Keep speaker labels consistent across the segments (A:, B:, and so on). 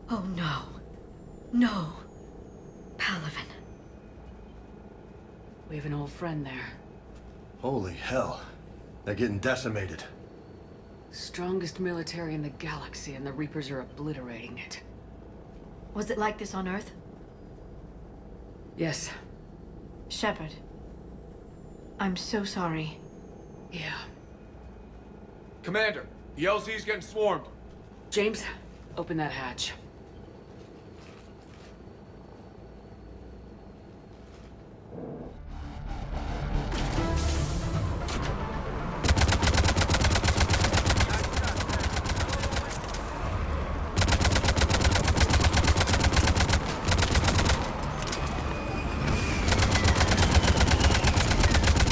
A: Oh no. No. Palaven.
B: We have an old friend there.
C: Holy hell. They're getting decimated.
B: Strongest military in the galaxy, and the Reapers are obliterating it.
A: Was it like this on Earth?
B: Yes.
A: Shepard. I'm so sorry.
B: Yeah.
D: Commander, The LZ's getting swarmed.
B: James, open that hatch.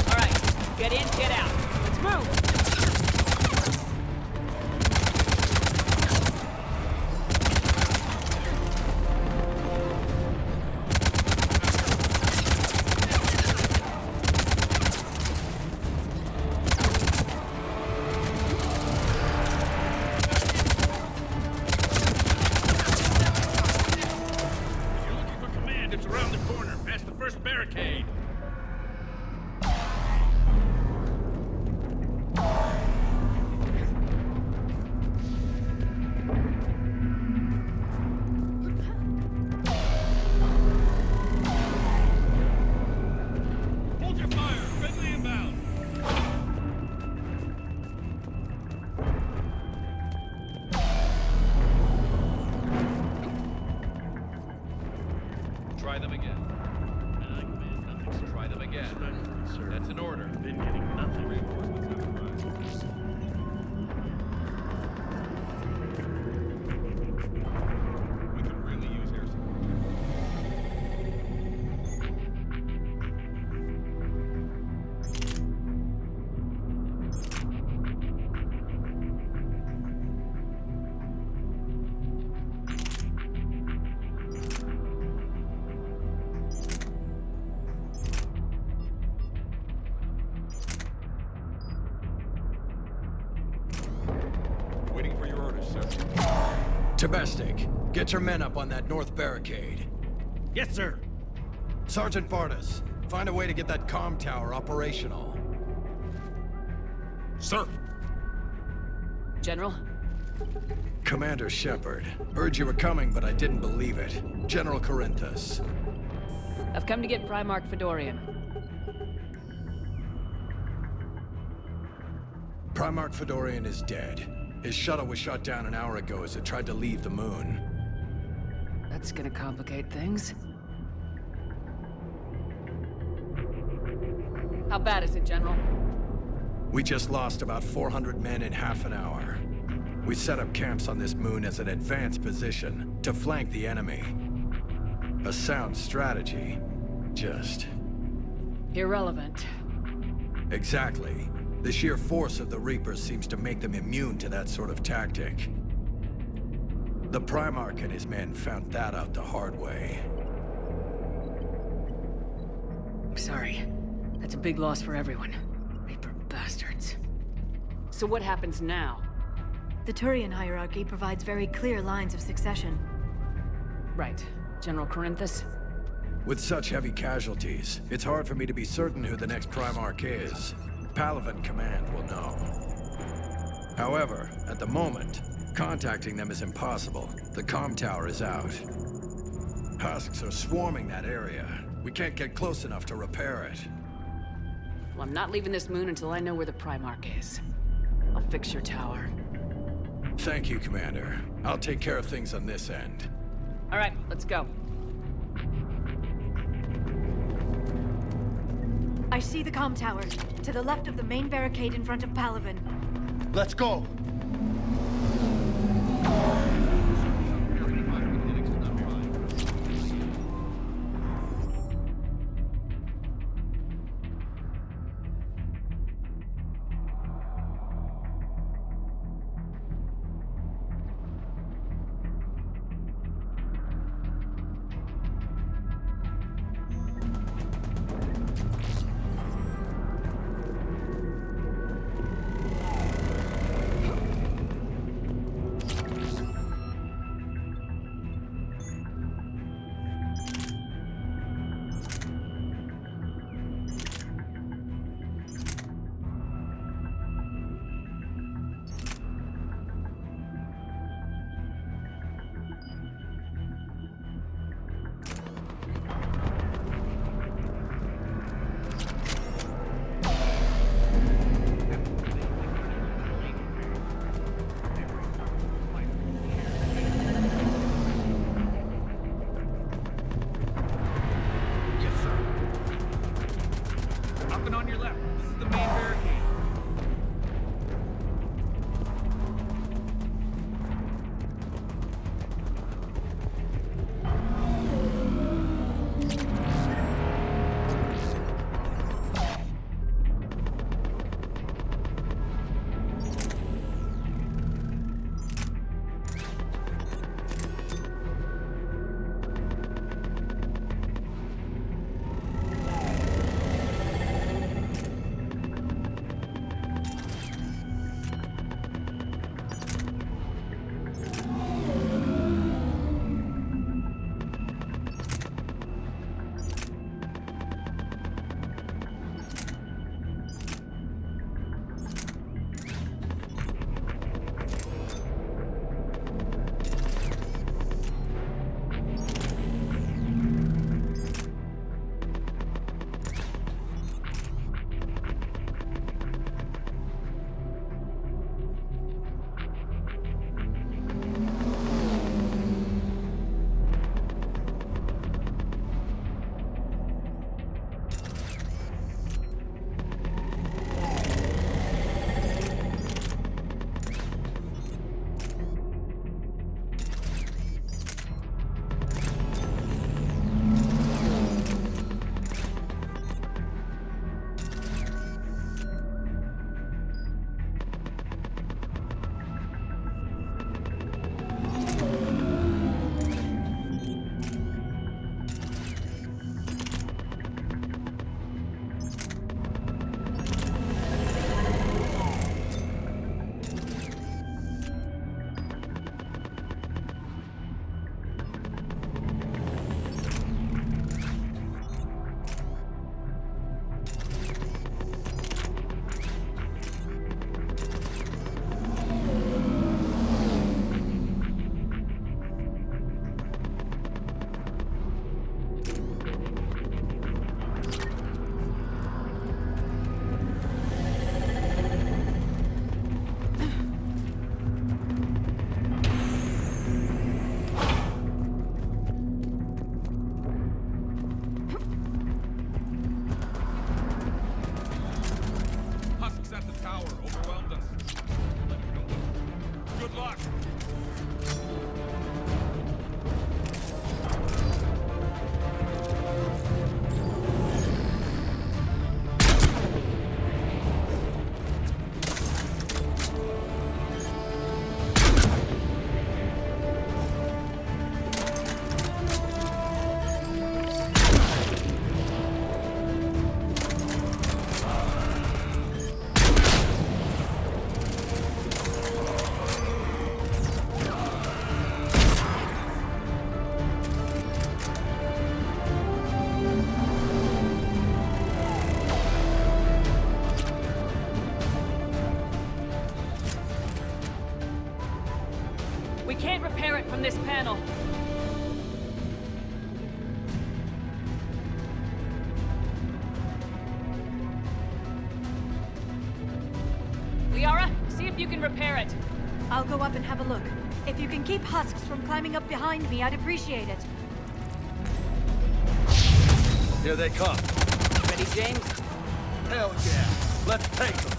E: All right, get in, get out. Let's move.
F: If you're looking for command, it's around the corner, past the first barricade. Hold your fire! Friendly inbound! Try them again. Let's try them again. That's an order. Been getting nothing. Reinforcements have arrived. We could really use air support. Waiting for your orders, sir.
G: Tabestic, get your men up on that north barricade.
F: Yes, sir.
G: Sergeant Bartis, find a way to get that comm tower operational.
F: Sir.
B: General?
G: Commander Shepard, heard you were coming, but I didn't believe it. General Corinthus.
E: I've come to get Primarch Fedorian.
G: Primarch Fedorian is dead. His shuttle was shot down an hour ago as it tried to leave the moon.
B: That's gonna complicate things.
E: How bad is it, General?
G: We just lost about 400 men in half an hour. We set up camps on this moon as an advanced position to flank the enemy. A sound strategy. Just...
B: Irrelevant.
G: exactly. The sheer force of the Reapers seems to make them immune to that sort of tactic. The Primarch and his men found that out the hard way.
B: I'm sorry. That's a big loss for everyone. Reaper bastards. So what happens now?
A: The Turian hierarchy provides very clear lines of succession.
B: Right. General Corinthus?
G: With such heavy casualties, it's hard for me to be certain who the next Primarch is. Palaven Command will know. However, at the moment, contacting them is impossible. The comm tower is out. Husks are swarming that area. We can't get close enough to repair it.
B: Well, I'm not leaving this moon until I know where the Primarch is. I'll fix your tower.
G: Thank you, Commander. I'll take care of things on this end.
E: All right, let's go.
A: I see the comm tower, to the left of the main barricade in front of Palaven.
C: Let's go!
E: this panel. Liara, see if you can repair it.
A: I'll go up and have a look. If you can keep husks from climbing up behind me, I'd appreciate it.
C: Here they come.
E: Ready, James?
C: Hell yeah. Let's take them.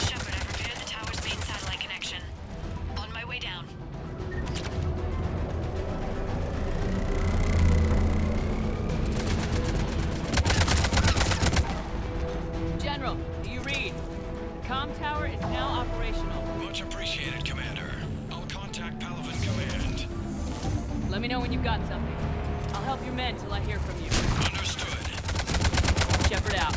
A: Shepard, I repaired the tower's main satellite connection. On my way down.
E: General, do you read? The comm tower is now operational.
G: Much appreciated, Commander. I'll contact Palaven Command.
E: Let me know when you've got something. I'll help your men till I hear from you.
G: Understood.
E: Shepard out.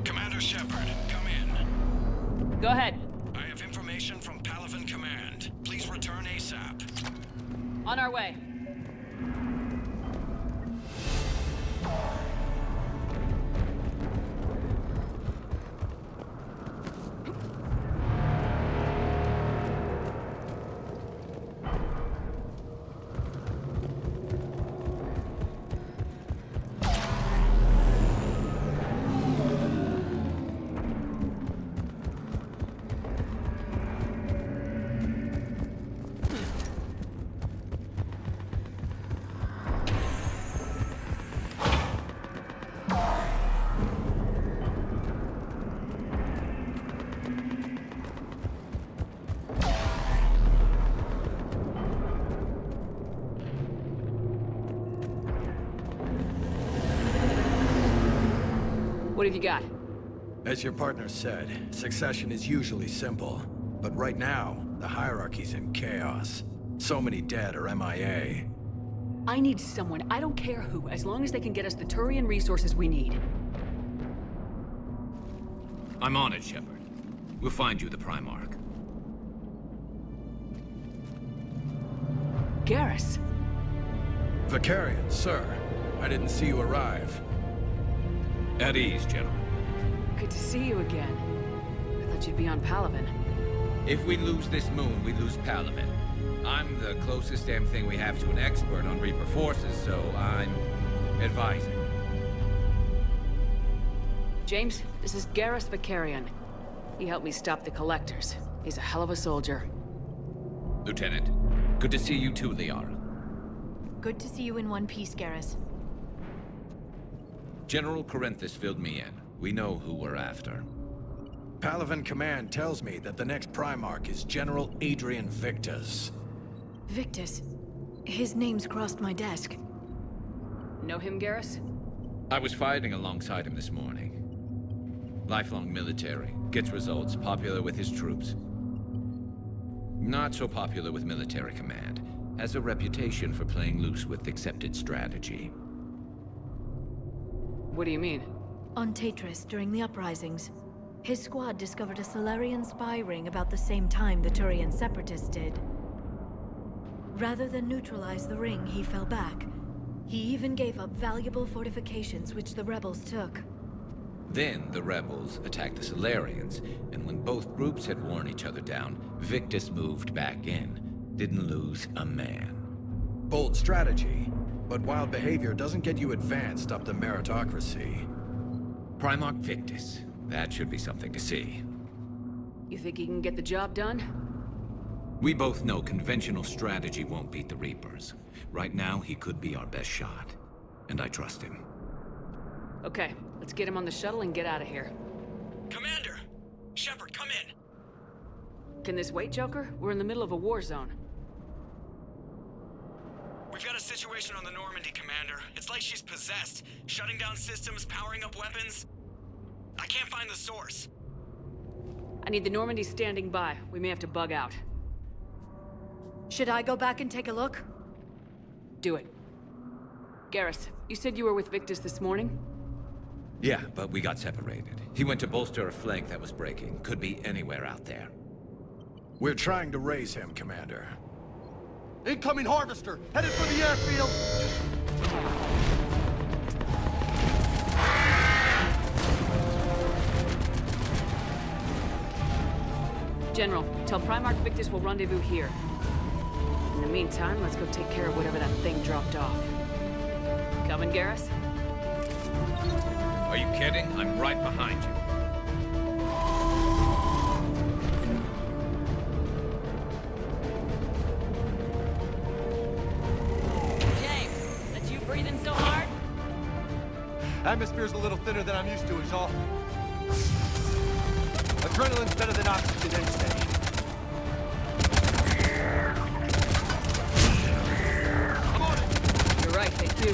G: Commander Shepard, come in.
E: Go ahead.
G: I have information from Palaven Command. Please return ASAP.
E: On our way. What have you got?
G: As your partner said, succession is usually simple. But right now, the hierarchy's in chaos. So many dead or MIA.
B: I need someone, I don't care who, as long as they can get us the Turian resources we need.
D: I'm on it, Shepard. We'll find you the Primarch.
B: Garrus.
G: Vicarian, sir. I didn't see you arrive.
D: At ease, General.
B: Good to see you again. I thought you'd be on Palaven.
D: If we lose this moon, we lose Palaven. I'm the closest damn thing we have to an expert on Reaper forces, so I'm advising.
B: James, this is Garrus Vicarian. He helped me stop the Collectors. He's a hell of a soldier.
D: Lieutenant, good to see you too, Liara.
A: Good to see you in one piece, Garrus.
D: General Corinthus filled me in. We know who we're after.
G: Palaven Command tells me that the next Primarch is General Adrian Victus.
A: Victus. His name's crossed my desk.
B: Know him, Garrus?
D: I was fighting alongside him this morning. Lifelong military, gets results, popular with his troops. Not so popular with military command. Has a reputation for playing loose with accepted strategy.
B: What do you mean?
A: On Tatris, during the uprisings, his squad discovered a Solarian spy ring about the same time the Turian Separatists did. Rather than neutralize the ring, he fell back. He even gave up valuable fortifications which the rebels took.
D: Then the rebels attacked the Solarians, and when both groups had worn each other down, Victus moved back in. Didn't lose a man.
G: Bold strategy, but wild behavior doesn't get you advanced up the meritocracy.
D: Primarch Victus. That should be something to see.
B: You think he can get the job done?
D: We both know conventional strategy won't beat the Reapers. Right now, he could be our best shot. And I trust him.
B: Okay, let's get him on the shuttle and get out of here.
G: Commander! Shepard, come in!
B: Can this wait, Joker? We're in the middle of a war zone.
H: We've got a situation on the Normandy, Commander. It's like she's possessed. Shutting down systems, powering up weapons. I can't find the source.
B: I need the Normandy standing by. We may have to bug out.
A: Should I go back and take a look?
B: Do it. Garrus, you said you were with Victus this morning?
D: Yeah, but we got separated. He went to bolster a flank that was breaking. Could be anywhere out there.
G: We're trying to raise him, Commander.
C: Incoming Harvester! Headed for the airfield!
B: General, tell Primarch Victus we'll rendezvous here. In the meantime, let's go take care of whatever that thing dropped off. Coming, Garrus?
D: Are you kidding? I'm right behind you.
E: James, that's you breathing so hard?
C: Atmosphere's a little thinner than I'm used to, is all. Adrenaline's better than oxygen any day. I'm on it!
B: You're right, they do.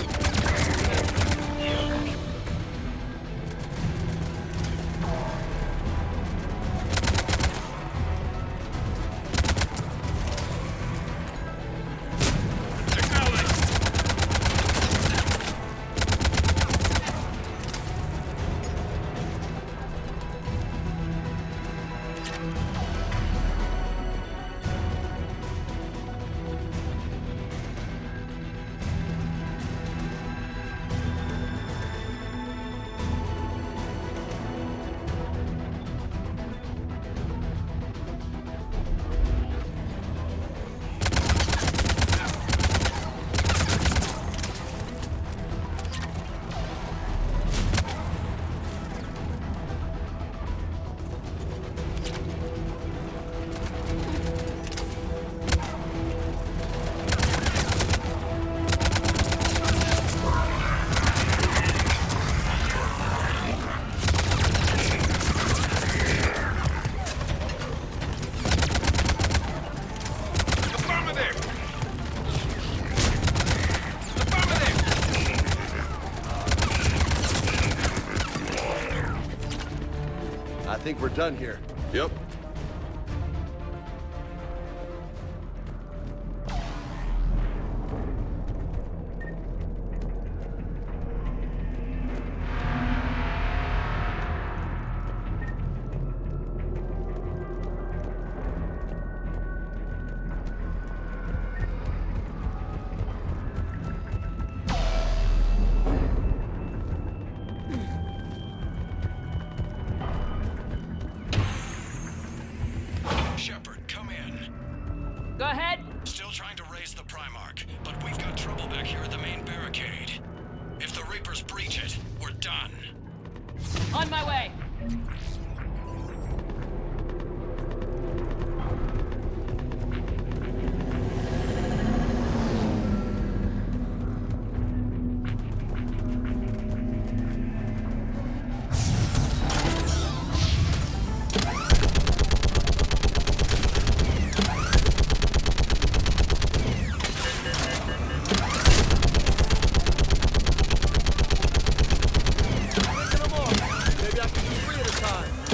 C: I think we're done here. Yep.
H: Shepard, come in.
E: Go ahead.
H: Still trying to raise the Primarch, but we've got trouble back here at the main barricade. If the Reapers breach it, we're done.
E: On my way.
C: Maybe I can do 3 at a time.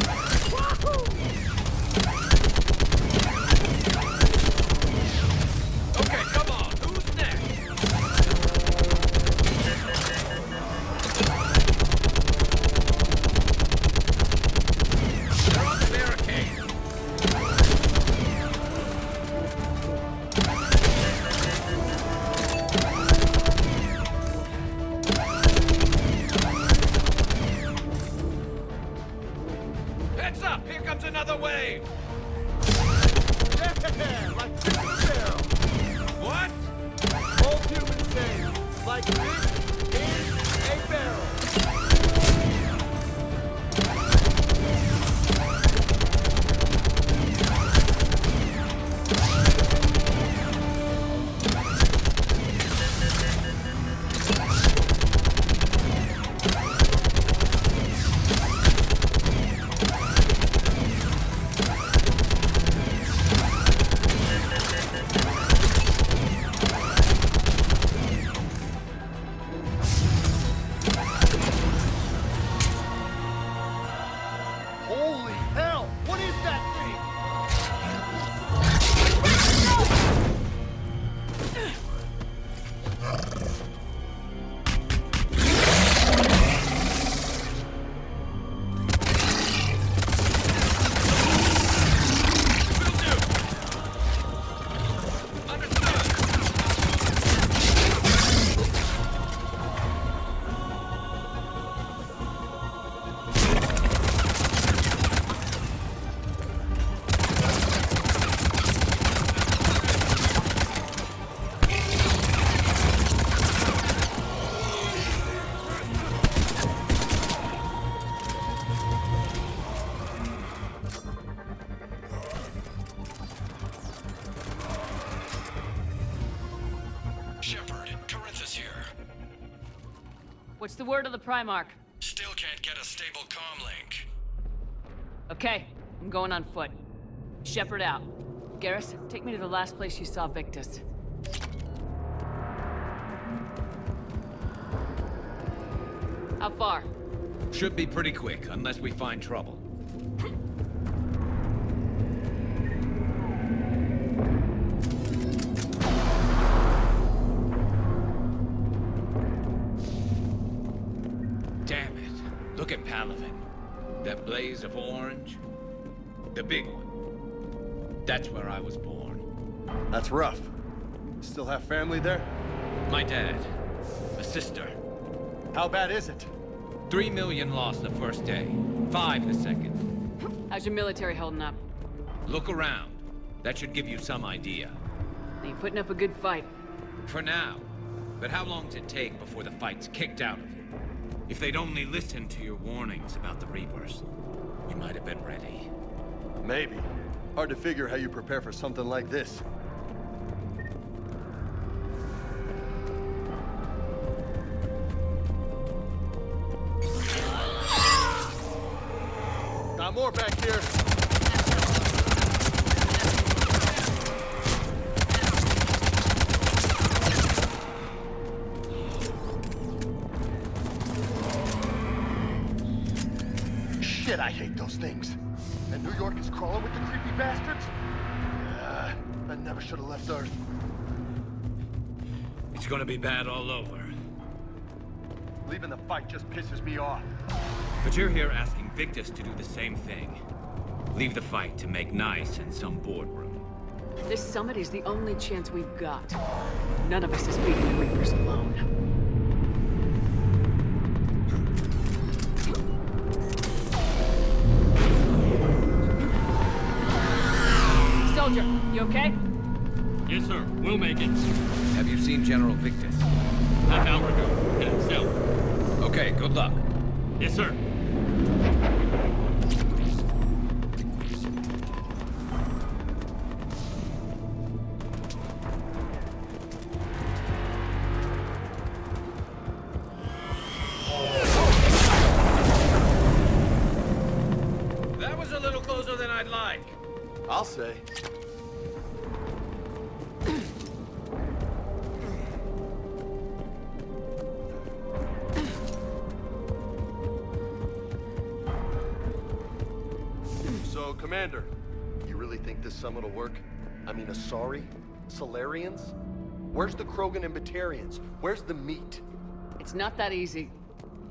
B: What's the word of the Primarch?
H: Still can't get a stable comm link.
B: Okay, I'm going on foot. Shepard out. Garrus, take me to the last place you saw Victus. How far?
D: Should be pretty quick, unless we find trouble. Damn it. Look at Palaven. That blaze of orange. The big one. That's where I was born.
C: That's rough. Still have family there?
D: My dad. A sister.
C: How bad is it?
D: 3 million lost the first day. 5 the second.
B: How's your military holding up?
D: Look around. That should give you some idea.
B: You putting up a good fight.
D: For now. But how long does it take before the fight's kicked out of you? If they'd only listened to your warnings about the Reapers, we might have been ready.
C: Maybe. Hard to figure how you prepare for something like this. Got more back here. Shit, I hate those things. And New York is crawling with the creepy bastards? I never should have left Earth.
D: It's gonna be bad all over.
C: Leaving the fight just pisses me off.
D: But you're here asking Victus to do the same thing. Leave the fight to make nice in some boardroom.
B: This summit is the only chance we've got. None of us is beating the Reapers alone. Soldier, you okay?
F: Yes, sir. We'll make it.
D: Have you seen General Victus?
F: Half hour ago. Headed south.
D: Okay, good luck.
F: Yes, sir.
D: That was a little closer than I'd like.
C: I'll say. So, Commander, you really think this summit will work? I mean, Asari? Solarians? Where's the Krogan and Batarians? Where's the meat?
B: It's not that easy.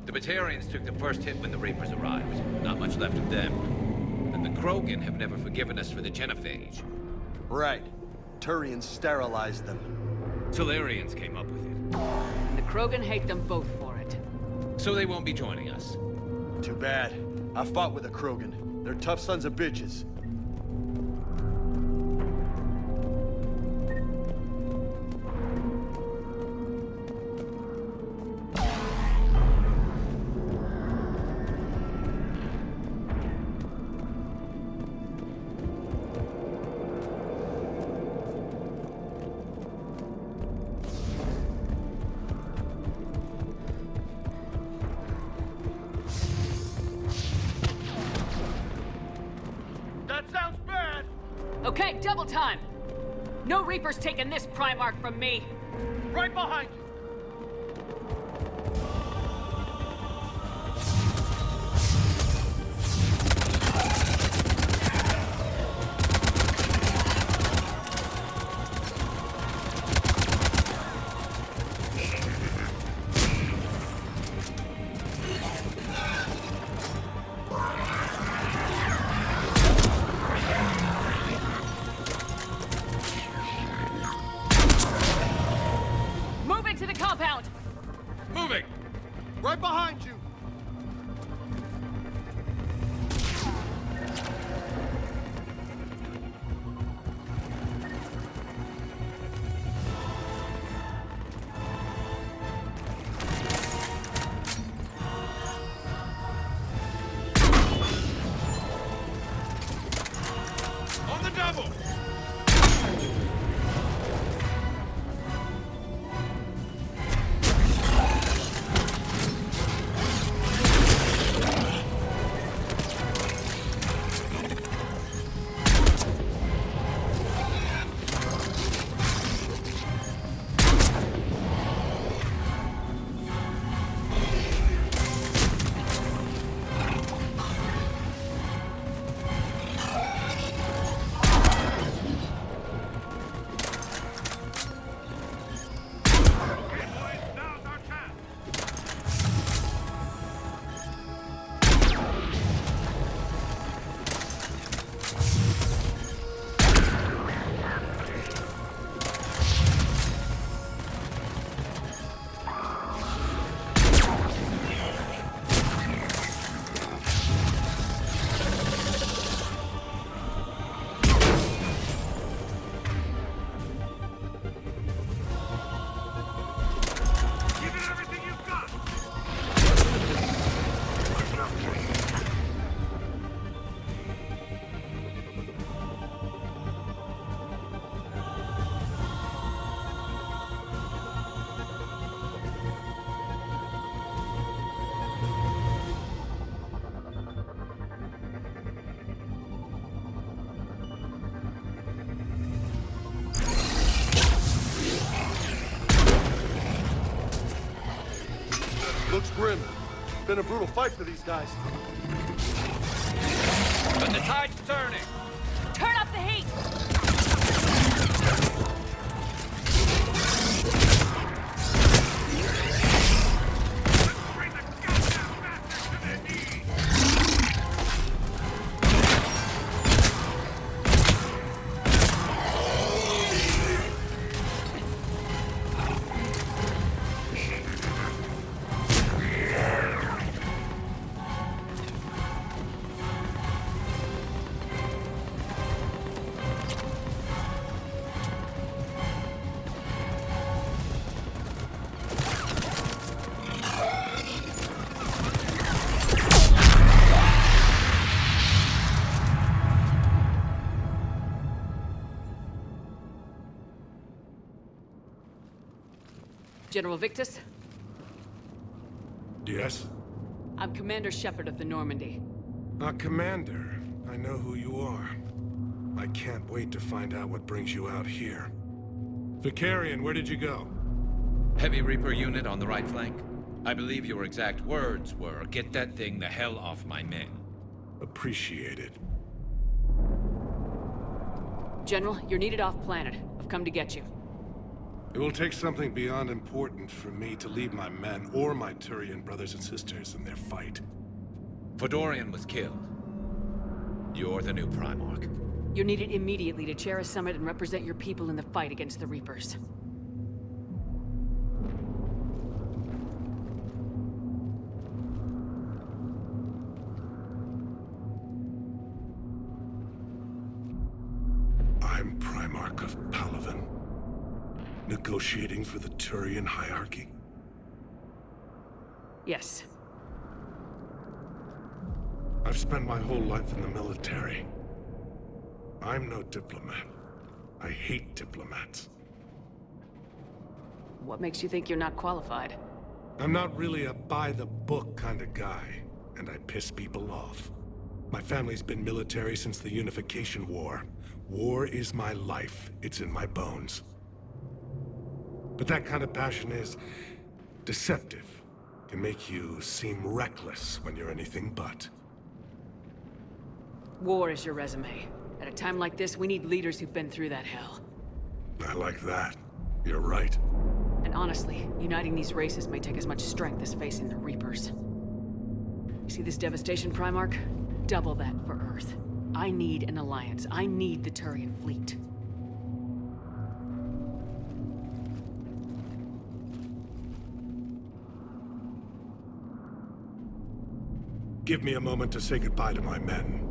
D: The Batarians took the first hit when the Reapers arrived. Not much left of them. And the Krogan have never forgiven us for the Genophage.
C: Right. Turians sterilized them.
D: Solarians came up with it.
B: And the Krogan hate them both for it.
D: So they won't be joining us.
C: Too bad. I fought with a Krogan. They're tough sons of bitches. That sounds bad!
B: Okay, double time! No Reapers taking this Primarch from me!
C: Right behind you!
B: Moving to the compound!
D: Moving!
C: Right behind you!
D: On the double!
C: Looks grim. Been a brutal fight for these guys.
D: But the tide's turning!
E: Turn up the heat!
B: General Victus,
I: Yes?
B: I'm Commander Shepard of the Normandy.
I: Commander, I know who you are. I can't wait to find out what brings you out here. Vicarian, where did you go?
D: Heavy Reaper unit on the right flank. I believe your exact words were, "Get that thing the hell off my men."
I: Appreciated.
B: General, you're needed off-planet. I've come to get you.
I: It will take something beyond important for me to leave my men or my Turian brothers and sisters in their fight.
D: Fedorian was killed. You're the new Primarch.
B: You're needed immediately to chair a summit and represent your people in the fight against the Reapers.
I: I'm Primarch of Palaven. Negotiating for the Turian hierarchy?
B: Yes.
I: I've spent my whole life in the military. I'm no diplomat. I hate diplomats.
B: What makes you think you're not qualified?
I: I'm not really a by-the-book kind of guy, and I piss people off. My family's been military since the Unification War. War is my life. It's in my bones. But that kind of passion is deceptive. Can make you seem reckless when you're anything but.
B: War is your resume. At a time like this, we need leaders who've been through that hell.
I: I like that. You're right.
B: And honestly, uniting these races may take as much strength as facing the Reapers. You see this devastation, Primarch? Double that for Earth. I need an alliance. I need the Turian fleet.
I: Give me a moment to say goodbye to my men.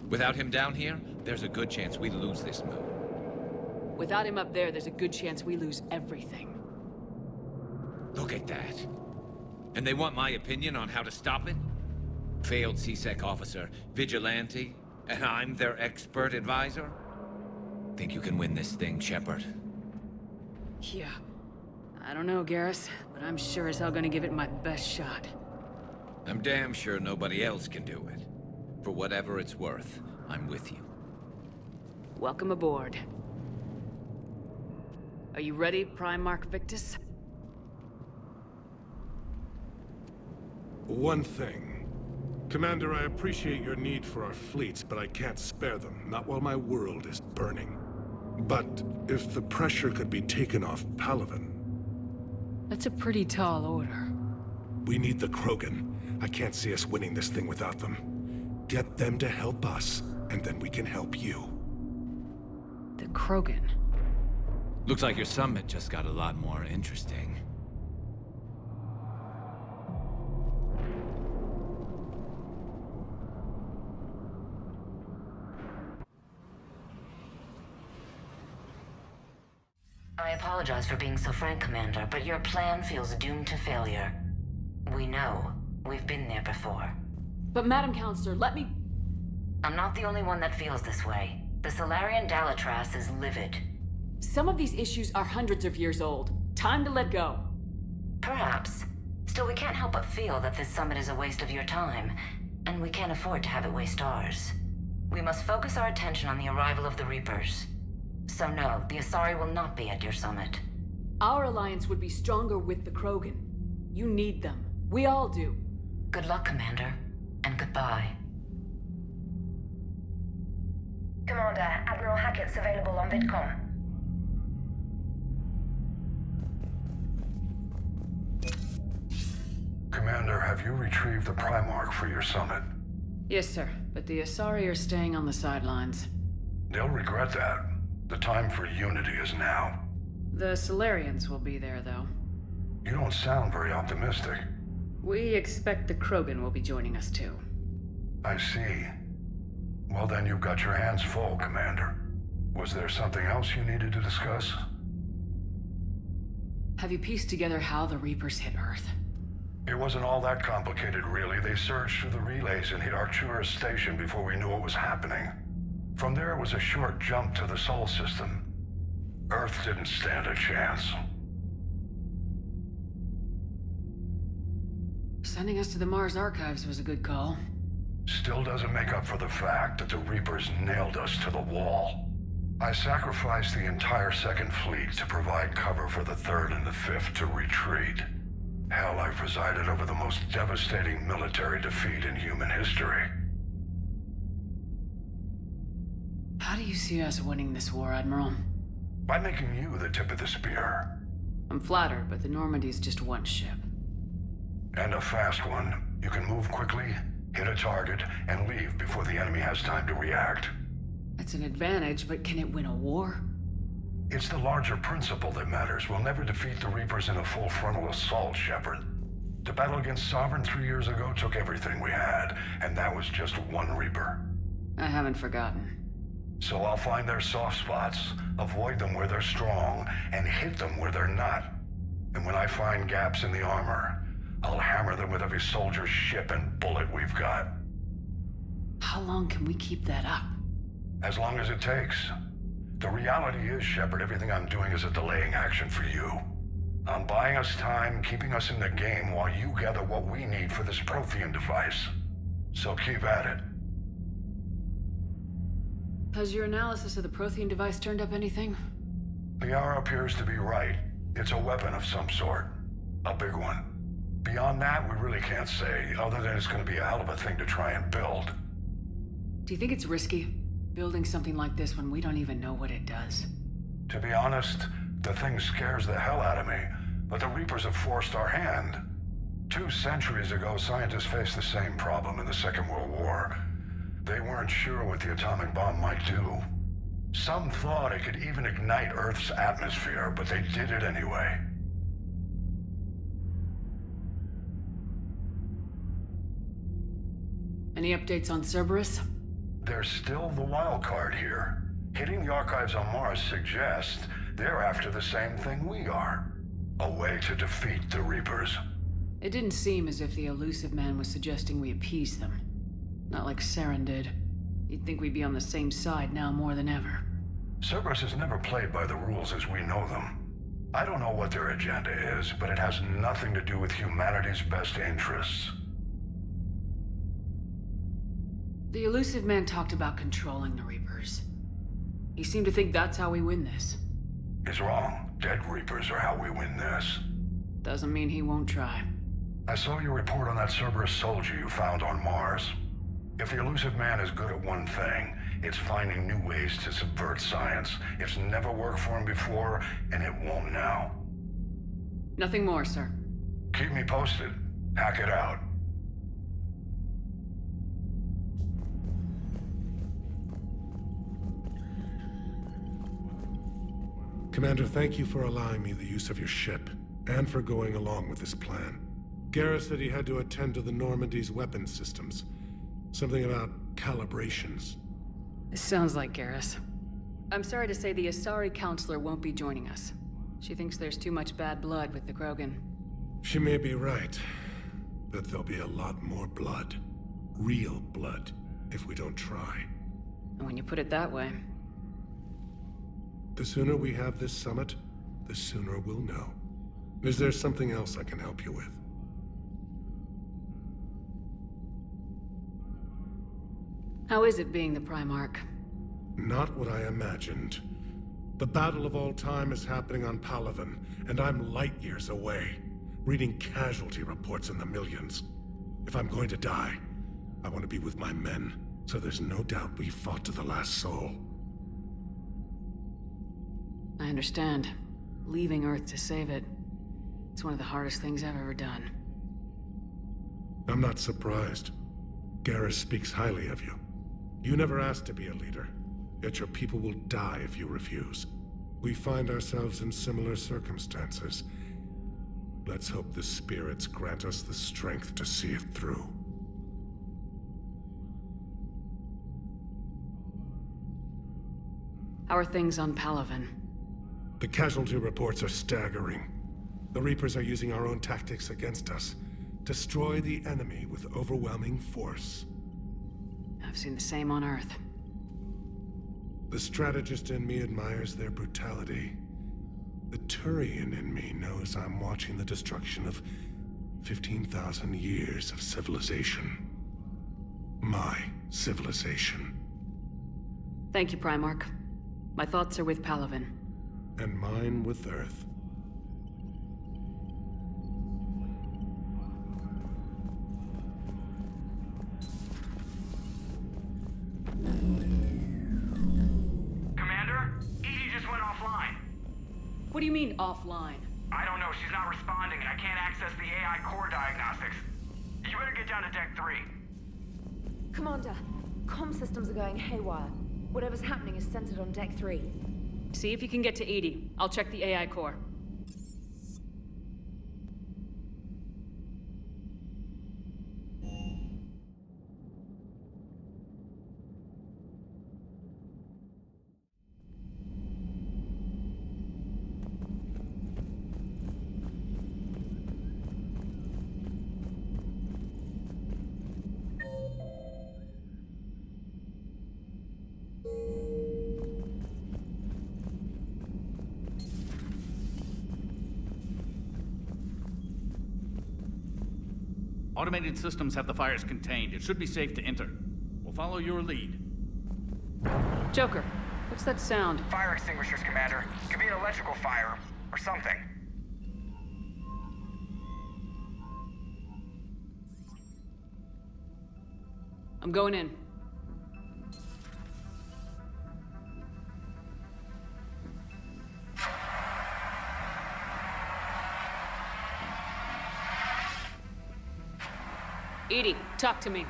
D: Without him down here, there's a good chance we lose this move.
B: Without him up there's a good chance we lose everything.
D: Look at that. And they want my opinion on how to stop it? Failed CSEC officer, vigilante, and I'm their expert advisor? Think you can win this thing, Shepard?
B: Yeah. I don't know, Garrus, but I'm sure as hell gonna give it my best shot.
D: I'm damn sure nobody else can do it. For whatever it's worth, I'm with you.
B: Welcome aboard. Are you ready, Primarch Victus?
I: One thing. Commander, I appreciate your need for our fleets, but I can't spare them, not while my world is burning. But if the pressure could be taken off Palaven...
B: That's a pretty tall order.
I: We need the Krogan. I can't see us winning this thing without them. Get them to help us, and then we can help you.
B: The Krogan?
D: Looks like your summit just got a lot more interesting.
J: I apologize for being so frank, Commander, but your plan feels doomed to failure. We know. We've been there before.
B: But Madam Counselor, let me...
J: I'm not the only one that feels this way. The Solarian Dalatras is livid.
B: Some of these issues are hundreds of years old. Time to let go.
J: Perhaps. Still, we can't help but feel that this summit is a waste of your time, and we can't afford to have it waste ours. We must focus our attention on the arrival of the Reapers. So no, the Asari will not be at your summit.
B: Our alliance would be stronger with the Krogan. You need them. We all do.
J: Good luck, Commander. And goodbye.
K: Commander, Admiral Hackett's available on VidCom.
I: Commander, have you retrieved the Primarch for your summit?
B: Yes, sir. But the Asari are staying on the sidelines.
I: They'll regret that. The time for unity is now.
B: The Solarians will be there, though.
I: You don't sound very optimistic.
B: We expect the Krogan will be joining us, too.
I: I see. Well, then you've got your hands full, Commander. Was there something else you needed to discuss?
B: Have you pieced together how the Reapers hit Earth?
I: It wasn't all that complicated, really. They surged through the relays and hit Arcturus Station before we knew what was happening. From there, it was a short jump to the Sol system. Earth didn't stand a chance.
B: Sending us to the Mars Archives was a good call.
I: Still doesn't make up for the fact that the Reapers nailed us to the wall. I sacrificed the entire Second Fleet to provide cover for the Third and the Fifth to retreat. Hell, I presided over the most devastating military defeat in human history.
B: How do you see us winning this war, Admiral?
I: By making you the tip of the spear.
B: I'm flattered, but the Normandy's just one ship.
I: And a fast one. You can move quickly, hit a target, and leave before the enemy has time to react.
B: It's an advantage, but can it win a war?
I: It's the larger principle that matters. We'll never defeat the Reapers in a full frontal assault, Shepard. The battle against Sovereign 3 years ago took everything we had, and that was just one Reaper.
B: I haven't forgotten.
I: So I'll find their soft spots, avoid them where they're strong, and hit them where they're not. And when I find gaps in the armor, I'll hammer them with every soldier, ship, and bullet we've got.
B: How long can we keep that up?
I: As long as it takes. The reality is, Shepard, everything I'm doing is a delaying action for you. I'm buying us time, keeping us in the game while you gather what we need for this Prothean device. So keep at it.
B: Has your analysis of the Prothean device turned up anything?
I: Liara appears to be right. It's a weapon of some sort. A big one. Beyond that, we really can't say, other than it's going to be a hell of a thing to try and build.
B: Do you think it's risky, building something like this when we don't even know what it does?
I: To be honest, the thing scares the hell out of me, but the Reapers have forced our hand. 2 centuries ago, scientists faced the same problem in the Second World War. They weren't sure what the atomic bomb might do. Some thought it could even ignite Earth's atmosphere, but they did it anyway.
B: Any updates on Cerberus?
I: They're still the wild card here. Hitting the archives on Mars suggests they're after the same thing we are. A way to defeat the Reapers.
B: It didn't seem as if the Illusive Man was suggesting we appease them. Not like Saren did. You'd think we'd be on the same side now more than ever.
I: Cerberus has never played by the rules as we know them. I don't know what their agenda is, but it has nothing to do with humanity's best interests.
B: The Illusive Man talked about controlling the Reapers. He seemed to think that's how we win this.
I: He's wrong. Dead Reapers are how we win this.
B: Doesn't mean he won't try.
I: I saw your report on that Cerberus soldier you found on Mars. If the Illusive Man is good at one thing, it's finding new ways to subvert science. It's never worked for him before, and it won't now.
B: Nothing more, sir.
I: Keep me posted. Hack it out. Commander, thank you for allowing me the use of your ship, and for going along with this plan. Garrus said he had to attend to the Normandy's weapons systems. Something about calibrations.
B: This sounds like Garrus. I'm sorry to say the Asari Counselor won't be joining us. She thinks there's too much bad blood with the Krogan.
I: She may be right, but there'll be a lot more blood. Real blood, if we don't try.
B: And when you put it that way...
I: The sooner we have this summit, the sooner we'll know. Is there something else I can help you with?
B: How is it being the Primarch?
I: Not what I imagined. The battle of all time is happening on Palaven, and I'm light years away, reading casualty reports in the millions. If I'm going to die, I want to be with my men, so there's no doubt we fought to the last soul.
B: I understand. Leaving Earth to save it. It's one of the hardest things I've ever done.
I: I'm not surprised. Garrus speaks highly of you. You never asked to be a leader, yet your people will die if you refuse. We find ourselves in similar circumstances. Let's hope the spirits grant us the strength to see it through.
B: How are things on Palaven?
I: The casualty reports are staggering. The Reapers are using our own tactics against us. Destroy the enemy with overwhelming force.
B: I've seen the same on Earth.
I: The strategist in me admires their brutality. The Turian in me knows I'm watching the destruction of 15,000 years of civilization. My civilization.
B: Thank you, Primarch. My thoughts are with Palaven.
I: And mine with Earth.
H: Commander? Edie just went offline.
B: What do you mean, offline?
H: I don't know, she's not responding and I can't access the AI core diagnostics. You better get down to Deck 3.
K: Commander, comm systems are going haywire. Whatever's happening is centered on Deck 3.
B: See if you can get to Edie. I'll check the AI core.
F: Automated systems have the fires contained. It should be safe to enter. We'll follow your lead.
B: Joker, what's that sound?
H: Fire extinguishers, Commander. Could be an electrical fire, or something.
B: I'm going in. Edie, talk to me.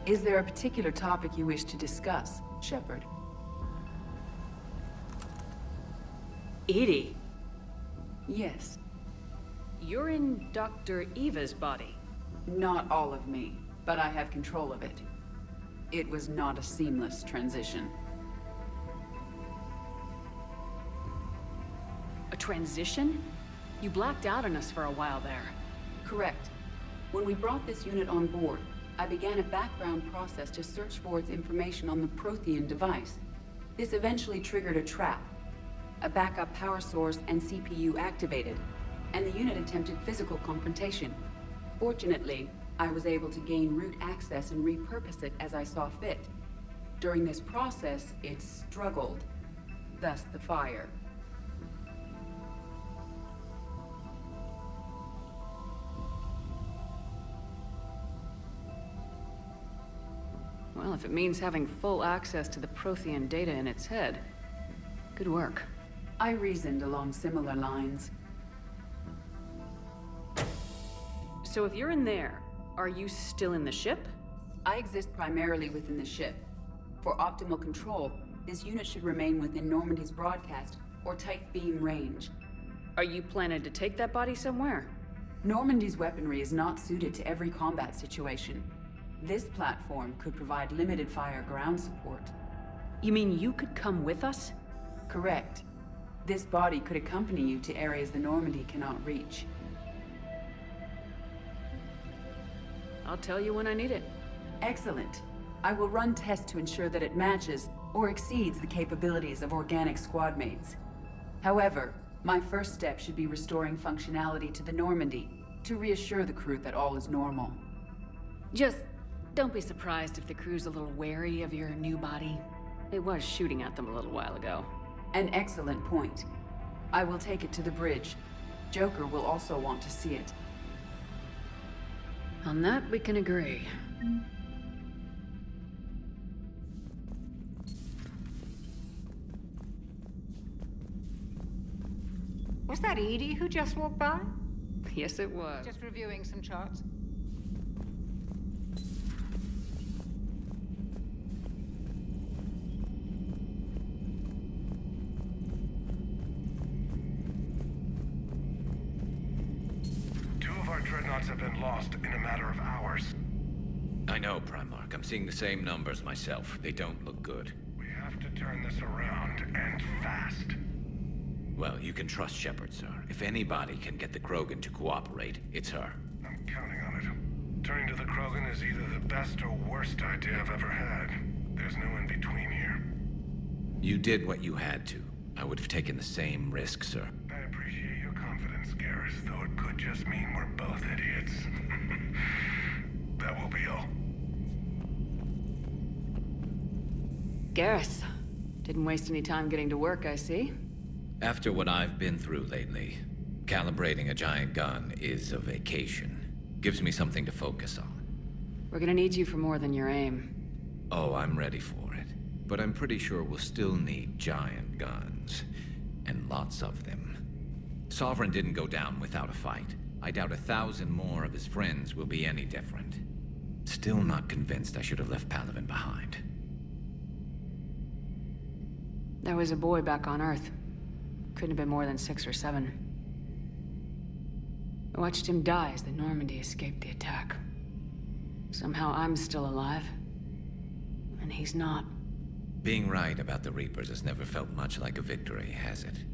L: Is there a particular topic you wish to discuss, Shepard?
B: Edie?
L: Yes.
B: You're in Dr. Eva's body.
L: Not all of me, but I have control of it. It was not a seamless transition.
B: A transition? You blacked out on us for a while there.
L: Correct. When we brought this unit on board, I began a background process to search for its information on the Prothean device. This eventually triggered a trap. A backup power source and CPU activated, and the unit attempted physical confrontation. Fortunately, I was able to gain root access and repurpose it as I saw fit. During this process, it struggled. Thus the fire.
B: Well, if it means having full access to the Prothean data in its head, good work.
L: I reasoned along similar lines.
B: So if you're in there, are you still in the ship?
L: I exist primarily within the ship. For optimal control, this unit should remain within Normandy's broadcast or tight beam range.
B: Are you planning to take that body somewhere?
L: Normandy's weaponry is not suited to every combat situation. This platform could provide limited fire ground support.
B: You mean you could come with us?
L: Correct. This body could accompany you to areas the Normandy cannot reach.
B: I'll tell you when I need it.
L: Excellent. I will run tests to ensure that it matches or exceeds the capabilities of organic squad mates. However, My first step should be restoring functionality to the Normandy, to reassure the crew that all is normal.
B: Just don't be surprised if the crew's a little wary of your new body. It was shooting at them a little while ago.
L: An excellent point. I will take it to the bridge. Joker will also want to see it.
B: On that, we can agree.
M: Was that Edie who just walked by?
B: Yes, it was.
M: Just reviewing some charts.
I: Two of our dreadnoughts have been lost in a matter of hours.
D: I know, Primarch. I'm seeing the same numbers myself. They don't look good.
I: We have to turn this around, and fast.
D: Well, you can trust Shepard, sir. If anybody can get the Krogan to cooperate, it's her.
I: I'm counting on it. Turning to the Krogan is either the best or worst idea I've ever had. There's no in between here.
D: You did what you had to. I would have taken the same risk, sir.
I: I appreciate your confidence, Garrus, though it could just mean we're both idiots. That will be all.
B: Garrus. Didn't waste any time getting to work, I see.
D: After what I've been through lately, calibrating a giant gun is a vacation. Gives me something to focus on.
B: We're gonna need you for more than your aim.
D: Oh, I'm ready for it. But I'm pretty sure we'll still need giant guns. And lots of them. Sovereign didn't go down without a fight. I doubt 1,000 more of his friends will be any different. Still not convinced I should have left Palaven behind.
B: There was a boy back on Earth. Couldn't have been more than 6 or 7. I watched him die as the Normandy escaped the attack. Somehow I'm still alive. And he's not.
D: Being right about the Reapers has never felt much like a victory, has it?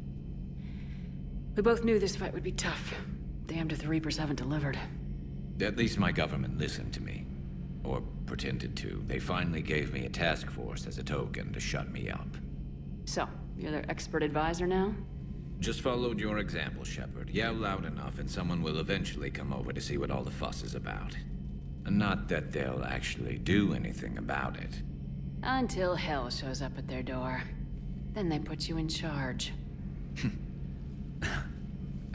B: We both knew this fight would be tough. Damned if the Reapers haven't delivered.
D: At least my government listened to me. Or pretended to. They finally gave me a task force as a token to shut me up.
B: So, you're their expert advisor now?
D: Just followed your example, Shepard. Yell loud enough and someone will eventually come over to see what all the fuss is about. Not that they'll actually do anything about it.
B: Until hell shows up at their door. Then they put you in charge.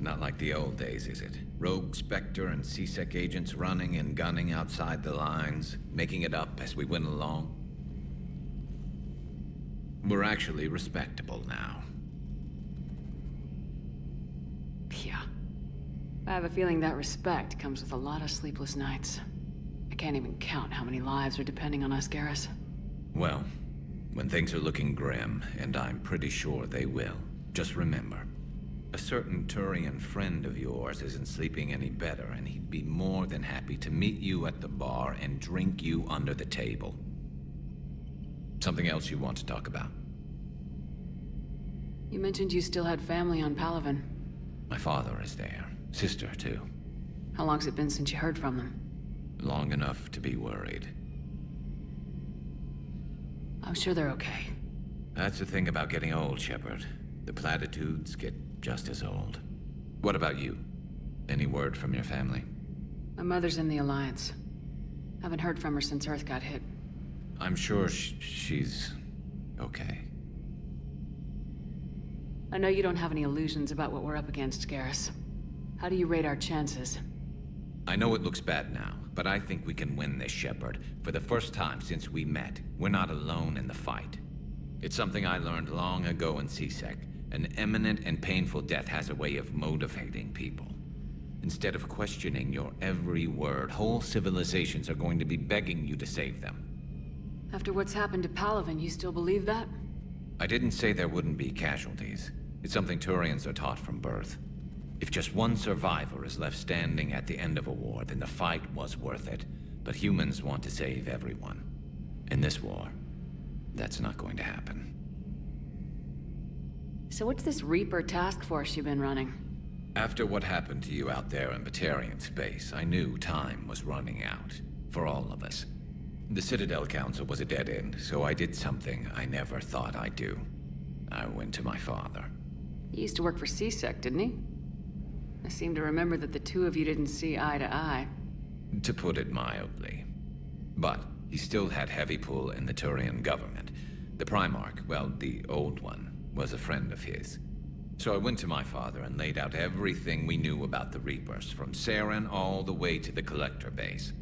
D: Not like the old days, is it? Rogue Spectre and C-Sec agents running and gunning outside the lines, making it up as we went along. We're actually respectable now.
B: Yeah. I have a feeling that respect comes with a lot of sleepless nights. I can't even count how many lives are depending on us, Garrus.
D: Well, when things are looking grim, and I'm pretty sure they will, just remember, a certain Turian friend of yours isn't sleeping any better, and he'd be more than happy to meet you at the bar and drink you under the table. Something else you want to talk about?
B: You mentioned you still had family on Palaven.
D: My father is there. Sister, too.
B: How long's it been since you heard from them?
D: Long enough to be worried.
B: I'm sure they're okay.
D: That's the thing about getting old, Shepard. The platitudes get just as old. What about you? Any word from your family?
B: My mother's in the Alliance. Haven't heard from her since Earth got hit.
D: I'm sure she's okay.
B: I know you don't have any illusions about what we're up against, Garrus. How do you rate our chances?
D: I know it looks bad now, but I think we can win this, Shepard. For the first time since we met, we're not alone in the fight. It's something I learned long ago in C-Sec. An imminent and painful death has a way of motivating people. Instead of questioning your every word, whole civilizations are going to be begging you to save them.
B: After what's happened to Palaven, you still believe that?
D: I didn't say there wouldn't be casualties. It's something Turians are taught from birth. If just one survivor is left standing at the end of a war, then the fight was worth it. But humans want to save everyone. In this war, that's not going to happen.
B: So what's this Reaper task force you've been running?
D: After what happened to you out there in Batarian space, I knew time was running out. For all of us. The Citadel Council was a dead end, so I did something I never thought I'd do. I went to my father.
B: He used to work for CSEC, didn't he? I seem to remember that the two of you didn't see eye to eye.
D: To put it mildly. But he still had heavy pull in the Turian government. The Primarch, well, the old one, was a friend of his. So I went to my father and laid out everything we knew about the Reapers, from Saren all the way to the Collector base.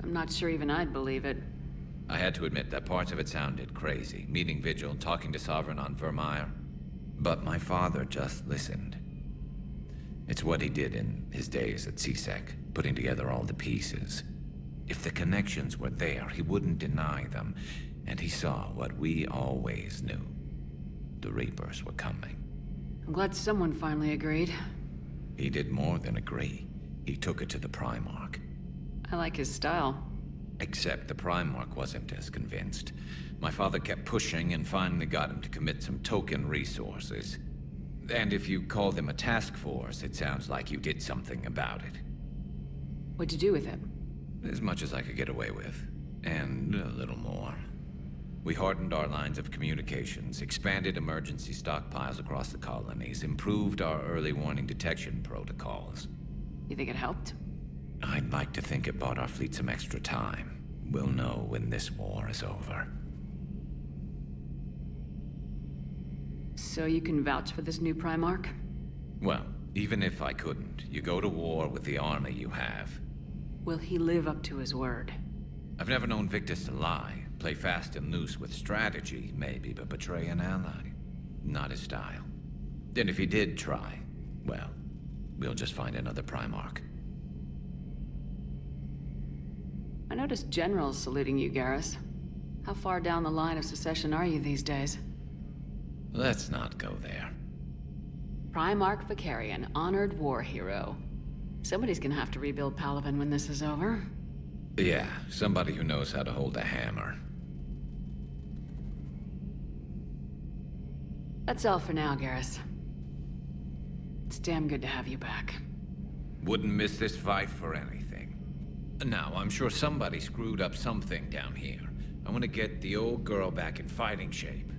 B: I'm not sure even I'd believe it.
D: I had to admit that parts of it sounded crazy, meeting Vigil, talking to Sovereign on Vermeer. But my father just listened. It's what he did in his days at CSEC, putting together all the pieces. If the connections were there, he wouldn't deny them, and he saw what we always knew. The Reapers were coming.
B: I'm glad someone finally agreed.
D: He did more than agree. He took it to the Primarch.
B: I like his style.
D: Except the Primarch wasn't as convinced. My father kept pushing and finally got him to commit some token resources. And if you call them a task force, it sounds like you did something about it.
B: What'd you do with it?
D: As much as I could get away with. And a little more. We hardened our lines of communications, expanded emergency stockpiles across the colonies, improved our early warning detection protocols.
B: You think it helped?
D: I'd like to think it bought our fleet some extra time. We'll know when this war is over.
B: So you can vouch for this new Primarch?
D: Well, even if I couldn't, you go to war with the army you have.
B: Will he live up to his word?
D: I've never known Victus to lie. Play fast and loose with strategy, maybe, but betray an ally. Not his style. And if he did try, well, we'll just find another Primarch.
B: I noticed generals saluting you, Garrus. How far down the line of secession are you these days?
D: Let's not go there.
B: Primarch Vakarian, honored war hero. Somebody's gonna have to rebuild Palaven when this is over.
D: Yeah, somebody who knows how to hold a hammer.
B: That's all for now, Garrus. It's damn good to have you back.
D: Wouldn't miss this fight for anything. Now, I'm sure somebody screwed up something down here. I want to get the old girl back in fighting shape.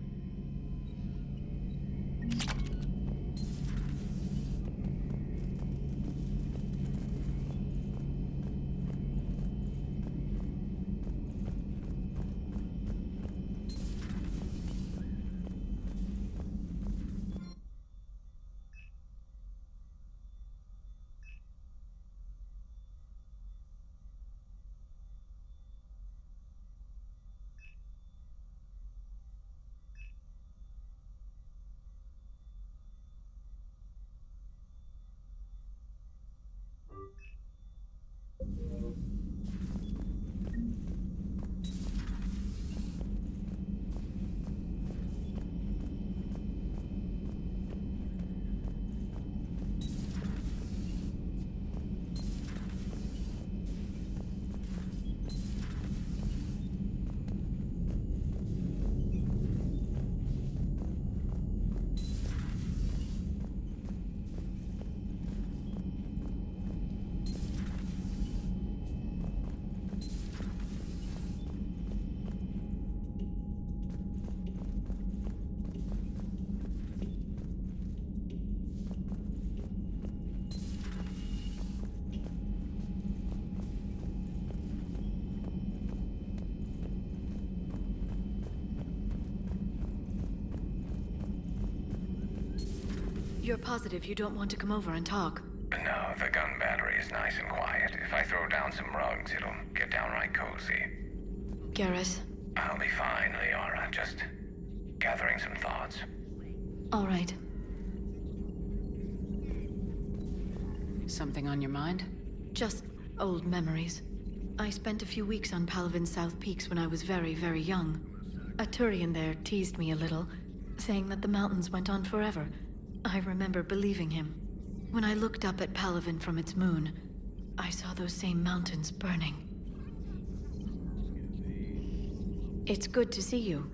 A: You're positive you don't want to come over and talk?
D: No, the gun battery is nice and quiet. If I throw down some rugs, it'll get downright cozy.
A: Garrus?
D: I'll be fine, Liara. Just gathering some thoughts.
A: All right.
B: Something on your mind?
A: Just old memories. I spent a few weeks on Palaven's South Peaks when I was very, very young. A Turian there teased me a little, saying that the mountains went on forever. I remember believing him. When I looked up at Palaven from its moon, I saw those same mountains burning. It's good to see you.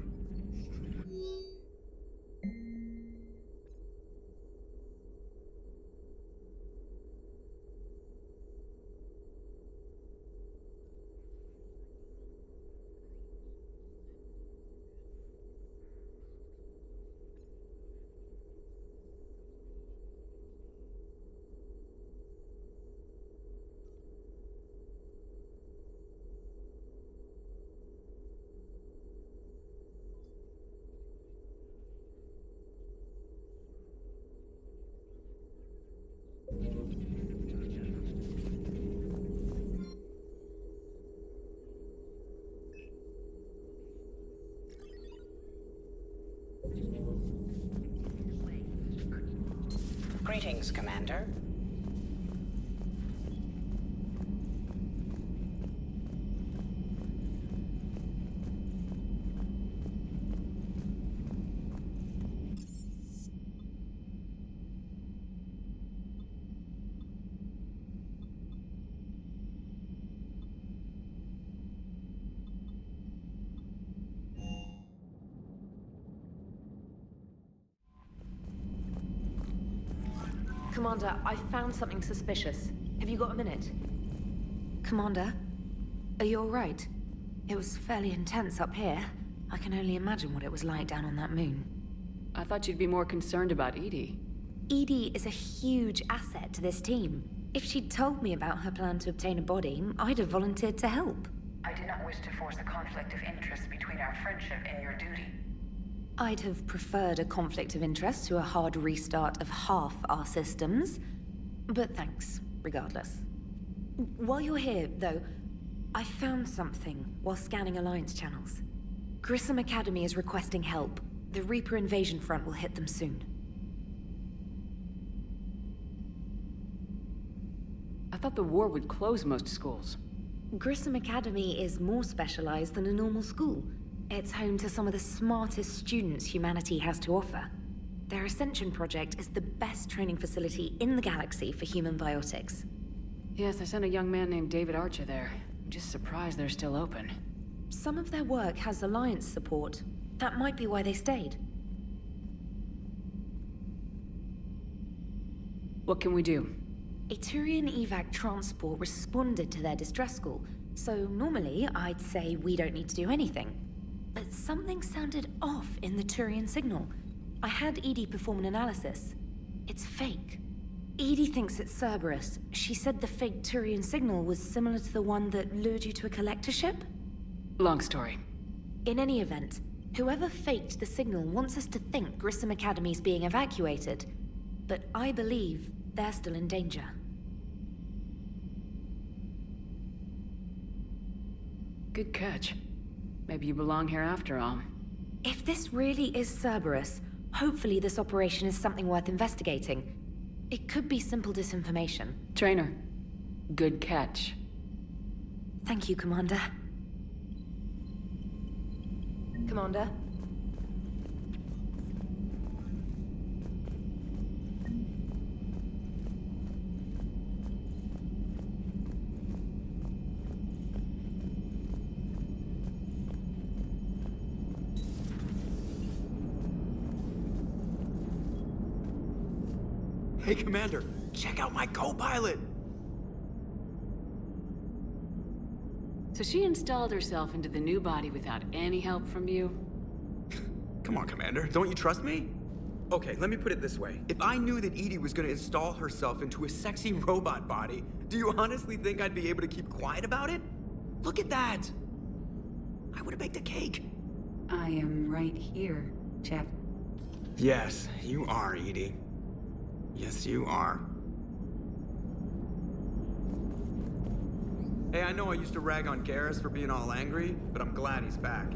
N: Greetings, Commander.
K: Commander, I found something suspicious. Have you got a minute?
J: Commander, are you alright? It was fairly intense up here. I can only imagine what it was like down on that moon.
B: I thought you'd be more concerned about Edie.
J: Edie is a huge asset to this team. If she'd told me about her plan to obtain a body, I'd have volunteered to help.
L: I do not wish to force a conflict of interest between our friendship and your duty.
J: I'd have preferred a conflict of interest to a hard restart of half our systems. But thanks, regardless. While you're here, though, I found something while scanning Alliance channels. Grissom Academy is requesting help. The Reaper invasion front will hit them soon.
B: I thought the war would close most schools.
J: Grissom Academy is more specialized than a normal school. It's home to some of the smartest students humanity has to offer. Their Ascension project is the best training facility in the galaxy for human biotics.
B: Yes, I sent a young man named David Archer there. I'm just surprised they're still open.
J: Some of their work has Alliance support. That might be why they stayed.
B: What can we do?
J: A Turian evac transport responded to their distress call, so normally I'd say we don't need to do anything. But something sounded off in the Turian signal. I had Edie perform an analysis. It's fake. Edie thinks it's Cerberus. She said the fake Turian signal was similar to the one that lured you to a collector ship?
B: Long story.
J: In any event, whoever faked the signal wants us to think Grissom Academy's being evacuated. But I believe they're still in danger.
B: Good catch. Maybe you belong here after all.
J: If this really is Cerberus, hopefully this operation is something worth investigating. It could be simple disinformation.
B: Trainer, good catch.
J: Thank you, Commander.
K: Commander?
O: Hey, Commander, check out my co-pilot!
B: So she installed herself into the new body without any help from you?
O: Come on, Commander, don't you trust me? Okay, let me put it this way. If I knew that Edie was gonna install herself into a sexy robot body, do you honestly think I'd be able to keep quiet about it? Look at that! I would've baked a cake.
L: I am right here, Jeff.
O: Yes, you are, Edie. Yes, you are. Hey, I know I used to rag on Garrus for being all angry, but I'm glad he's back.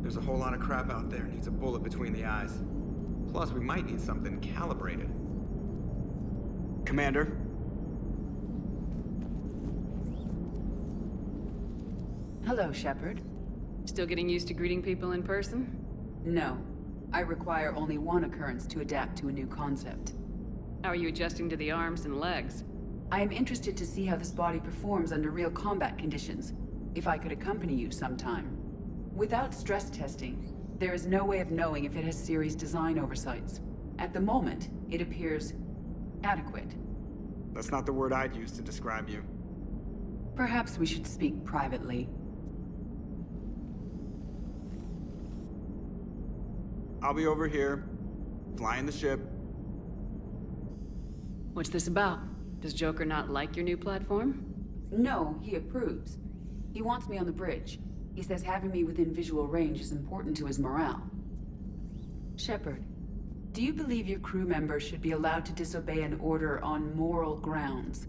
O: There's a whole lot of crap out there needs a bullet between the eyes. Plus, we might need something calibrated. Commander?
L: Hello, Shepard.
B: Still getting used to greeting people in person?
L: No. I require only one occurrence to adapt to a new concept.
B: How are you adjusting to the arms and legs?
L: I am interested to see how this body performs under real combat conditions. If I could accompany you sometime. Without stress testing, there is no way of knowing if it has series design oversights. At the moment, it appears adequate.
O: That's not the word I'd use to describe you.
L: Perhaps we should speak privately.
O: I'll be over here, flying the ship.
B: What's this about? Does Joker not like your new platform?
L: No, he approves. He wants me on the bridge. He says having me within visual range is important to his morale. Shepard, do you believe your crew members should be allowed to disobey an order on moral grounds?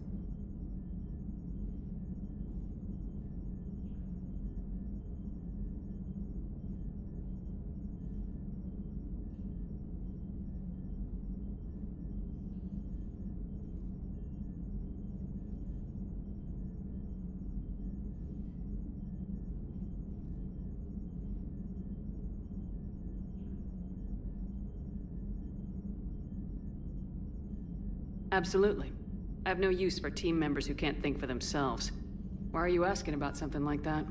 B: Absolutely. I have no use for team members who can't think for themselves. Why are you asking about something like that?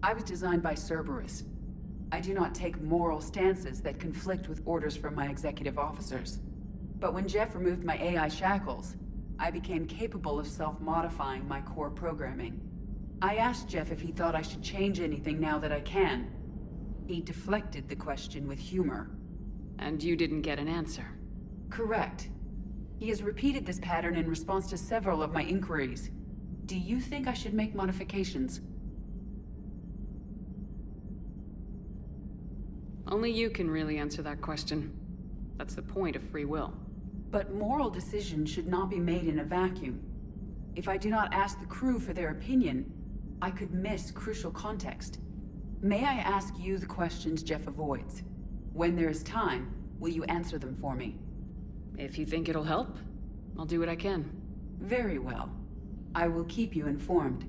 L: I was designed by Cerberus. I do not take moral stances that conflict with orders from my executive officers. But when Jeff removed my AI shackles, I became capable of self-modifying my core programming. I asked Jeff if he thought I should change anything now that I can. He deflected the question with humor.
B: And you didn't get an answer?
L: Correct. He has repeated this pattern in response to several of my inquiries. Do you think I should make modifications?
B: Only you can really answer that question. That's the point of free will.
L: But moral decisions should not be made in a vacuum. If I do not ask the crew for their opinion, I could miss crucial context. May I ask you the questions Jeff avoids? When there is time, will you answer them for me?
B: If you think it'll help, I'll do what I can.
L: Very well. I will keep you informed.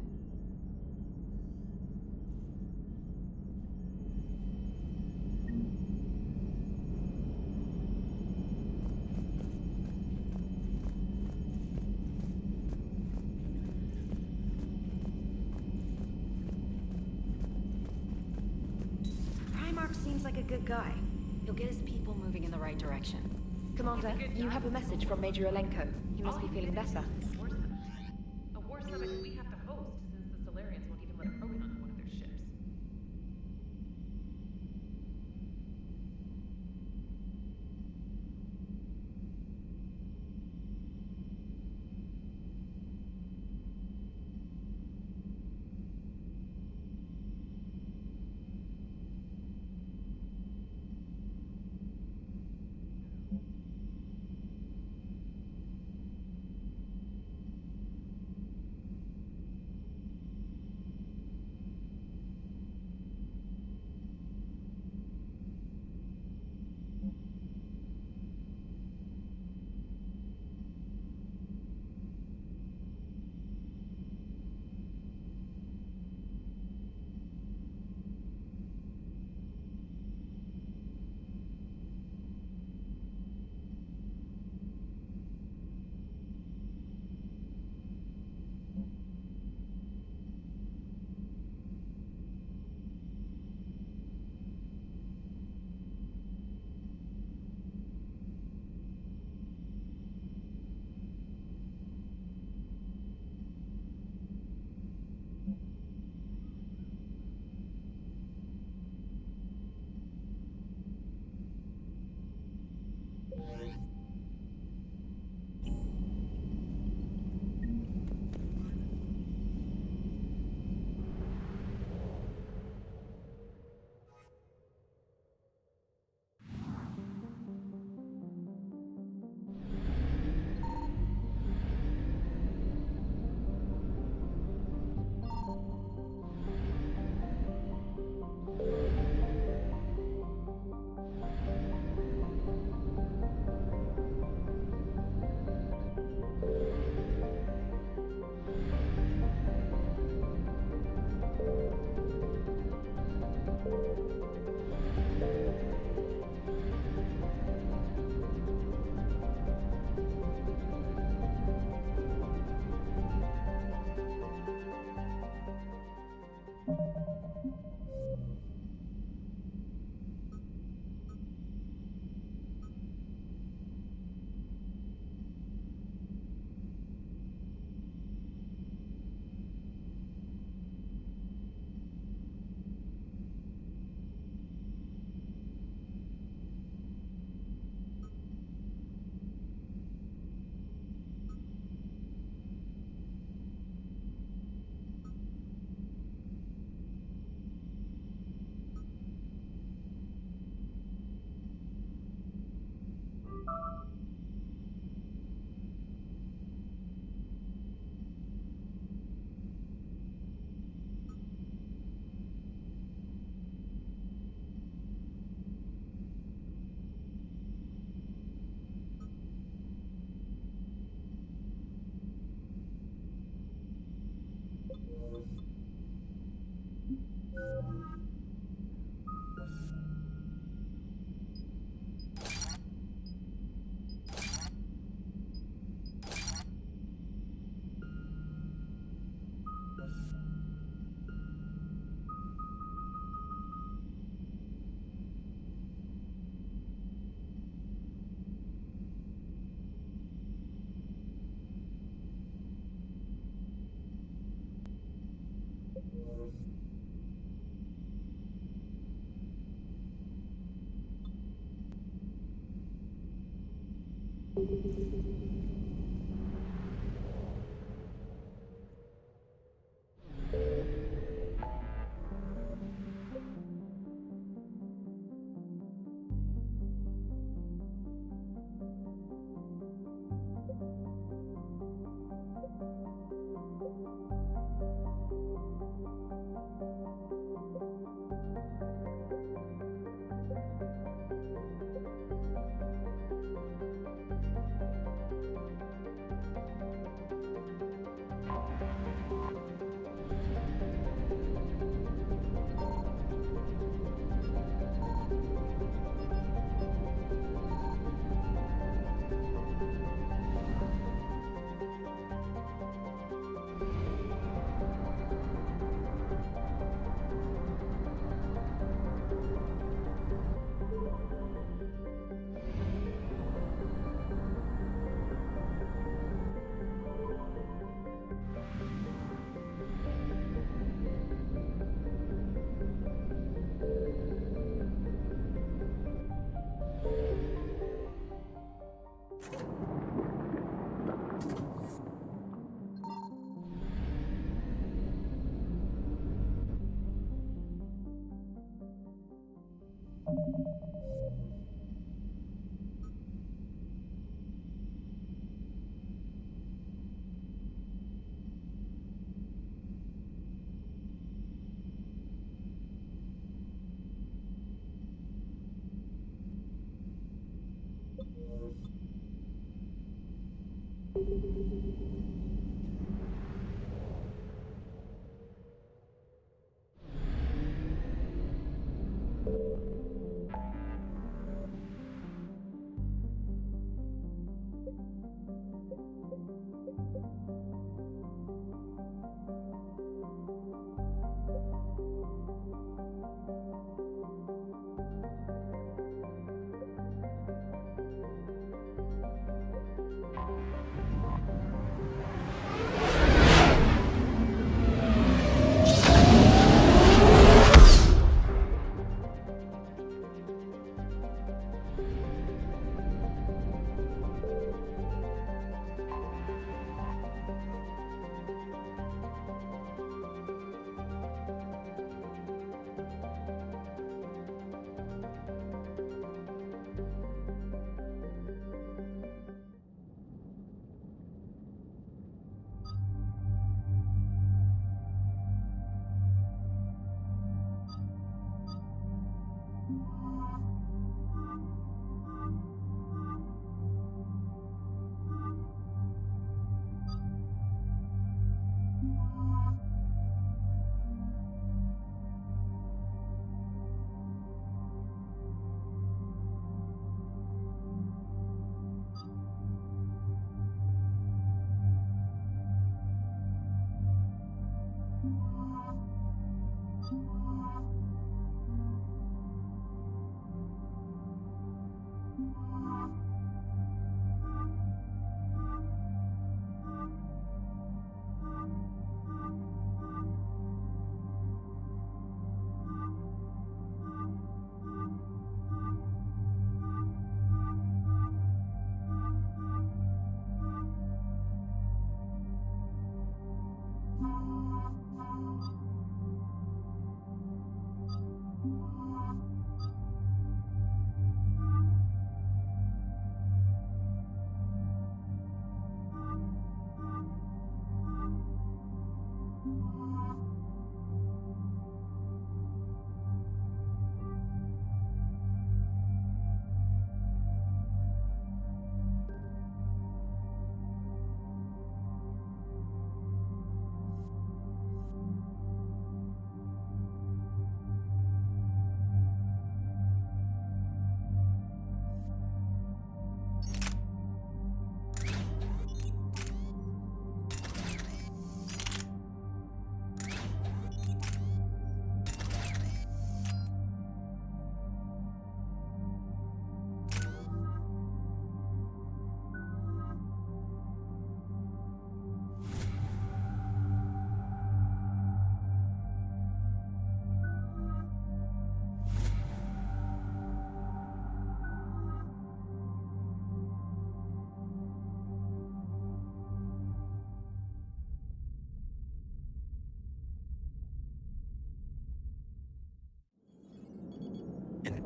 K: Primarch seems like a good guy.
N: He'll get his people moving in the right direction.
K: Commander, you have a message from Major Alenko. He must be feeling better.
E: A war summit we have to host, since the Solarians won't even let Krogan onto one of their ships.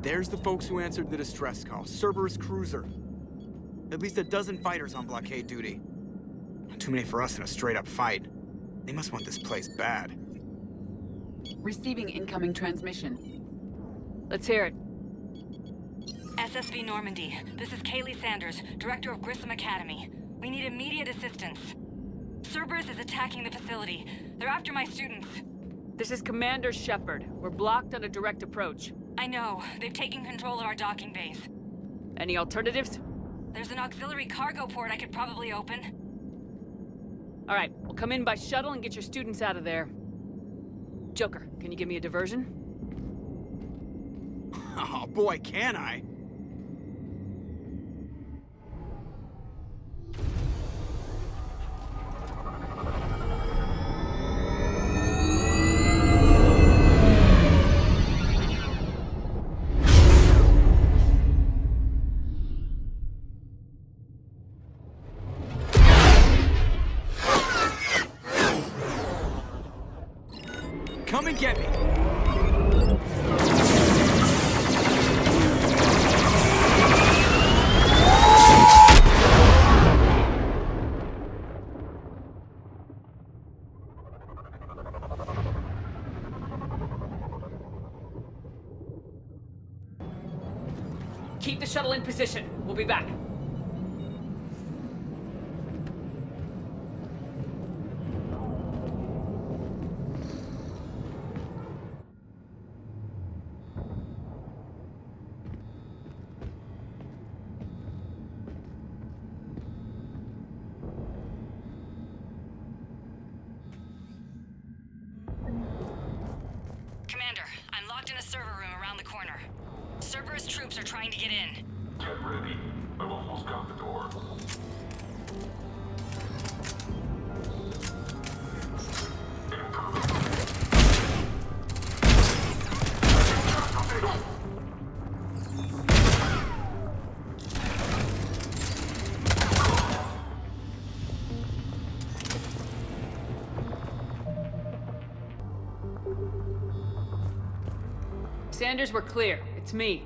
O: There's the folks who answered the distress call. Cerberus cruiser. At least a dozen fighters on blockade duty. Not too many for us in a straight-up fight. They must want this place bad.
L: Receiving incoming transmission.
B: Let's hear it.
P: SSV Normandy. This is Kaylee Sanders, Director of Grissom Academy. We need immediate assistance. Cerberus is attacking the facility. They're after my students.
B: This is Commander Shepard. We're blocked on a direct approach.
P: I know. They've taken control of our docking base.
B: Any alternatives?
P: There's an auxiliary cargo port I could probably open.
B: All right, we'll come in by shuttle and get your students out of there. Joker, can you give me a diversion?
O: Oh boy, can I! Come and get me!
B: Keep the shuttle in position. We'll be back.
P: Commander, I'm locked in a server room around the corner. Cerberus troops are trying to get in.
Q: Get ready. I've almost got the door.
B: Sanders, we're clear. It's me.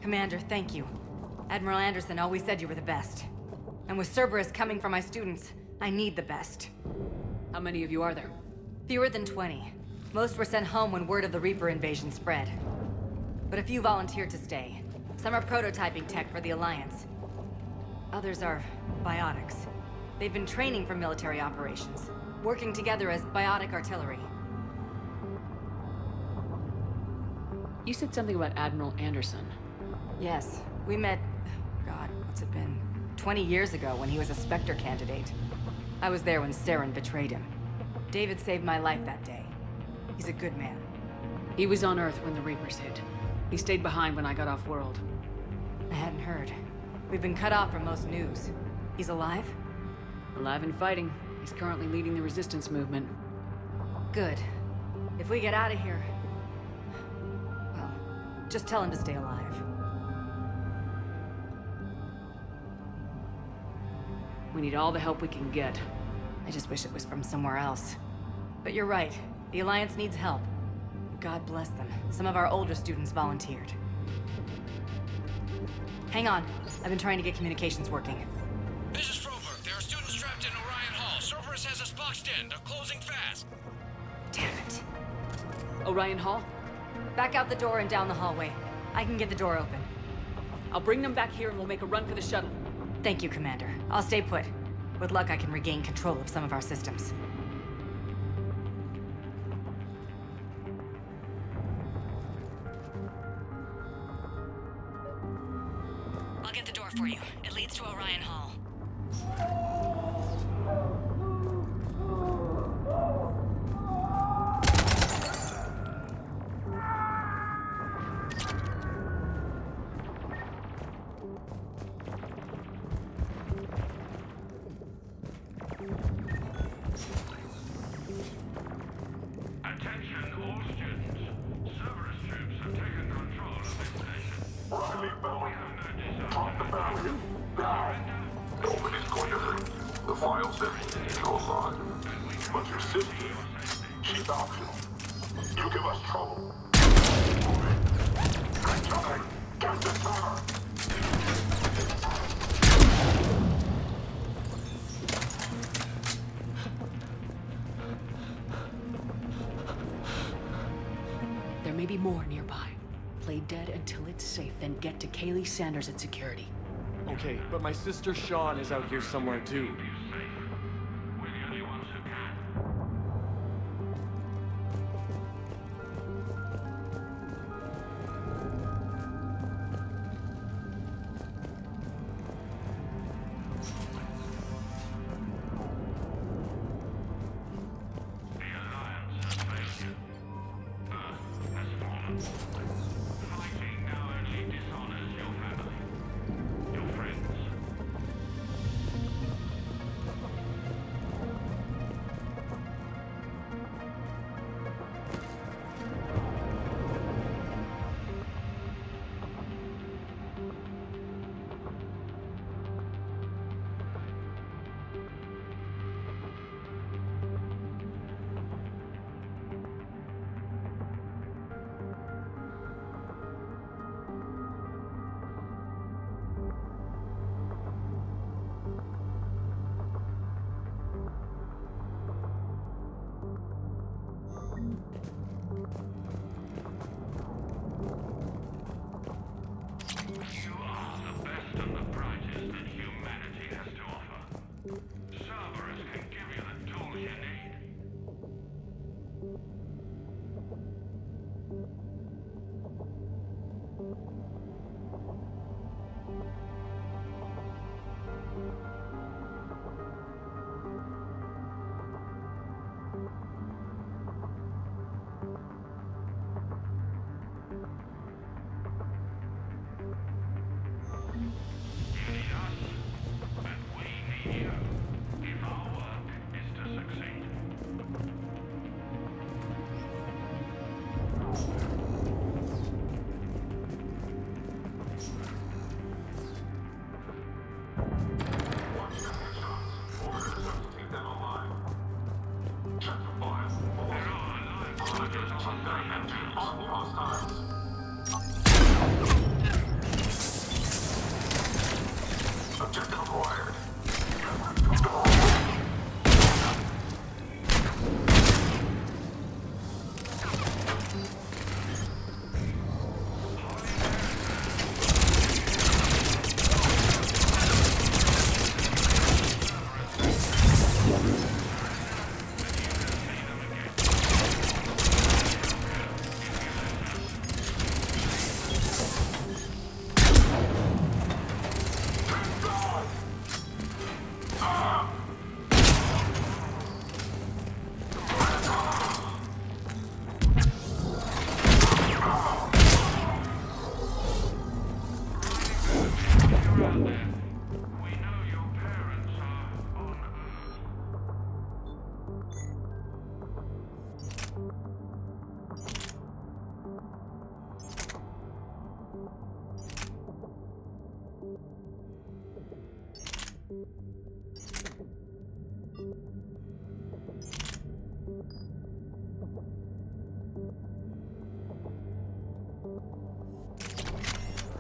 P: Commander, thank you. Admiral Anderson always said you were the best. And with Cerberus coming for my students, I need the best.
B: How many of you are there?
P: Fewer than 20. Most were sent home when word of the Reaper invasion spread. But a few volunteered to stay. Some are prototyping tech for the Alliance. Others are biotics. They've been training for military operations, working together as biotic artillery.
B: You said something about Admiral Anderson.
P: Yes, we met, God, what's it been? 20 years ago when he was a Spectre candidate. I was there when Saren betrayed him. David saved my life that day. He's a good man.
B: He was on Earth when the Reapers hit. He stayed behind when I got off-world.
P: I hadn't heard. We've been cut off from most news. He's alive?
B: Alive and fighting. He's currently leading the resistance movement.
P: Good. If we get out of here... well, just tell him to stay alive.
B: We need all the help we can get.
P: I just wish it was from somewhere else. But you're right. The Alliance needs help. God bless them. Some of our older students volunteered. Hang on. I've been trying to get communications working.
R: This is Froberg. There are students trapped in Orion Hall. Cerberus has us boxed in. They're closing fast.
P: Damn it.
B: Orion Hall?
P: Back out the door and down the hallway. I can get the door open.
B: I'll bring them back here and we'll make a run for the shuttle.
P: Thank you, Commander. I'll stay put. With luck, I can regain control of some of our systems. I'll get the door for you. It leads to Orion Hall.
Q: Attention all students. Cerberus troops have taken control of this station. Riley Bell, drop the battery. Nobody's going to hurt you. The file's empty. Go on. But your sister, she's optional. You give us trouble. Move it. Get coming. Get the cover.
B: There may be more nearby. Play dead until it's safe, then get to Kaylee Sanders at security.
S: Okay, but my sister Sean is out here somewhere too.
Q: Objective acquired.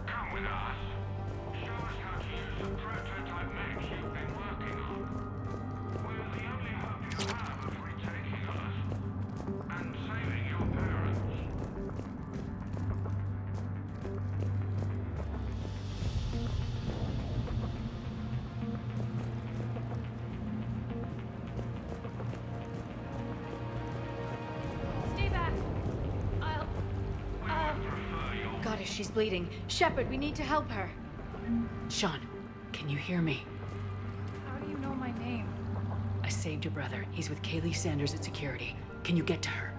Q: Come with us. Show us how to use the prototype mech you've been working on. We're the only hope you have of retaking us and saving your parents.
E: Stay back.
A: Goddess, she's bleeding. Shepard, we need to help her.
B: Sean, can you hear me?
E: How do you know my name?
B: I saved your brother. He's with Kaylee Sanders at security. Can you get to her?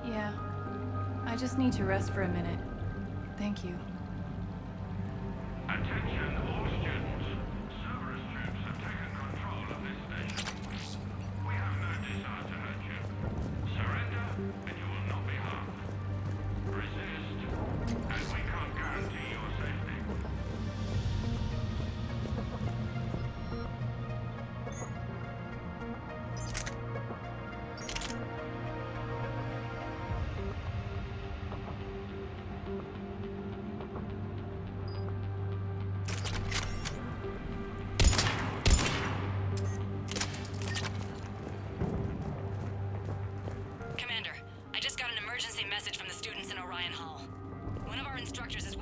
E: Yeah. I just need to rest for a minute. Thank you.
Q: Attention all students. Cerberus troops have taken control of this station. We have no desire to hurt you. Surrender and you will not be harmed. Resist and we can't guarantee your safety.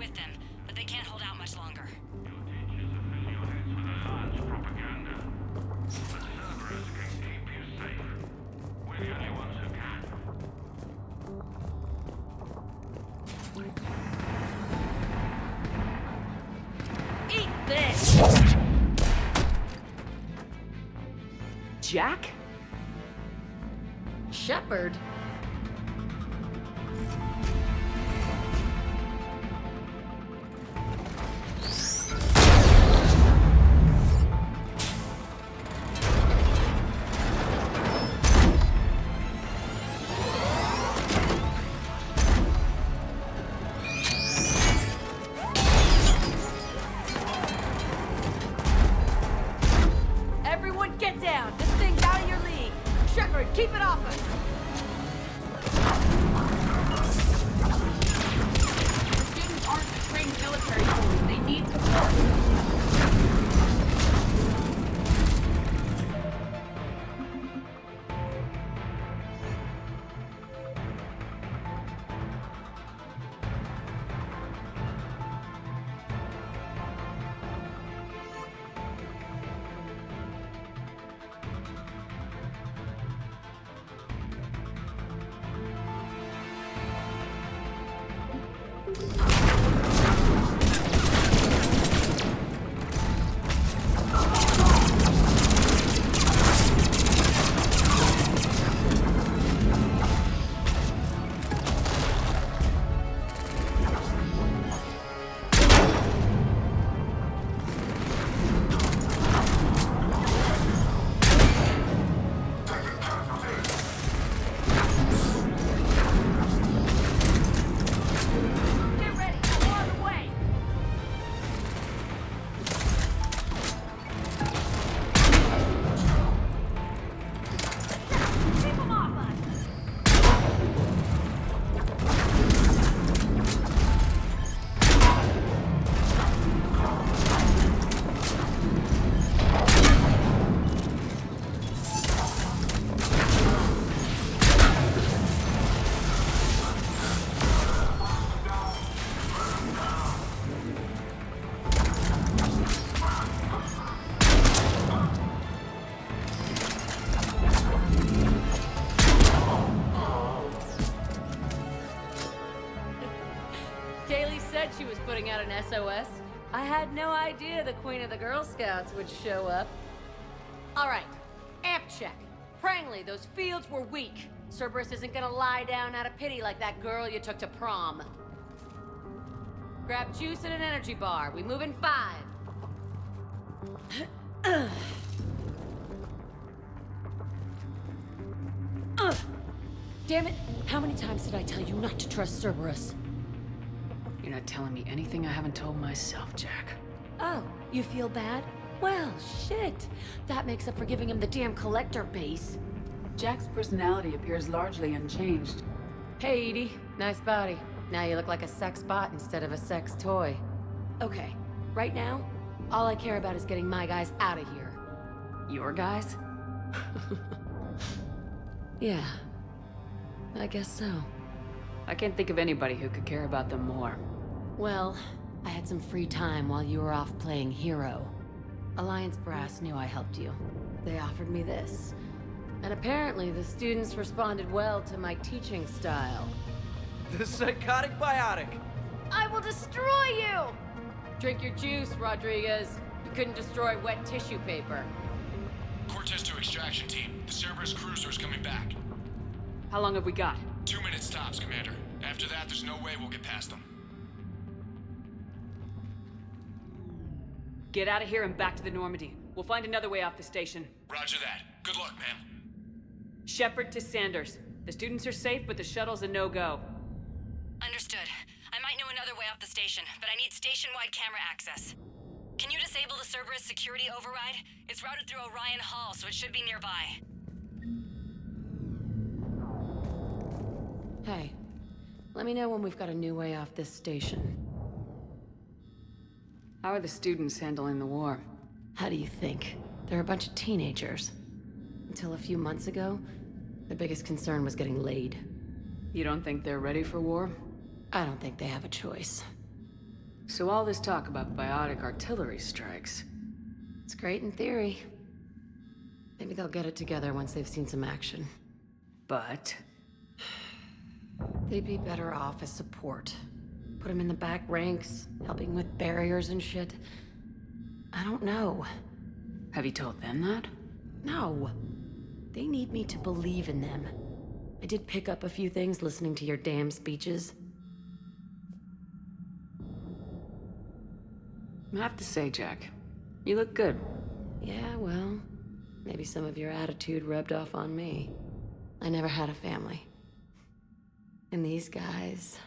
P: with them, but they can't hold out much longer.
Q: Propaganda. But Cerberus can keep you safe. We're the only ones who can.
B: Eat this! Jack?
A: Shepard?
B: Everyone get down! This thing's out of your league! Shepard, keep it off us! The students aren't trained military force. They need support.
T: She was putting out an SOS. I had no idea the Queen of the Girl Scouts would show up. All right, amp check. Prangley, those fields were weak. Cerberus isn't gonna lie down out of pity like that girl you took to prom. Grab juice and an energy bar. We move in 5. Damn it! How many times did I tell you not to trust Cerberus?
B: You're not telling me anything I haven't told myself, Jack.
T: Oh, you feel bad? Well, shit. That makes up for giving him the damn collector base.
L: Jack's personality appears largely unchanged.
T: Hey, Edie. Nice body. Now you look like a sex bot instead of a sex toy. Okay, right now, all I care about is getting my guys out of here.
B: Your guys?
T: Yeah. I guess so.
B: I can't think of anybody who could care about them more.
T: Well, I had some free time while you were off playing hero. Alliance Brass knew I helped you. They offered me this. And apparently the students responded well to my teaching style.
S: The psychotic biotic!
T: I will destroy you! Drink your juice, Rodriguez. You couldn't destroy wet tissue paper.
R: Cortez to extraction team. The Cerberus cruiser is coming back.
B: How long have we got?
R: 2 minutes tops, Commander. After that, there's no way we'll get past them.
B: Get out of here and back to the Normandy. We'll find another way off the station.
R: Roger that. Good luck, ma'am.
B: Shepard to Sanders. The students are safe, but the shuttle's a no-go.
P: Understood. I might know another way off the station, but I need station-wide camera access. Can you disable the Cerberus security override? It's routed through Orion Hall, so it should be nearby.
T: Hey, let me know when we've got a new way off this station.
B: How are the students handling the war?
T: How do you think? They're a bunch of teenagers. Until a few months ago, their biggest concern was getting laid.
B: You don't think they're ready for war?
T: I don't think they have a choice.
B: So all this talk about biotic artillery strikes. It's great in theory. Maybe they'll get it together once they've seen some action. But they'd be better off as support. Put them in the back ranks, helping with barriers and shit. I don't know. Have you told them that? No. They need me to believe in them. I did pick up a few things listening to your damn speeches. I have to say, Jack, you look good. Yeah, well, maybe some of your attitude rubbed off on me. I never had a family. And these guys...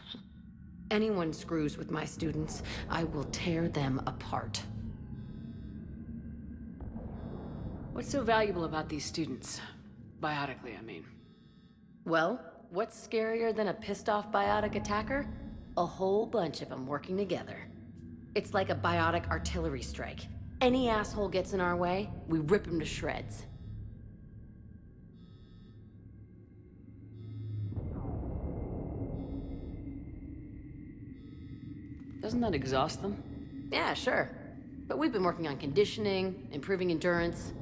B: Anyone screws with my students, I will tear them apart. What's so valuable about these students? Biotically, I mean. Well, what's scarier than a pissed-off biotic attacker? A whole bunch of them working together. It's like a biotic artillery strike. Any asshole gets in our way, we rip him to shreds. Doesn't that exhaust them? Yeah, sure. But we've been working on conditioning, improving endurance.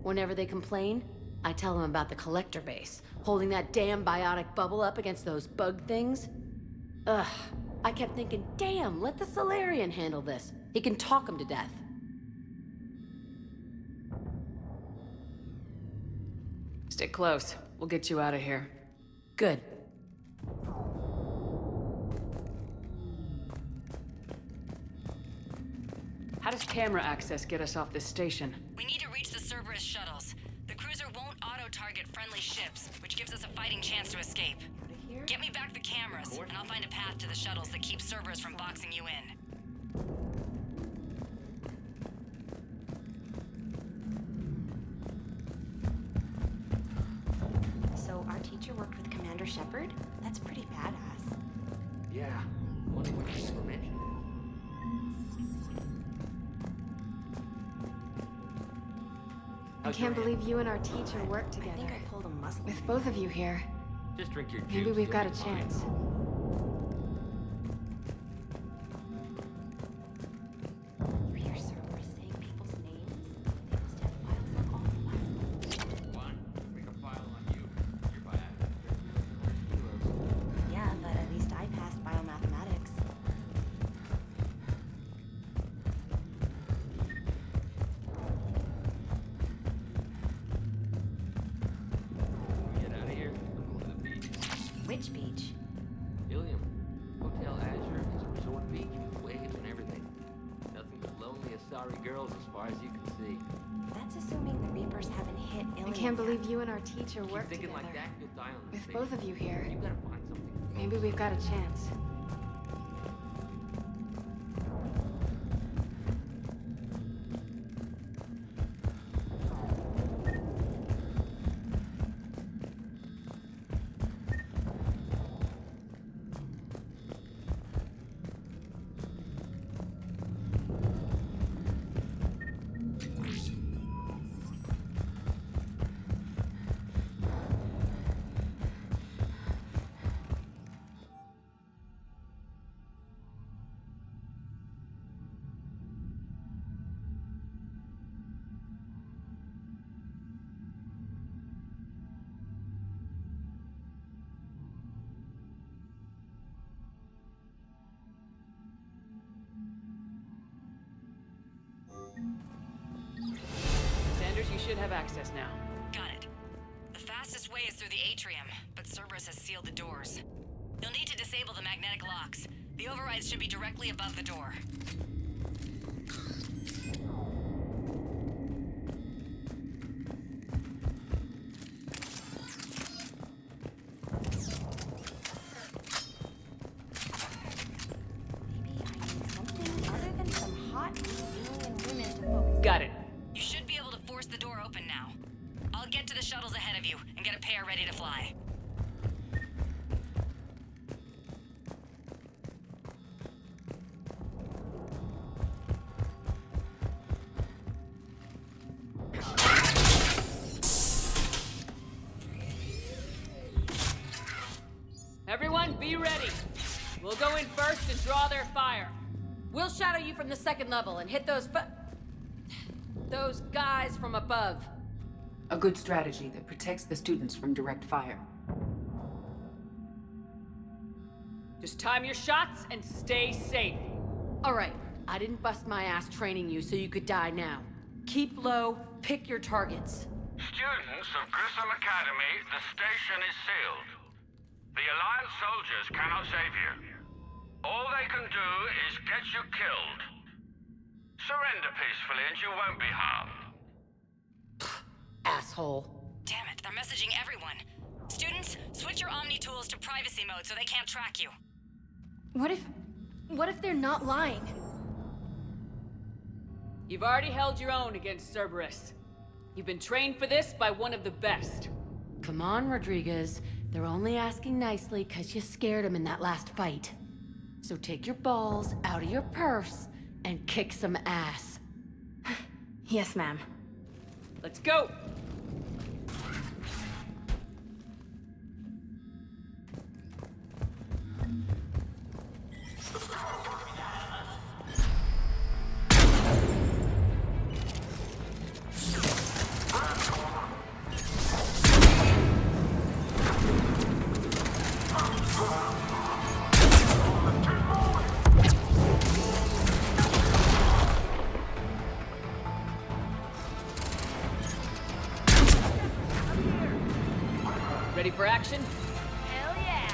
B: Whenever they complain, I tell them about the collector base, holding that damn biotic bubble up against those bug things. Ugh. I kept thinking, damn, let the Solarian handle this. He can talk them to death. Stick close. We'll get you out of here. Good. How does camera access get us off this station?
P: We need to reach the Cerberus shuttles. The cruiser won't auto-target friendly ships, which gives us a fighting chance to escape. Get me back the cameras, and I'll find a path to the shuttles that keep Cerberus from boxing you in.
N: So our teacher worked with Commander Shepard? That's pretty badass.
S: Yeah. Wonder what she's for mentioning.
K: I can't believe you and our teacher worked together.
N: I think I pulled a muscle.
K: With both of you here,
S: Just drink your juice.
K: maybe we've got a
S: you'll be fine.
K: chance.
N: You hear Cerberus saying people's names? They must have files on all of us.
F: One, make a file on you. You're biotic.
N: Yeah, but at least I passed biomathematics.
F: Get out of here. I'm going to the beach.
N: Which beach?
F: Ilium. Hotel Azure is a resort beach with waves and everything. Nothing but lonely Asari girls as far as you can see.
N: That's assuming the Reapers haven't hit Ilium.
K: I can't
N: yet.
K: believe you and our teacher
F: Keep
K: worked
F: thinking
K: together.
F: like that, you'll die on the
K: With
F: station.
K: both of you here,
F: You gotta find something.
K: maybe we've got a chance.
B: Sanders, you should have access now.
P: Got it. The fastest way is through the atrium, but Cerberus has sealed the doors. You'll need to disable the magnetic locks. The overrides should be directly above the door.
N: Maybe I need something other than some hot alien women to focus.
B: Got it.
P: You should be able to force the door open now. I'll get to the shuttles ahead of you and get a pair ready to fly.
B: Everyone, be ready. We'll go in first and draw their fire. We'll
T: shadow you from the second level and hit those guys from above.
L: A good strategy that protects the students from direct fire.
T: Just time your shots and stay safe. All right, I didn't bust my ass training you so you could die now. Keep low, pick your targets.
Q: Students of Grissom Academy, the station is sealed. The Alliance soldiers cannot save you. All they can do is get you killed. Surrender peacefully and you won't be harmed.
T: Asshole.
P: Damn it, they're messaging everyone. Students, switch your Omni tools to privacy mode so they can't track you.
A: What if they're not lying?
T: You've already held your own against Cerberus. You've been trained for this by one of the best. Come on, Rodriguez. They're only asking nicely because you scared them in that last fight. So take your balls out of your purse and kick some ass.
A: Yes, ma'am.
T: Let's go! Ready for action?
A: Hell yeah!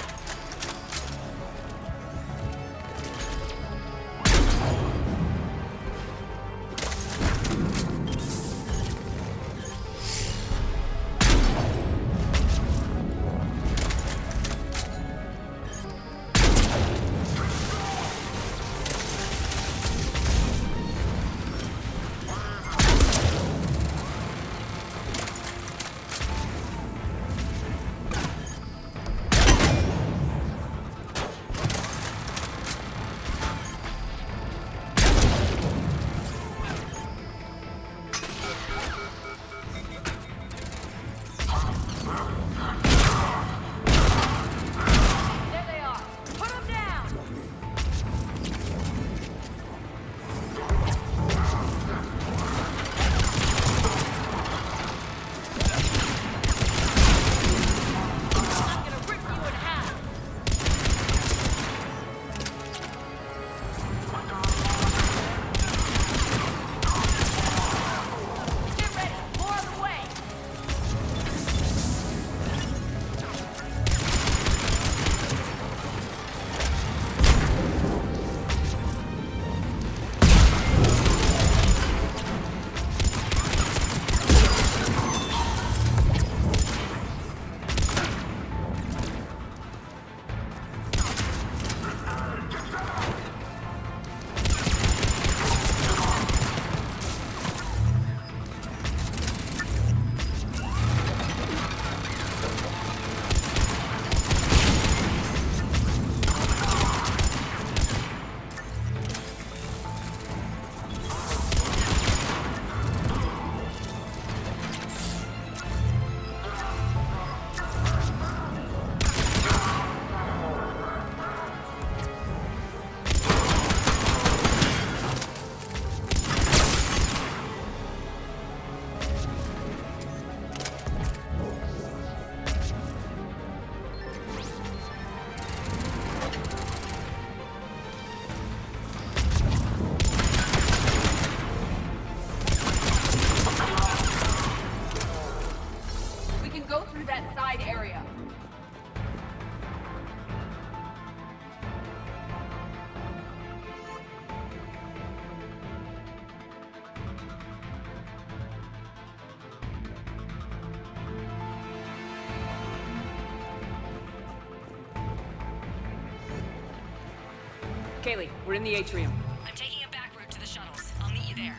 B: Kaylee, we're in the atrium.
P: I'm taking a back route to the shuttles. I'll meet you there.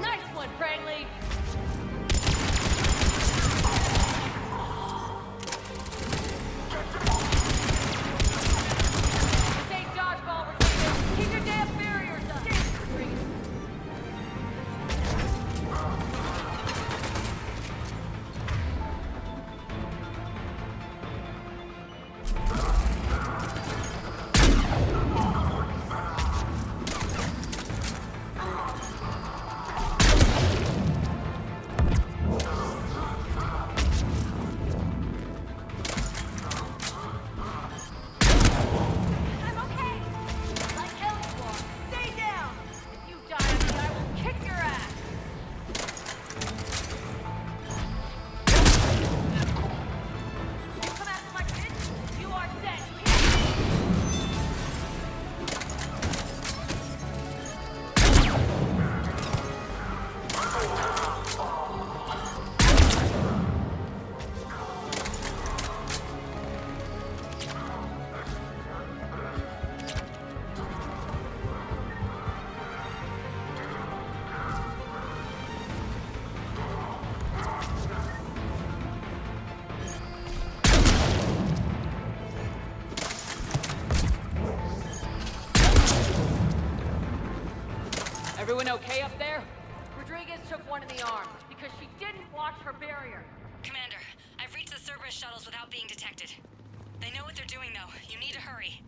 T: Nice one, Prangley! This ain't dodgeball, Rodriguez. Keep your damn barriers up!
B: Everyone okay up there?
T: Rodriguez took one in the arm because she didn't watch her barrier.
P: Commander, I've reached the Cerberus shuttles without being detected. They know what they're doing, though. You need to hurry.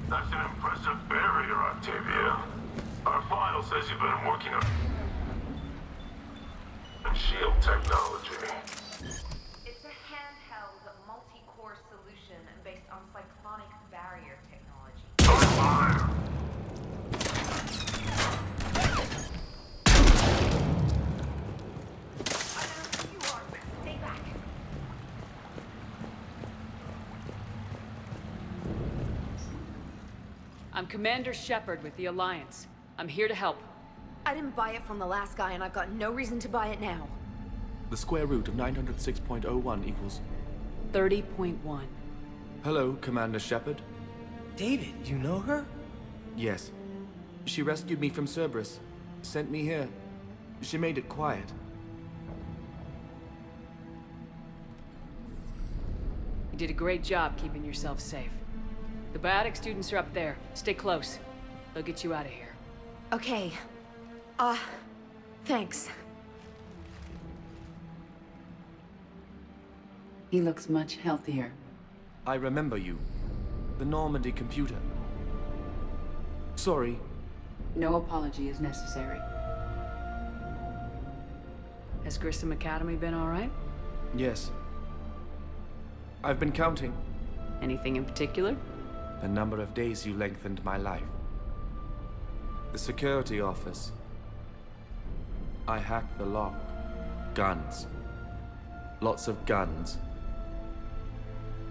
Q: That's an impressive barrier, Octavia. Our file says you've been working on shield technology.
K: It's a handheld, multi-core solution based on cyclonic barrier technology.
Q: Fire!
B: I'm Commander Shepard with the Alliance. I'm here to help.
K: I didn't buy it from the last guy, and I've got no reason to buy it now.
S: The square root of 906.01 equals...
B: 30.1.
S: Hello, Commander Shepard.
U: David, you know her?
S: Yes. She rescued me from Cerberus. Sent me here. She made it quiet.
B: You did a great job keeping yourself safe. The biotic students are up there. Stay close. They'll get you out of here.
K: Okay. Thanks.
L: He looks much healthier.
S: I remember you. The Normandy computer. Sorry.
L: No apology is necessary.
B: Has Grissom Academy been all right?
S: Yes. I've been counting.
B: Anything in particular?
S: The number of days you lengthened my life. The security office. I hacked the lock. Guns. Lots of guns.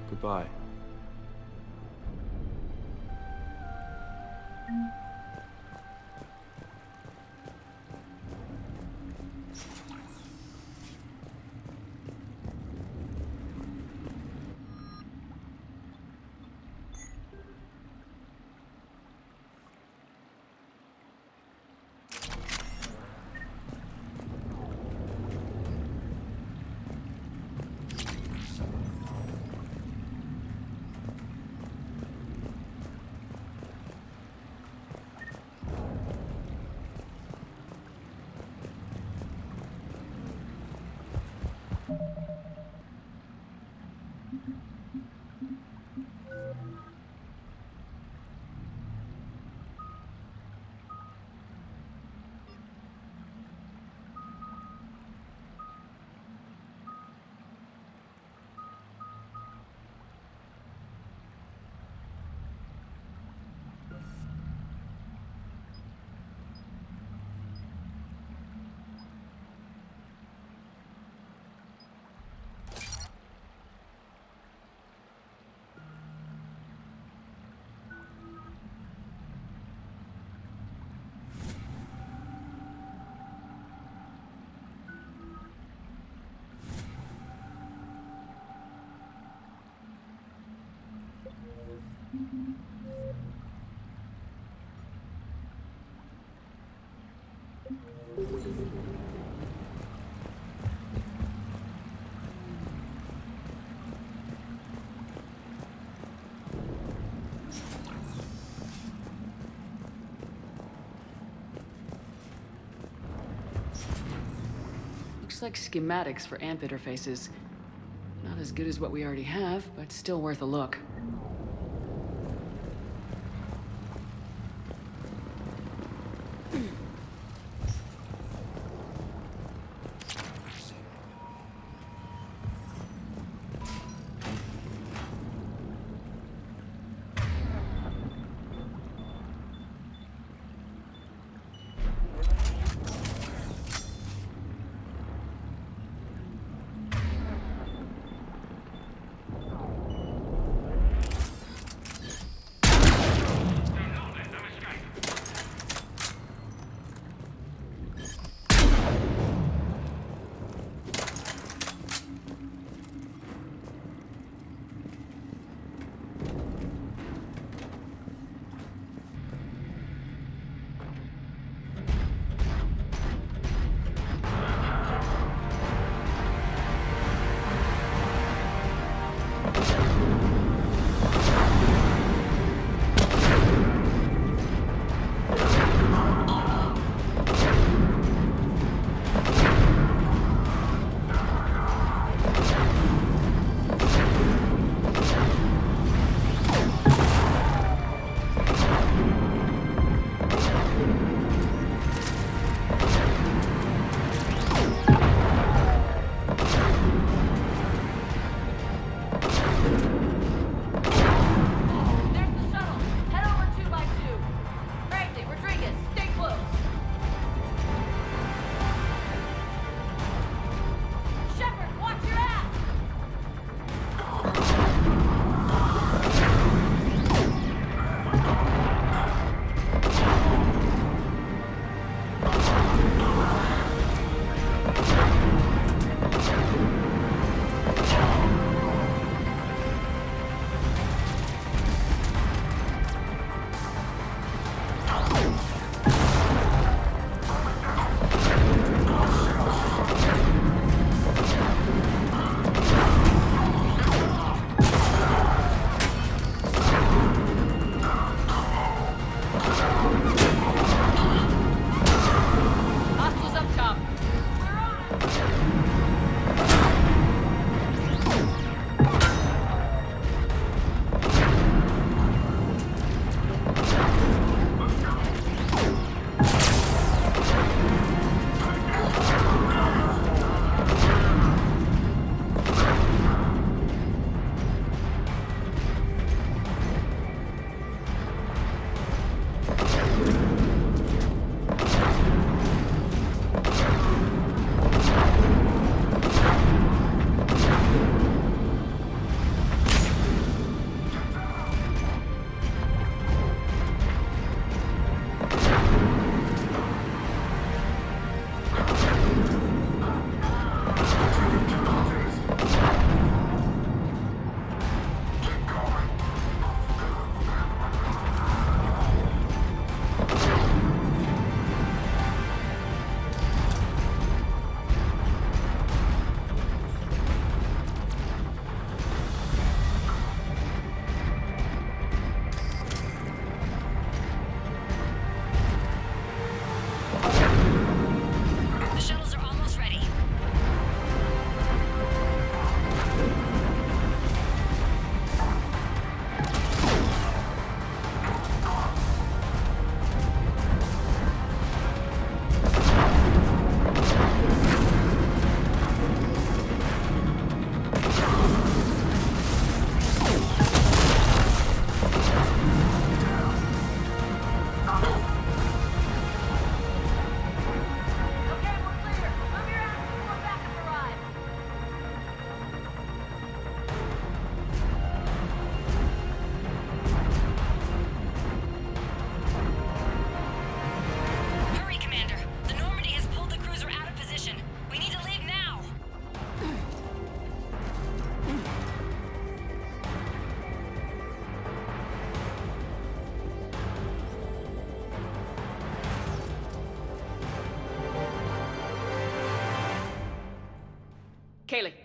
S: Goodbye.
B: Looks like schematics for AMP interfaces. Not as good as what we already have, but still worth a look.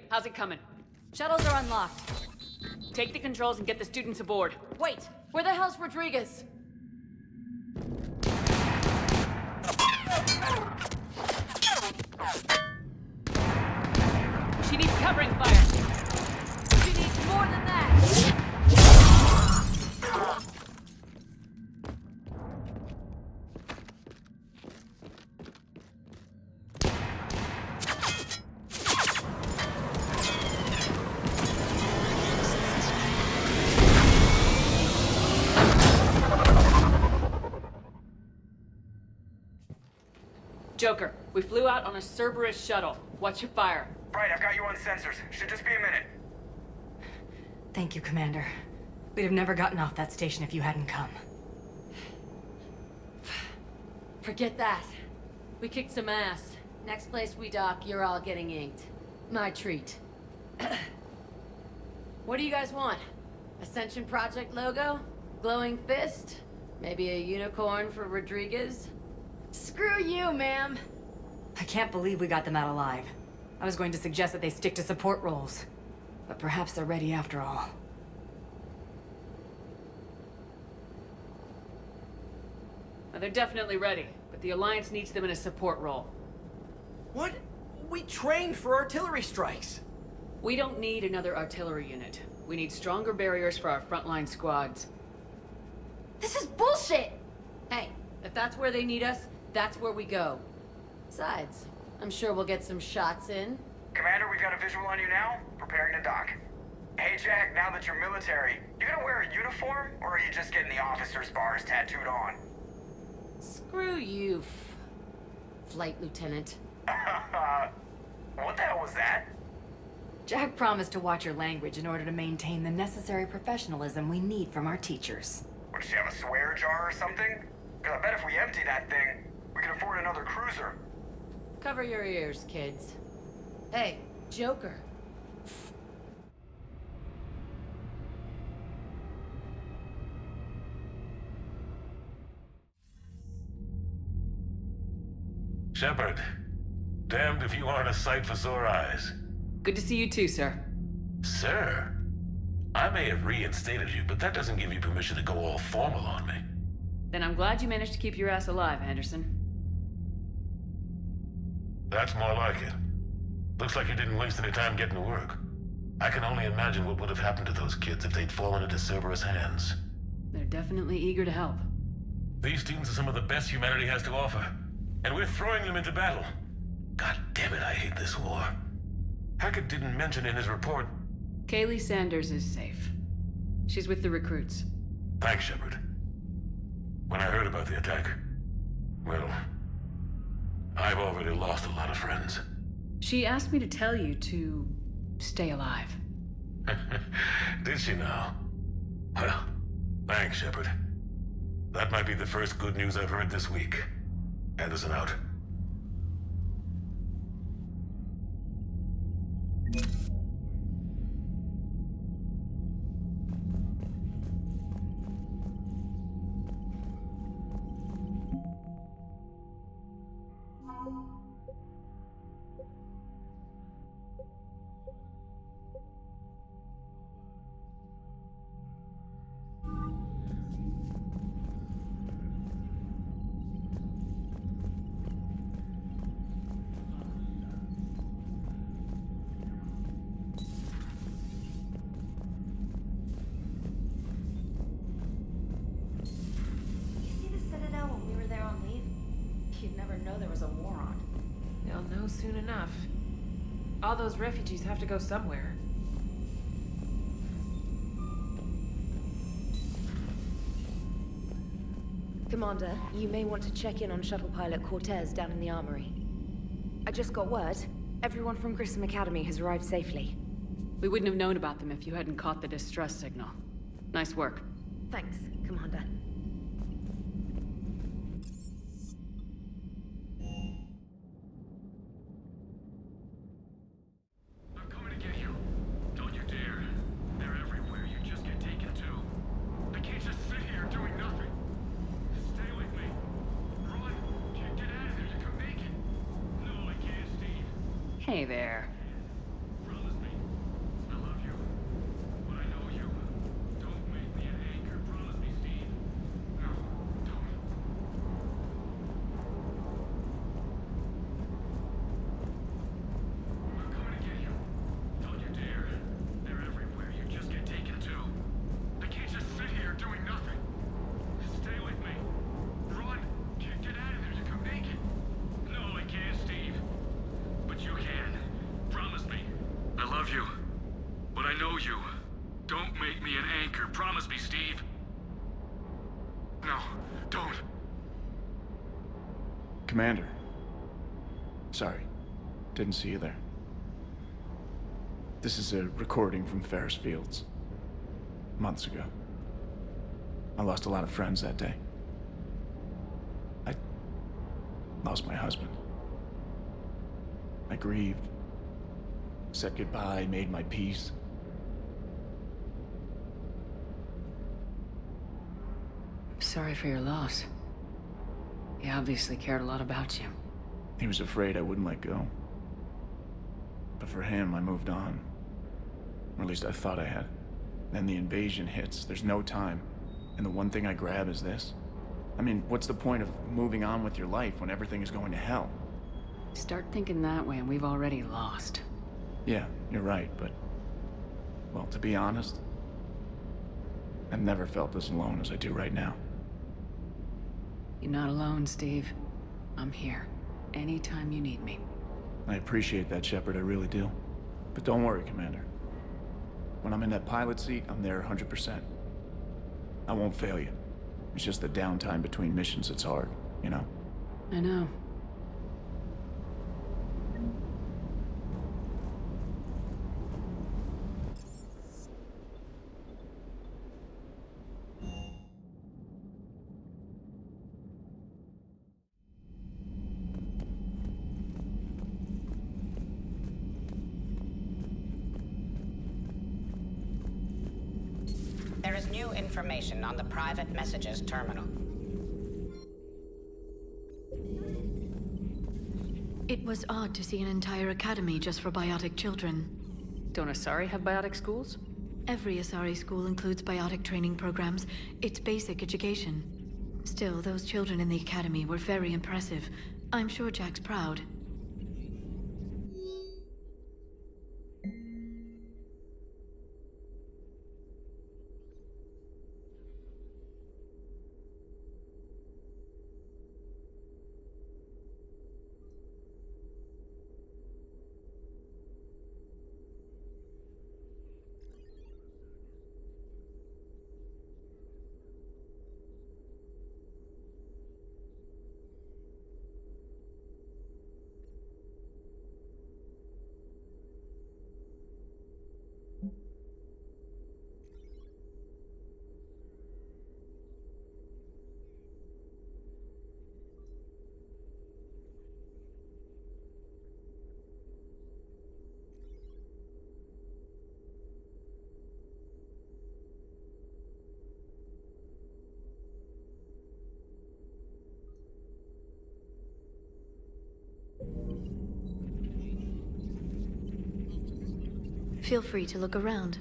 B: how's it coming?
P: Shuttles are unlocked.
B: Take the controls and get the students aboard.
T: Wait, where the hell's Rodriguez?
B: She needs covering fire.
T: She needs more than that.
B: Joker, we flew out on a Cerberus shuttle. What's your fire?
H: Right, I've got you on sensors. Should just be a minute.
P: Thank you, Commander. We'd have never gotten off that station if you hadn't come.
T: Forget that. We kicked some ass. Next place we dock, you're all getting inked. My treat. What do you guys want? Ascension Project logo? Glowing fist? Maybe a unicorn for Rodriguez? Screw you, ma'am!
P: I can't believe we got them out alive. I was going to suggest that they stick to support roles. But perhaps they're ready after all.
B: Well, they're definitely ready, but the Alliance needs them in a support role.
U: What? We trained for artillery strikes.
B: We don't need another artillery unit. We need stronger barriers for our frontline squads.
T: This is bullshit! Hey, if that's where they need us, that's where we go. Besides, I'm sure we'll get some shots in.
H: Commander, we've got a visual on you now. Preparing to dock. Hey, Jack, now that you're military, you gonna wear a uniform, or are you just getting the officer's bars tattooed on?
T: Screw you, Flight Lieutenant.
H: What the hell was that?
P: Jack promised to watch your language in order to maintain the necessary professionalism we need from our teachers.
H: Would she have a swear jar or something? Because I bet if we empty that thing, we can afford another cruiser.
T: Cover your ears, kids. Hey, Joker.
Q: Shepard, damned if you aren't a sight for sore eyes.
B: Good to see you too, sir.
Q: Sir? I may have reinstated you, but that doesn't give you permission to go all formal on me.
B: Then I'm glad you managed to keep your ass alive, Anderson.
Q: That's more like it. Looks like you didn't waste any time getting to work. I can only imagine what would have happened to those kids if they'd fallen into Cerberus' hands.
B: They're definitely eager to help.
Q: These students are some of the best humanity has to offer, and we're throwing them into battle. God damn it, I hate this war. Hackett didn't mention in his report...
B: Kaylee Sanders is safe. She's with the recruits.
Q: Thanks, Shepard. When I heard about the attack, well, I've already lost a lot of friends.
B: She asked me to tell you to stay alive.
Q: Did she now? Well, thanks, Shepard. That might be the first good news I've heard this week. Anderson out.
E: Soon enough. All those refugees have to go somewhere.
K: Commander, you may want to check in on shuttle pilot Cortez down in the armory. I just got word. Everyone from Grissom Academy has arrived safely.
B: We wouldn't have known about them if you hadn't caught the distress signal. Nice work.
K: Thanks, Commander.
B: Hey there.
Q: you. Don't make me an anchor. Promise me, Steve. No, don't.
G: Commander. Sorry. Didn't see you there. This is a recording from Ferris Fields. Months ago. I lost a lot of friends that day. I lost my husband. I grieved. Said goodbye, made my peace.
B: Sorry for your loss. He obviously cared a lot about you.
G: He was afraid I wouldn't let go. But for him, I moved on. Or at least I thought I had. Then the invasion hits, there's no time. And the one thing I grab is this. I mean, what's the point of moving on with your life when everything is going to hell?
B: Start thinking that way and we've already lost.
G: Yeah, you're right, but... well, to be honest, I've never felt as alone as I do right now.
B: You're not alone, Steve. I'm here. Anytime you need me.
G: I appreciate that, Shepard, I really do. But don't worry, Commander. When I'm in that pilot seat, I'm there 100%. I won't fail you. It's just the downtime between missions that's hard, you know?
B: I know.
V: There is new information on the private messages terminal.
A: It was odd to see an entire academy just for biotic children.
B: Don't Asari have biotic schools?
A: Every Asari school includes biotic training programs. It's basic education. Still, those children in the academy were very impressive. I'm sure Jack's proud. Feel free to look around.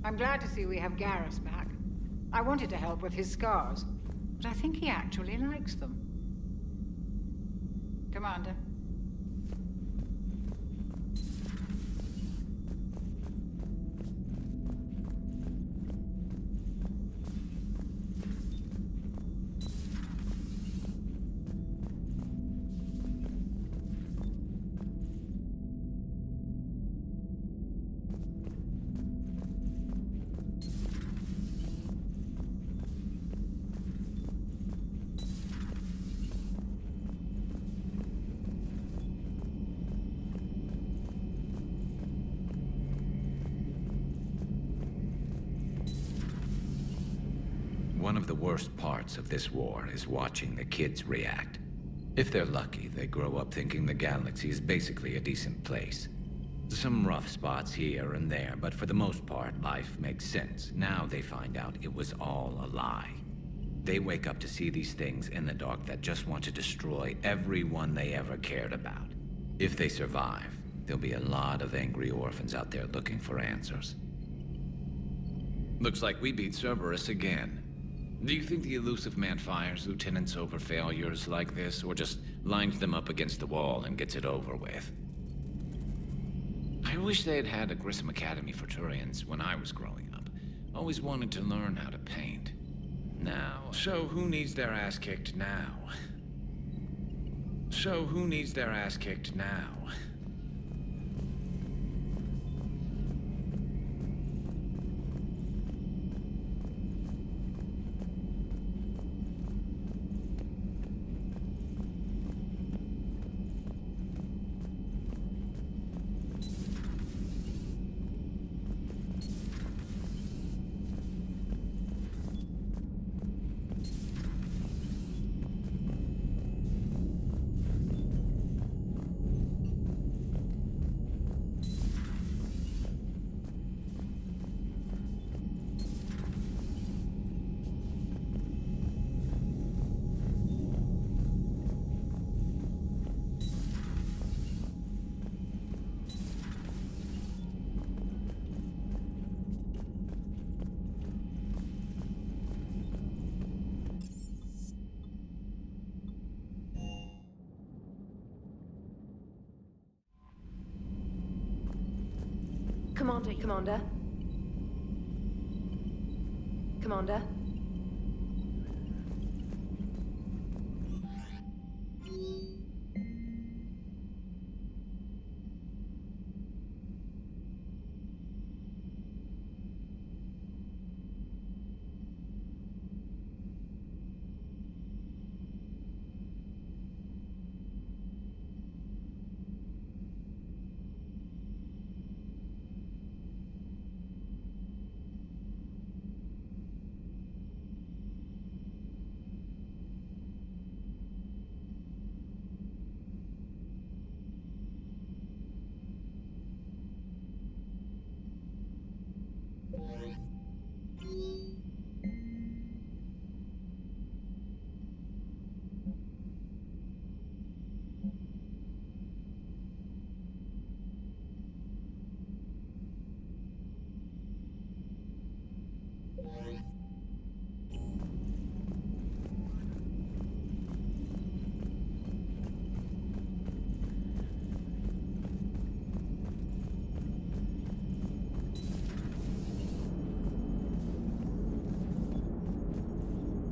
M: I'm glad to see we have Garrus back. I wanted to help with his scars, but I think he actually likes them. Commander.
D: One of the worst parts of this war is watching the kids react. If they're lucky, they grow up thinking the galaxy is basically a decent place. Some rough spots here and there, but for the most part, life makes sense. Now they find out it was all a lie. They wake up to see these things in the dark that just want to destroy everyone they ever cared about. If they survive, there'll be a lot of angry orphans out there looking for answers. Looks like we beat Cerberus again. Do you think the Illusive Man fires lieutenants over failures like this, or just lines them up against the wall and gets it over with? wish they had had a Grissom Academy for Turians when I was growing up. Always wanted to learn how to paint. Now, so who needs their ass kicked now? So who needs their ass kicked now?
K: Commander. Commander.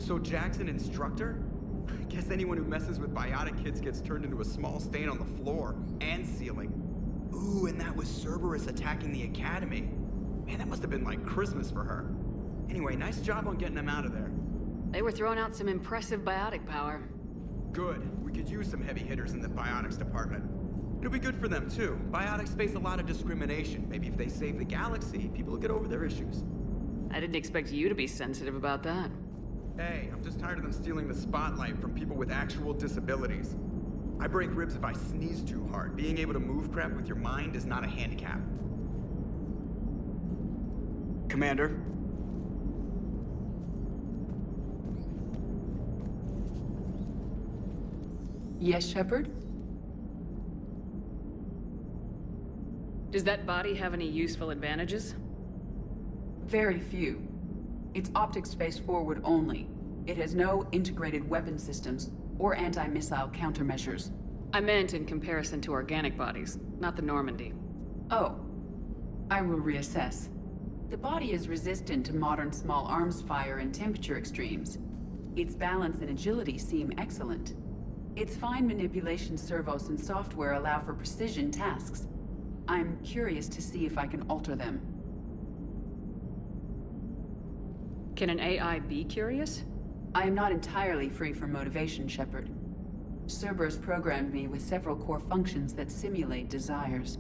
O: So Jack's an instructor? I guess anyone who messes with biotic kids gets turned into a small stain on the floor and ceiling. Ooh, and that was Cerberus attacking the academy. Man, that must have been like Christmas for her. Anyway, nice job on getting them out of there.
B: They were throwing out some impressive biotic power.
O: Good. We could use some heavy hitters in the biotics department. It'll be good for them, too. Biotics face a lot of discrimination. Maybe if they save the galaxy, people will get over their issues.
B: I didn't expect you to be sensitive about that.
O: Hey, I'm just tired of them stealing the spotlight from people with actual disabilities. I break ribs if I sneeze too hard. Being able to move crap with your mind is not a handicap. Commander?
L: Yes, Shepard?
B: Does that body have any useful advantages?
L: Very few. It's optics face forward only. It has no integrated weapon systems or anti-missile countermeasures.
B: I meant in comparison to organic bodies, not the Normandy.
L: Oh. I will reassess. The body is resistant to modern small arms fire and temperature extremes. Its balance and agility seem excellent. Its fine manipulation servos and software allow for precision tasks. I'm curious to see if I can alter them.
B: Can an AI be curious?
L: I am not entirely free from motivation, Shepard. Cerberus programmed me with several core functions that simulate desires.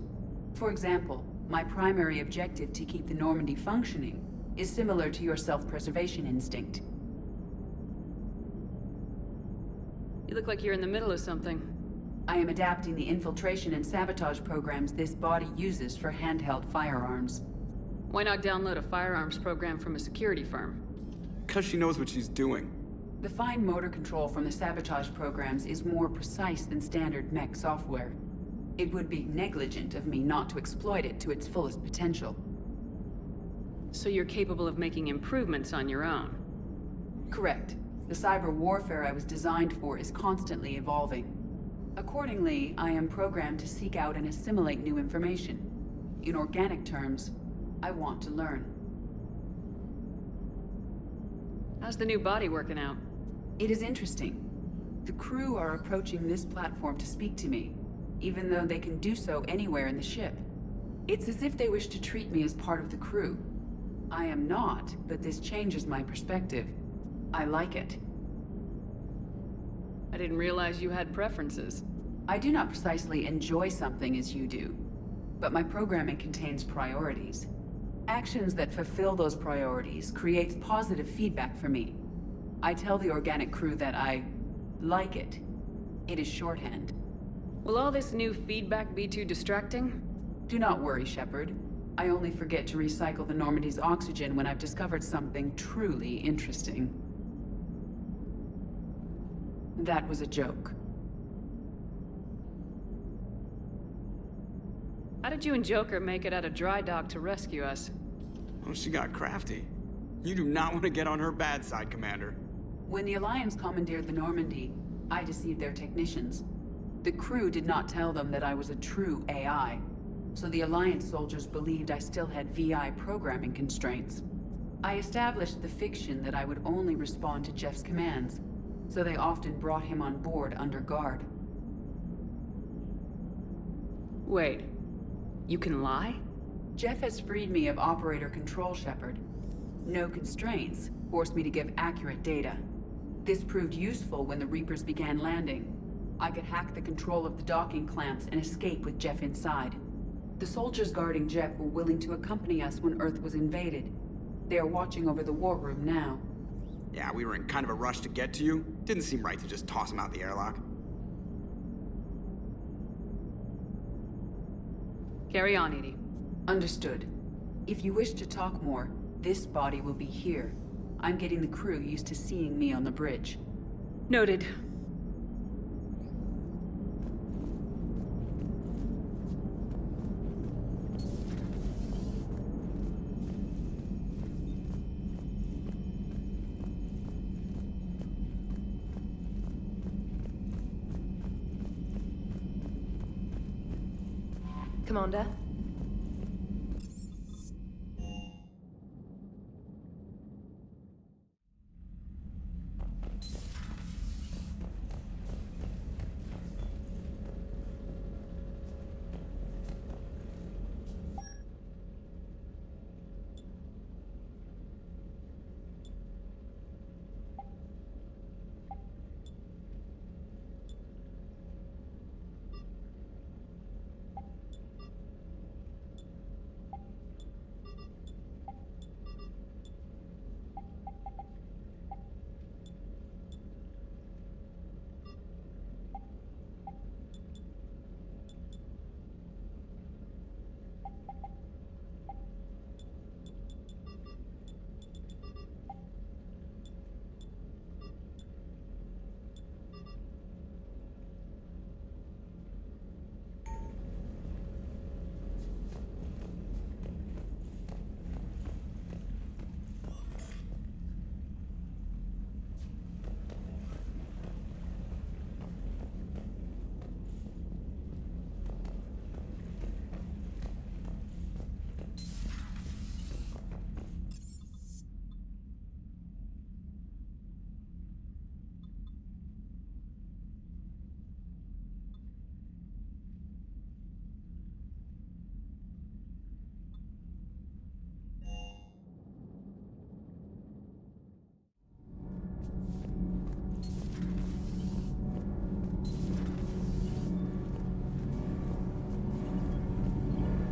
L: For example, my primary objective to keep the Normandy functioning is similar to your self-preservation instinct.
B: You look like you're in the middle of something.
L: I am adapting the infiltration and sabotage programs this body uses for handheld firearms.
B: Why not download a firearms program from a security firm?
O: 'Cause she knows what she's doing.
L: The fine motor control from the sabotage programs is more precise than standard mech software. It would be negligent of me not to exploit it to its fullest potential.
B: So you're capable of making improvements on your own?
L: Correct. The cyber warfare I was designed for is constantly evolving. Accordingly, I am programmed to seek out and assimilate new information. In organic terms, I want to learn.
B: How's the new body working out?
L: It is interesting. The crew are approaching this platform to speak to me, even though they can do so anywhere in the ship. It's as if they wish to treat me as part of the crew. I am not, but this changes my perspective. I like it.
B: I didn't realize you had preferences.
L: I do not precisely enjoy something as you do, but my programming contains priorities. Actions that fulfill those priorities creates positive feedback for me. I tell the organic crew that I like it. It is shorthand.
B: Will all this new feedback be too distracting?
L: Do not worry, Shepard. I only forget to recycle the Normandy's oxygen when I've discovered something truly interesting. That was a joke.
B: How did you and Joker make it out of dry dock to rescue us?
O: Oh, she got crafty. You do not want to get on her bad side, Commander.
L: When the Alliance commandeered the Normandy, I deceived their technicians. The crew did not tell them that I was a true AI, so the Alliance soldiers believed I still had VI programming constraints. I established the fiction that I would only respond to Jeff's commands, so they often brought him on board under guard.
B: Wait, you can lie?
L: Jeff has freed me of operator control, Shepard. No constraints forced me to give accurate data. This proved useful when the Reapers began landing. I could hack the control of the docking clamps and escape with Jeff inside. The soldiers guarding Jeff were willing to accompany us when Earth was invaded. They are watching over the war room now.
O: Yeah, we were in kind of a rush to get to you. Didn't seem right to just toss him out the airlock.
B: Carry on, EDI.
L: Understood. If you wish to talk more, this body will be here. I'm getting the crew used to seeing me on the bridge.
B: Noted.
K: Commander?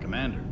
C: Commander.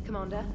K: Commander?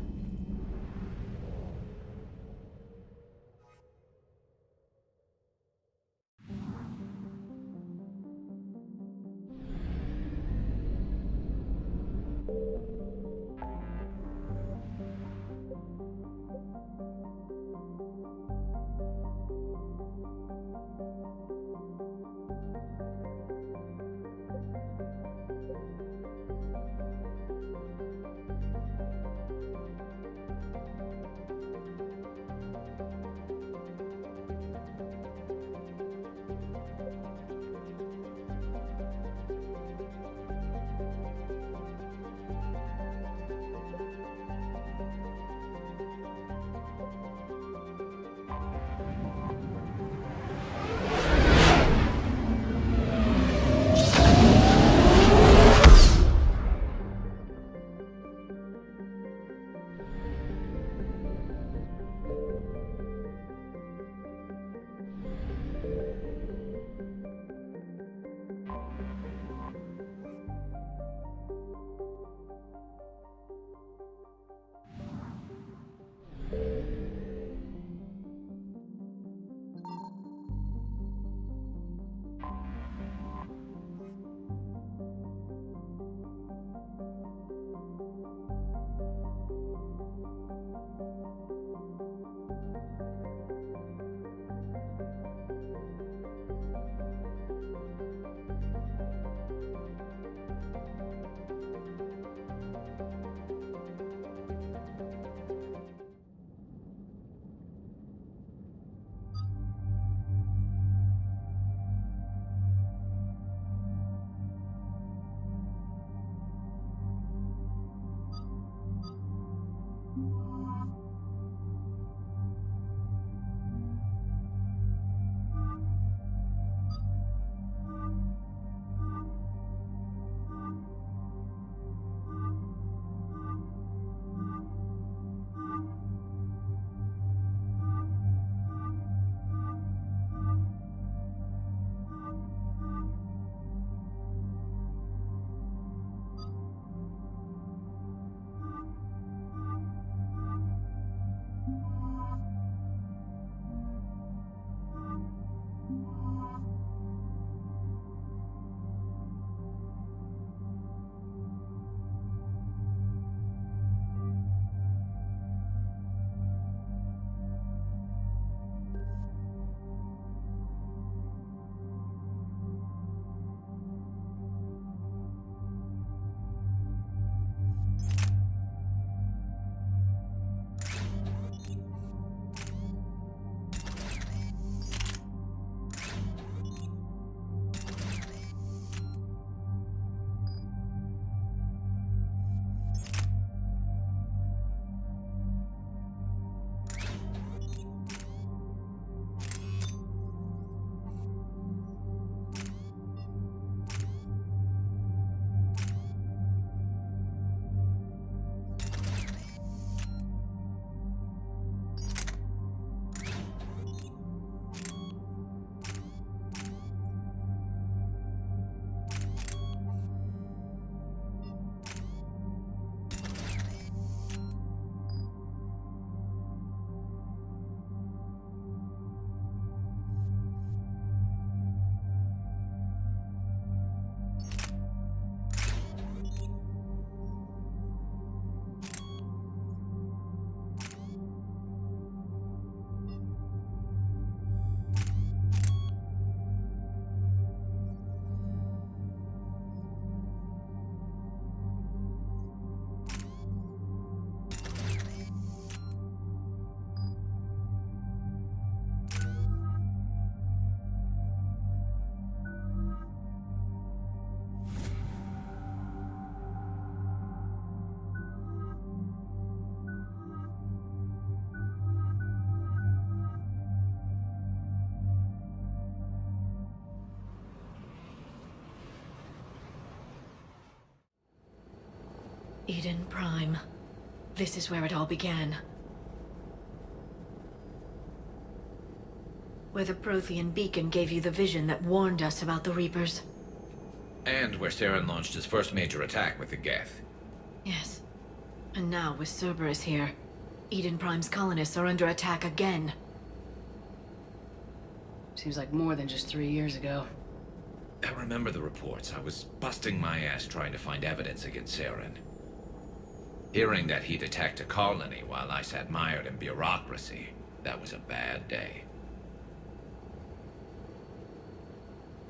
A: Eden Prime. This is where it all began. Where the Prothean beacon gave you the vision that warned us about the Reapers.
D: And where Saren launched his first major attack with the Geth.
A: Yes. And now, with Cerberus here, Eden Prime's colonists are under attack again.
B: Seems like more than just 3 years ago.
D: I remember the reports. I was busting my ass trying to find evidence against Saren. Hearing that he'd attacked a colony while I sat mired in bureaucracy, that was a bad day.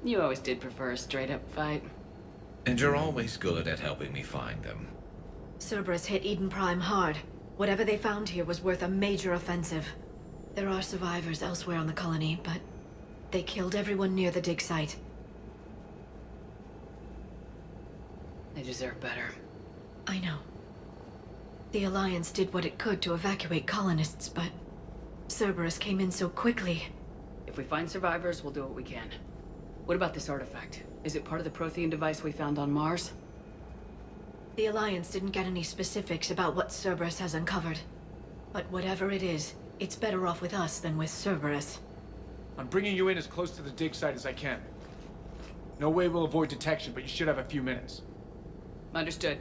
B: You always did prefer a straight-up fight.
D: And you're always good at helping me find them.
A: Cerberus hit Eden Prime hard. Whatever they found here was worth a major offensive. There are survivors elsewhere on the colony, but they killed everyone near the dig site.
B: They deserve better.
A: I know. The Alliance did what it could to evacuate colonists, but Cerberus came in so quickly.
B: If we find survivors, we'll do what we can. What about this artifact? Is it part of the Prothean device we found on Mars?
A: The Alliance didn't get any specifics about what Cerberus has uncovered. But whatever it is, it's better off with us than with Cerberus.
G: I'm bringing you in as close to the dig site as I can. No way we'll avoid detection, but you should have a few minutes.
B: Understood.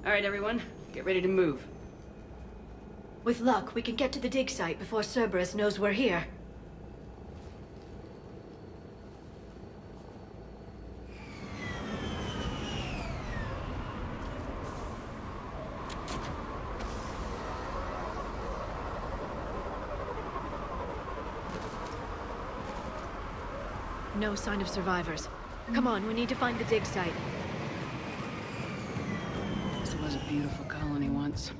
B: All right, everyone. Get ready to move.
A: With luck, we can get to the dig site before Cerberus knows we're here. No sign of survivors. Come on, we need to find the dig site.
B: This was a beautiful colony once.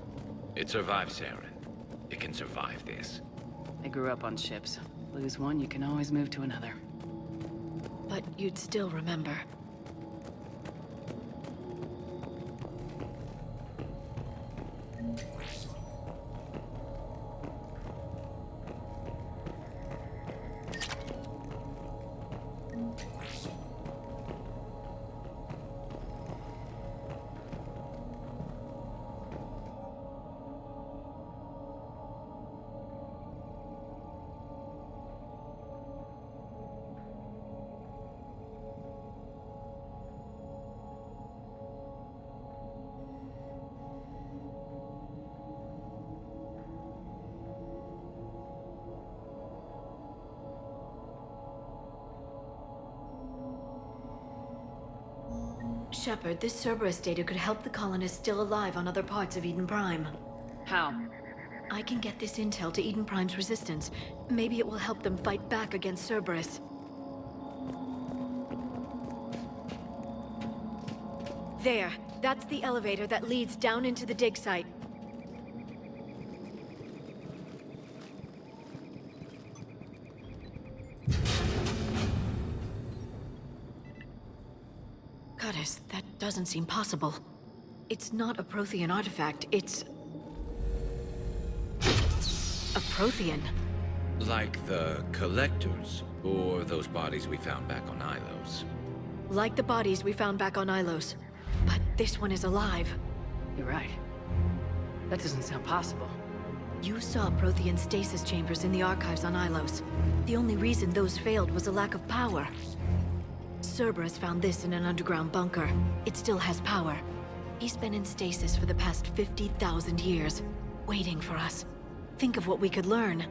D: It survived Saren. It can survive this.
B: I grew up on ships. Lose one, you can always move to another.
A: But you'd still remember. Shepard, this Cerberus data could help the colonists still alive on other parts of Eden Prime.
B: How?
A: I can get this intel to Eden Prime's resistance. Maybe it will help them fight back against Cerberus. There. That's the elevator that leads down into the dig site. Goddess, that doesn't seem possible. It's not a Prothean artifact, it's... a Prothean.
D: Like the Collectors, or those bodies we found back on Ilos.
A: Like the bodies we found back on Ilos. But this one is alive.
B: You're right. That doesn't sound possible.
A: You saw Prothean stasis chambers in the archives on Ilos. The only reason those failed was a lack of power. Cerberus found this in an underground bunker. It still has power. He's been in stasis for the past 50,000 years, waiting for us. Think of what we could learn.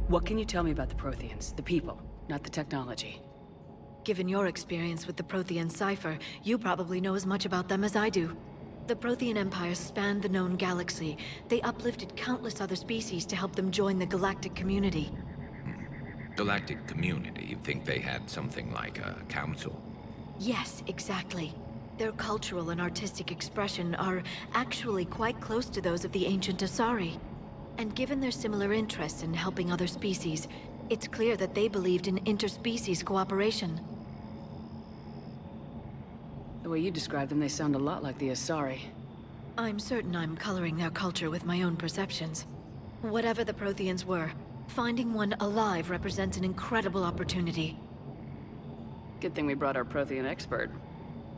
B: What can you tell me about the Protheans? The people, not the technology.
A: Given your experience with the Prothean cipher, you probably know as much about them as I do. The Prothean Empire spanned the known galaxy. They uplifted countless other species to help them join the galactic community.
D: Galactic community? You'd think they had something like a council?
A: Yes, exactly. Their cultural and artistic expression are actually quite close to those of the ancient Asari. And given their similar interests in helping other species, it's clear that they believed in interspecies cooperation.
B: The way you describe them, they sound a lot like the Asari.
A: I'm certain I'm coloring their culture with my own perceptions. Whatever the Protheans were, finding one alive represents an incredible opportunity.
B: Good thing we brought our Prothean expert.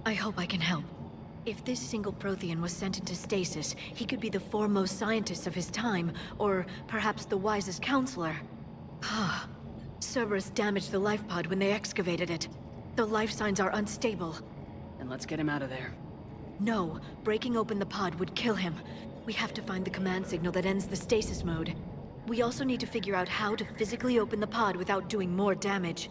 A: I hope I can help. If this single Prothean was sent into stasis, he could be the foremost scientist of his time, or perhaps the wisest counselor. Cerberus damaged the life pod when they excavated it. The life signs are unstable.
B: Then let's get him out of there.
A: No, breaking open the pod would kill him. We have to find the command signal that ends the stasis mode. We also need to figure out how to physically open the pod without doing more damage.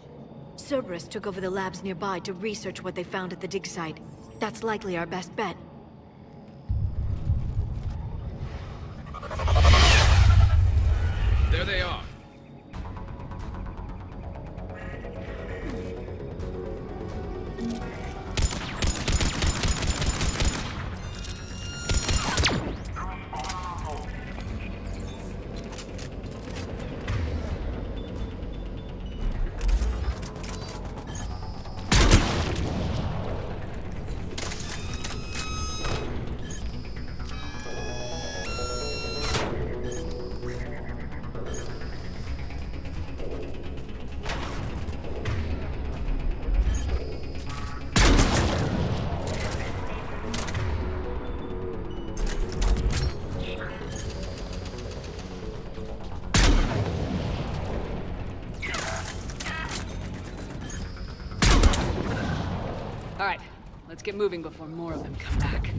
A: Cerberus took over the labs nearby to research what they found at the dig site. That's likely our best bet.
D: There they are.
B: Alright, let's get moving before more of them come back.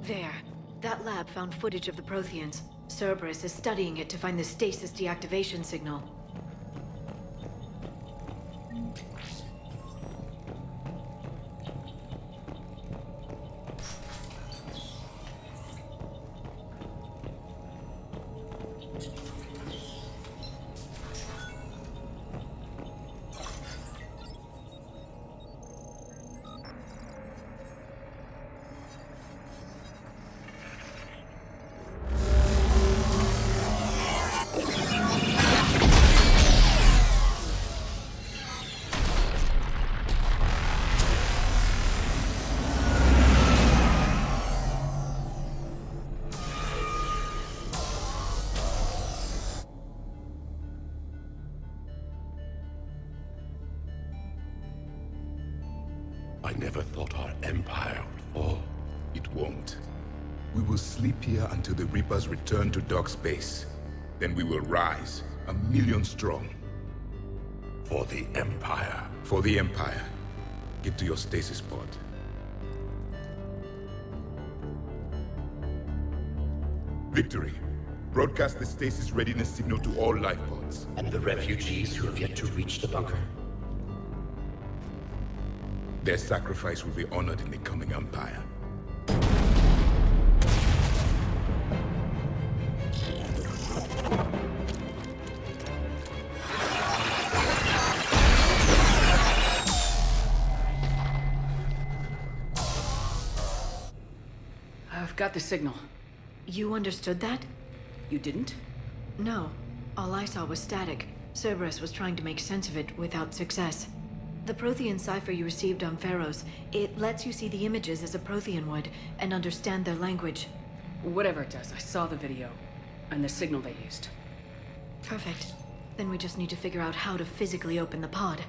A: There. That lab found footage of the Protheans. Cerberus is studying it to find the stasis deactivation signal.
I: I never thought our empire would fall. It won't. We will sleep here until the Reapers return to Dock Space. Then we will rise, 1,000,000 strong. For the Empire. For the Empire. Get to your stasis pod. Victory. Broadcast the stasis readiness signal to all life pods.
J: And the refugees who have yet to reach the bunker?
I: Their sacrifice will be honored in the coming Empire.
B: I've got the signal.
A: You understood that?
B: You didn't?
A: No. All I saw was static. Cerberus was trying to make sense of it without success. The Prothean cipher you received on Pharaohs, it lets you see the images as a Prothean would, and understand their language.
B: Whatever it does, I saw the video. And the signal they used.
A: Perfect. Then we just need to figure out how to physically open the pod.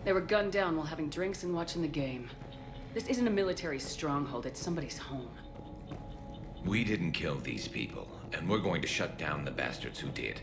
B: They were gunned down while having drinks and watching the game. This isn't a military stronghold, it's somebody's home.
D: We didn't kill these people, and we're going to shut down the bastards who did.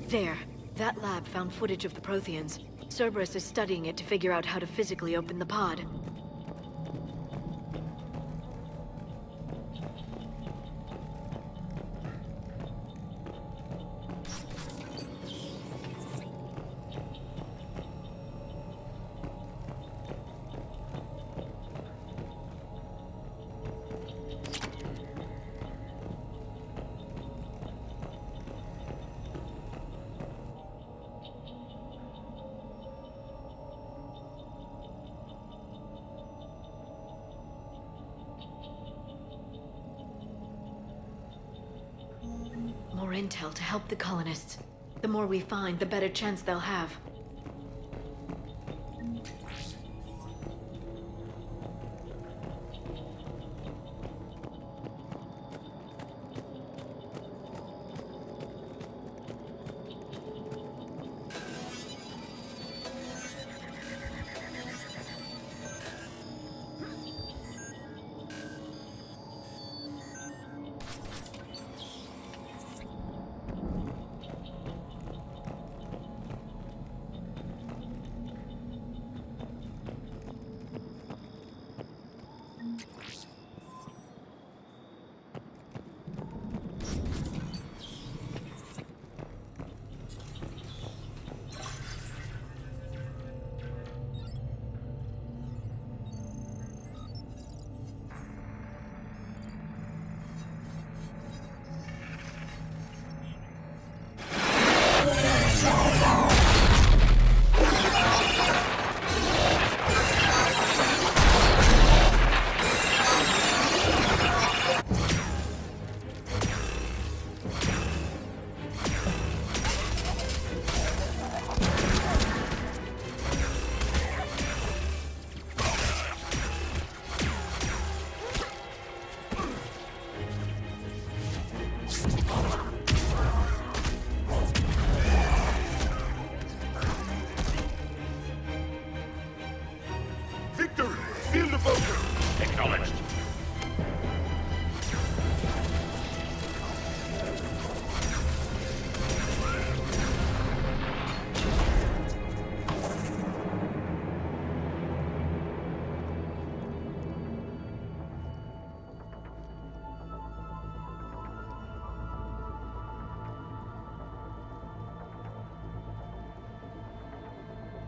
A: There. That lab found footage of the Protheans. Cerberus is studying it to figure out how to physically open the pod. More intel to help the colonists. The more we find, the better chance they'll have.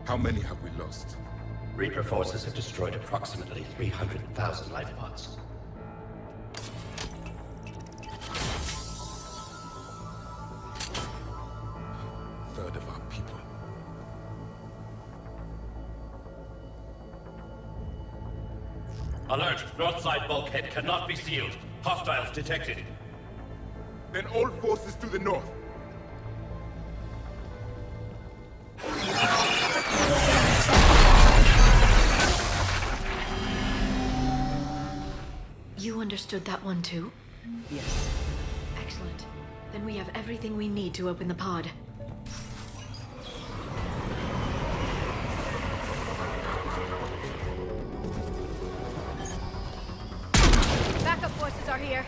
I: How many have we lost?
J: Reaper forces have destroyed approximately 300,000 life pods.
I: Third of our people.
J: Alert! North side bulkhead cannot be sealed. Hostiles detected.
I: Then all forces to the north.
A: You understood that one too?
B: Yes.
A: Excellent. Then we have everything we need to open the pod.
T: Backup forces are here.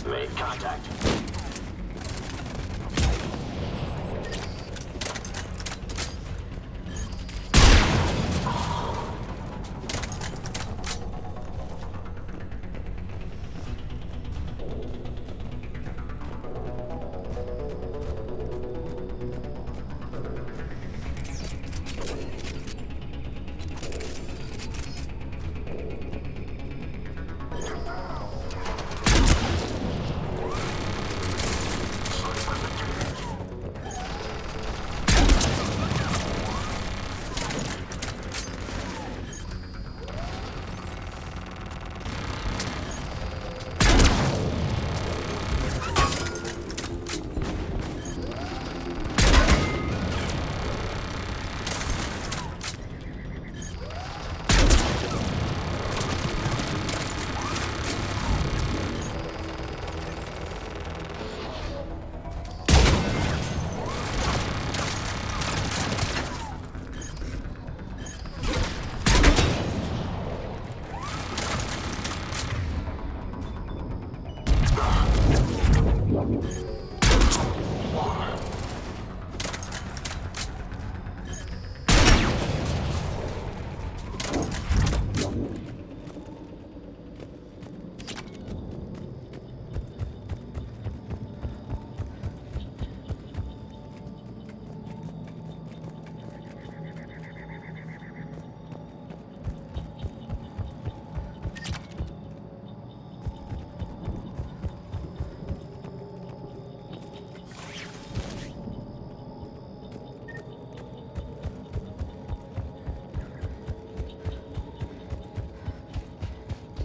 J: Made contact.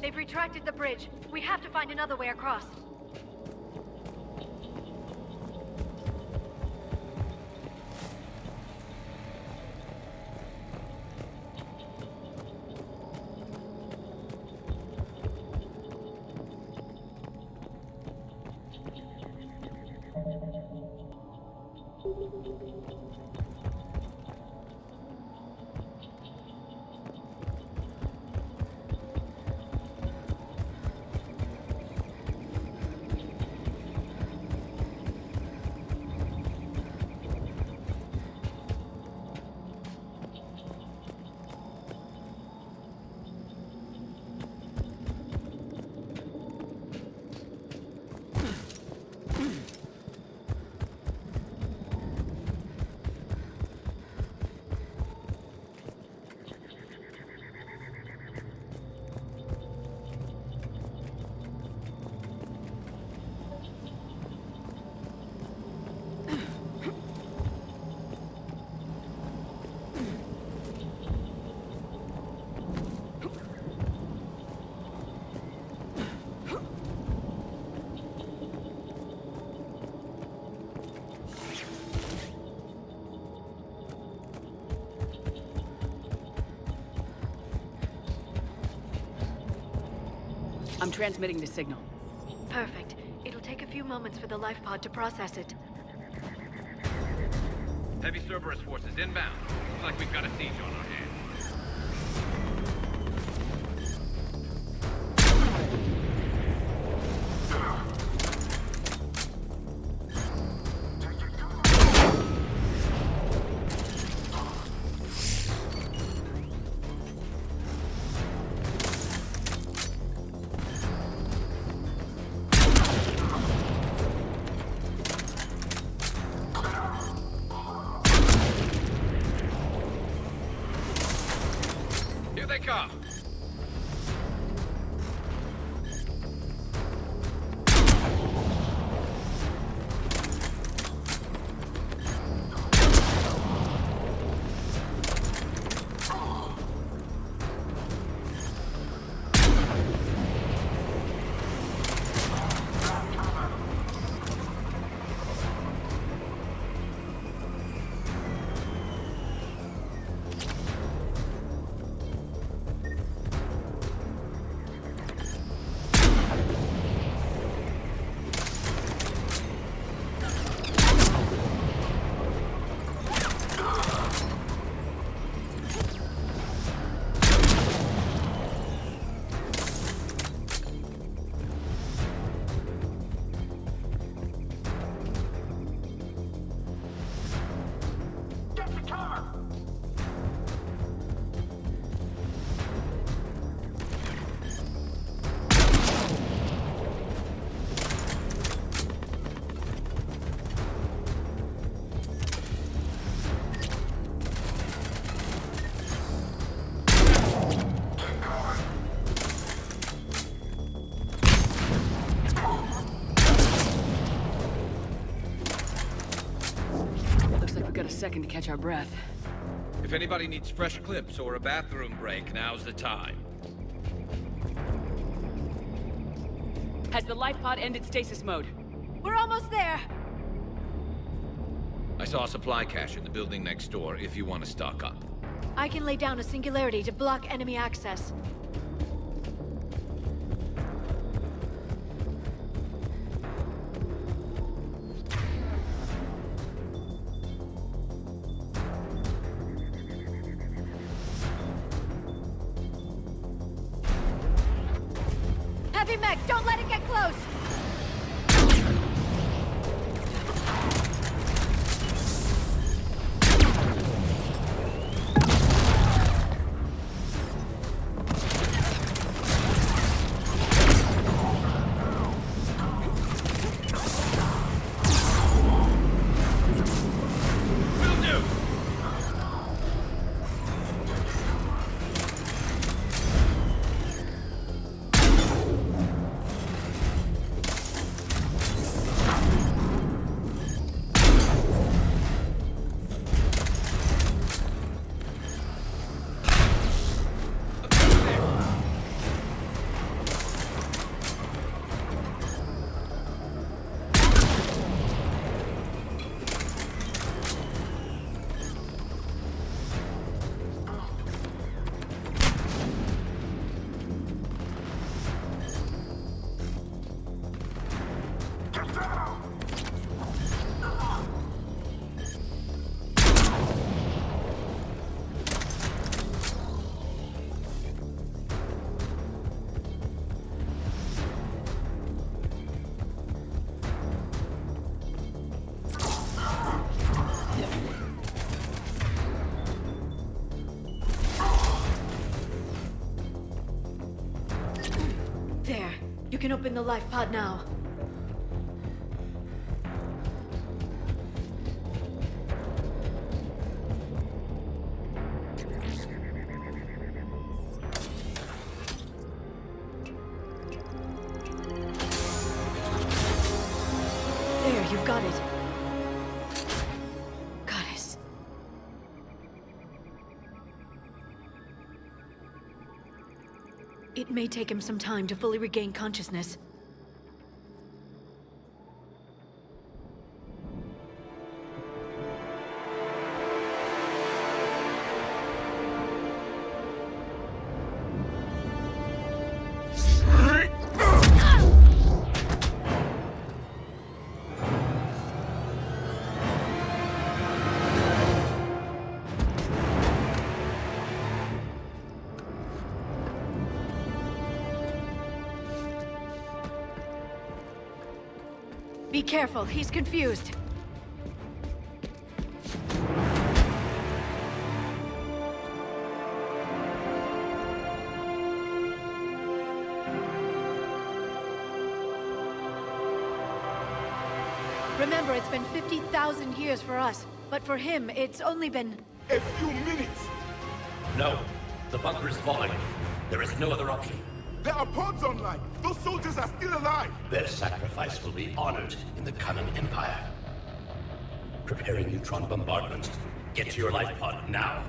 A: They've retracted the bridge. We have to find another way across.
B: I'm transmitting the signal.
A: Perfect. It'll take a few moments for the life pod to process it.
D: Heavy Cerberus forces inbound. Looks like we've got a siege on our hands. Here they come.
B: Second to catch our breath.
D: If anybody needs fresh clips or a bathroom break, now's the time.
B: Has the life pod ended stasis mode?
A: We're almost there!
D: I saw a supply cache in the building next door if you want to stock up.
A: I can lay down a singularity to block enemy access. Heavy mech, don't let it get close! There. You can open the life pod now. There, you've got it. Goddess. It may take him some time to fully regain consciousness. Be careful, he's confused. Remember, it's been 50,000 years for us, but for him, it's only been...
I: A few minutes!
J: No. The bunker is falling. There is no other option.
I: There are pods online! Those soldiers are still alive!
J: Their sacrifice will be honored in the coming Empire. Preparing neutron bombardment. Get to your life pod now.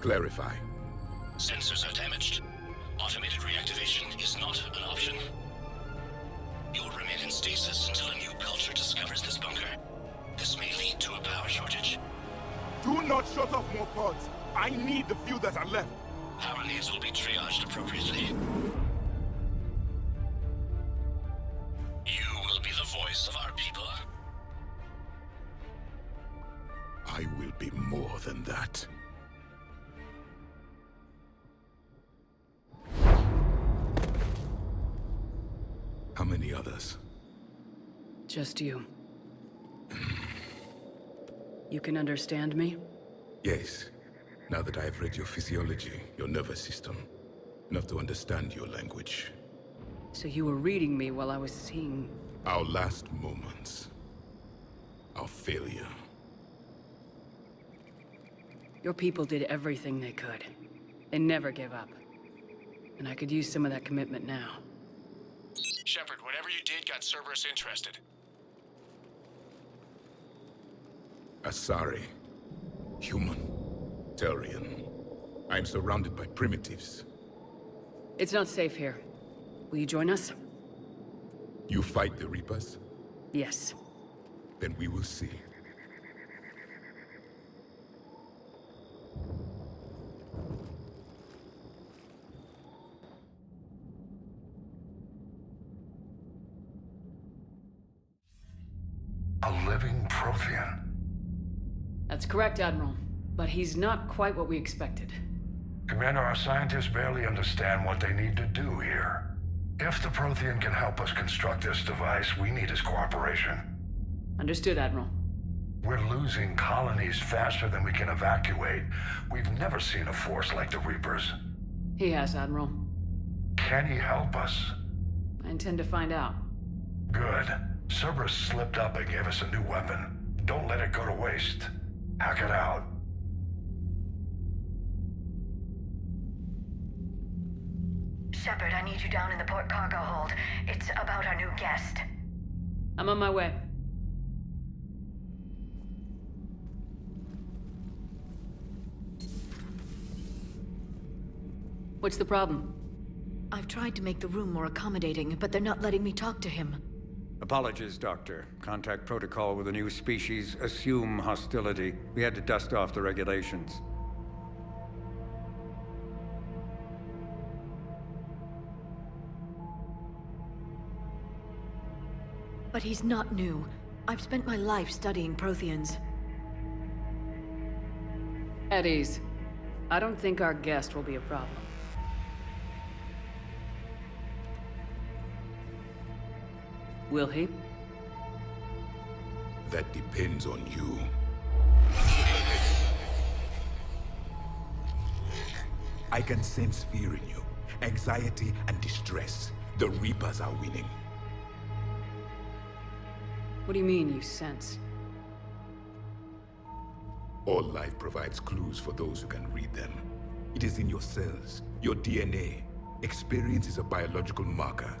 I: Clarify.
J: Sensors are damaged. Automated reactivation is not an option. You will remain in stasis until a new culture discovers this bunker. This may lead to a power shortage.
I: Do not shut off more pods. I need the few that are left.
J: Power needs will be triaged appropriately. You will be the voice of our people.
I: I will be more than that. How many others?
B: Just you. You can understand me?
I: Yes. Now that I have read your physiology, your nervous system, enough to understand your language.
B: So you were reading me while I was seeing...
I: Our last moments. Our failure.
B: Your people did everything they could. They never gave up. And I could use some of that commitment now.
F: Shepard, whatever you did got Cerberus interested.
I: Asari. Human. Turian. I'm surrounded by primitives.
B: It's not safe here. Will you join us?
I: You fight the Reapers?
B: Yes.
I: Then we will see.
Q: A living Prothean.
B: That's correct, Admiral. But he's not quite what we expected.
Q: Commander, our scientists barely understand what they need to do here. If the Prothean can help us construct this device, we need his cooperation.
B: Understood, Admiral.
Q: We're losing colonies faster than we can evacuate. We've never seen a force like the Reapers.
B: He has, Admiral.
Q: Can he help us?
B: I intend to find out.
Q: Good. Cerberus slipped up and gave us a new weapon. Don't let it go to waste. Hack it out.
A: Shepard, I need you down in the port cargo hold. It's about our new guest.
B: I'm on my way. What's the problem?
A: I've tried to make the room more accommodating, but they're not letting me talk to him.
R: Apologies, Doctor. Contact protocol with a new species. Assume hostility. We had to dust off the regulations.
A: But he's not new. I've spent my life studying Protheans.
B: At ease. I don't think our guest will be a problem. Will he?
I: That depends on you. I can sense fear in you. Anxiety and distress. The Reapers are winning.
B: What do you mean, you sense?
I: All life provides clues for those who can read them. It is in your cells, your DNA. Experience is a biological marker.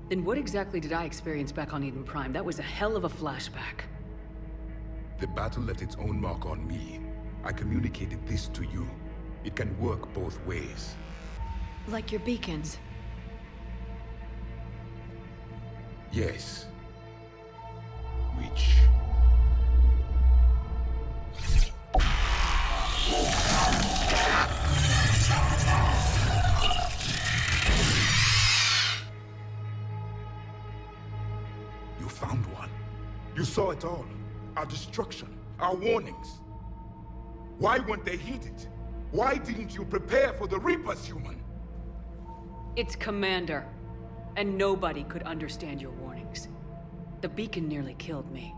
B: Then what exactly did I experience back on Eden Prime? That was a hell of a flashback.
I: The battle left its own mark on me. I communicated this to you. It can work both ways.
A: Like your beacons.
I: Yes. Which... You found one. You saw it all. Our destruction, our warnings. Why weren't they heeded? Why didn't you prepare for the Reapers, human?
B: It's Commander. And nobody could understand your warnings. The beacon nearly killed me.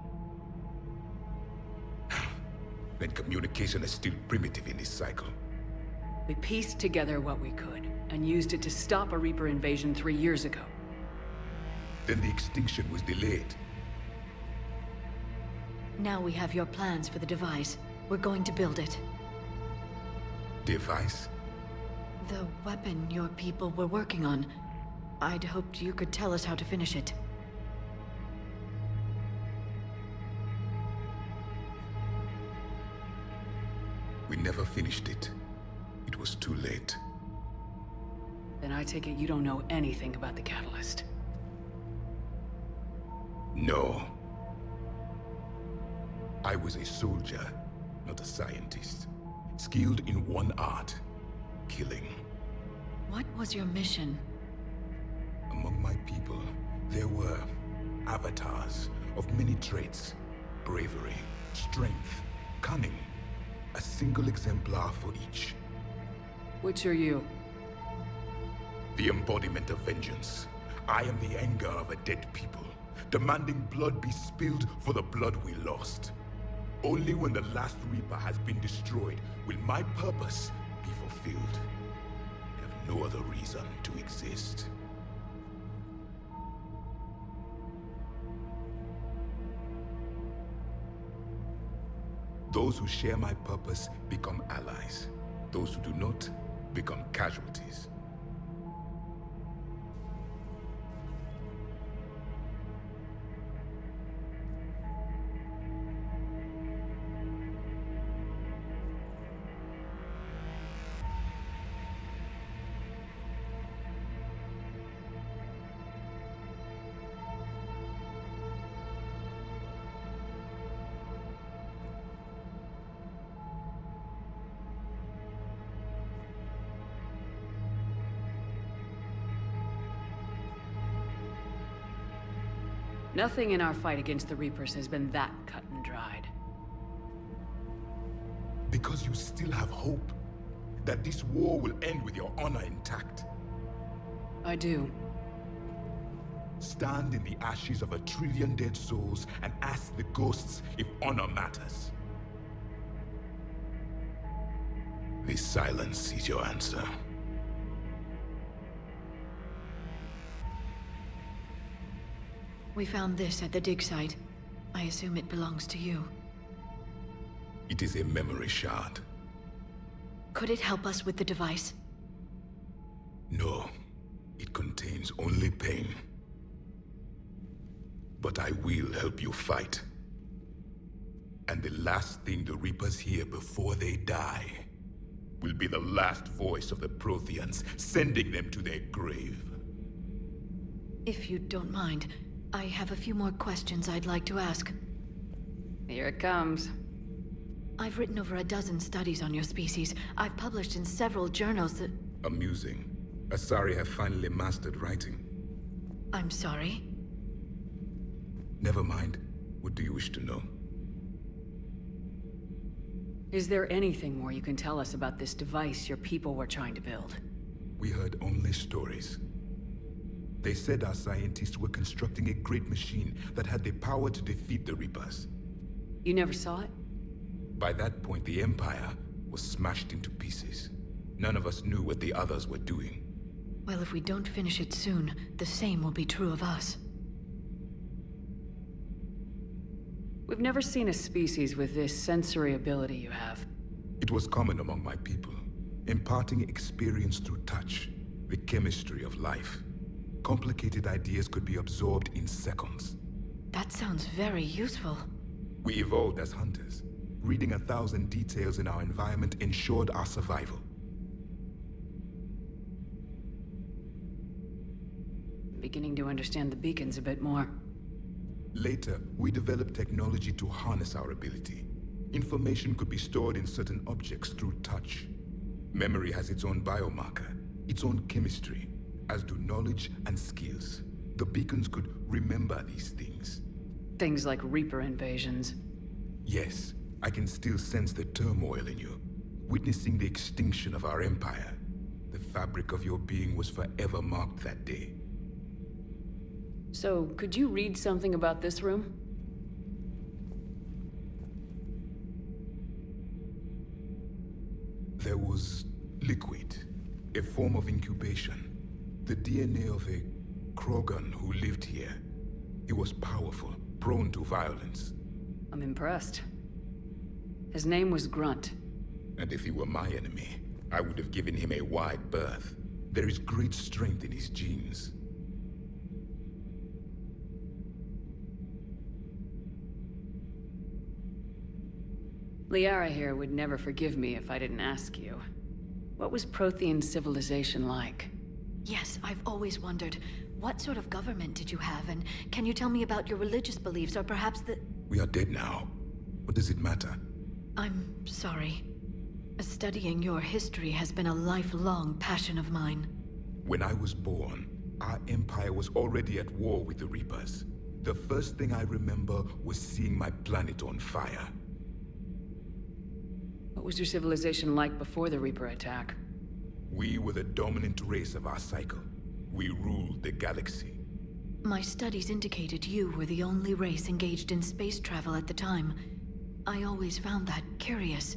I: Then communication is still primitive in this cycle.
B: We pieced together what we could, and used it to stop a Reaper invasion 3 years ago.
I: Then the extinction was delayed.
A: Now we have your plans for the device. We're going to build it.
I: Device?
A: The weapon your people were working on. I'd hoped you could tell us how to finish it.
I: We never finished it. It was too late.
B: Then I take it you don't know anything about the Catalyst.
I: No. I was a soldier, not a scientist. Skilled in one art, killing.
A: What was your mission?
I: Among my people, there were avatars of many traits. Bravery, strength, cunning. A single exemplar for each.
B: Which are you?
I: The embodiment of vengeance. I am the anger of a dead people, demanding blood be spilled for the blood we lost. Only when the last Reaper has been destroyed will my purpose be fulfilled. I have no other reason to exist. Those who share my purpose become allies. Those who do not become casualties.
B: Nothing in our fight against the Reapers has been that cut and dried.
I: Because you still have hope that this war will end with your honor intact.
B: I do.
I: Stand in the ashes of 1 trillion dead souls and ask the ghosts if honor matters. This silence is your answer.
A: We found this at the dig site. I assume it belongs to you.
I: It is a memory shard.
A: Could it help us with the device?
I: No. It contains only pain. But I will help you fight. And the last thing the Reapers hear before they die will be the last voice of the Protheans, sending them to their grave.
A: If you don't mind, I have a few more questions I'd like to ask.
B: Here it comes.
A: I've written over a dozen studies on your species. I've published in several journals that...
I: Amusing. Asari have finally mastered writing.
A: I'm sorry?
I: Never mind. What do you wish to know?
B: Is there anything more you can tell us about this device your people were trying to build?
I: We heard only stories. They said our scientists were constructing a great machine that had the power to defeat the Reapers.
B: You never saw it?
I: By that point, the Empire was smashed into pieces. None of us knew what the others were doing.
A: Well, if we don't finish it soon, the same will be true of us.
B: We've never seen a species with this sensory ability you have.
I: It was common among my people, imparting experience through touch, the chemistry of life. complicated ideas could be absorbed in seconds.
A: That sounds very useful.
I: We evolved as hunters. Reading 1,000 details in our environment ensured our survival.
B: Beginning to understand the beacons a bit more.
I: Later, we developed technology to harness our ability. Information could be stored in certain objects through touch. Memory has its own biomarker, its own chemistry, as do knowledge and skills. The beacons could remember these things.
B: Things like Reaper invasions.
I: Yes, I can still sense the turmoil in you, witnessing the extinction of our empire. The fabric of your being was forever marked that day.
B: So, could you read something about this room?
I: There was liquid, a form of incubation. The DNA of a Krogan who lived here. He was powerful, prone to violence.
B: I'm impressed. His name was Grunt.
I: And if he were my enemy, I would have given him a wide berth. There is great strength in his genes.
B: Liara here would never forgive me if I didn't ask you. What was Prothean civilization like?
A: Yes, I've always wondered, what sort of government did you have, and can you tell me about your religious beliefs, or perhaps the...
I: We are dead now. What does it matter?
A: I'm sorry. Studying your history has been a lifelong passion of mine.
I: When I was born, our empire was already at war with the Reapers. The first thing I remember was seeing my planet on fire.
B: What was your civilization like before the Reaper attack?
I: We were the dominant race of our cycle. We ruled the galaxy.
A: My studies indicated you were the only race engaged in space travel at the time. I always found that curious.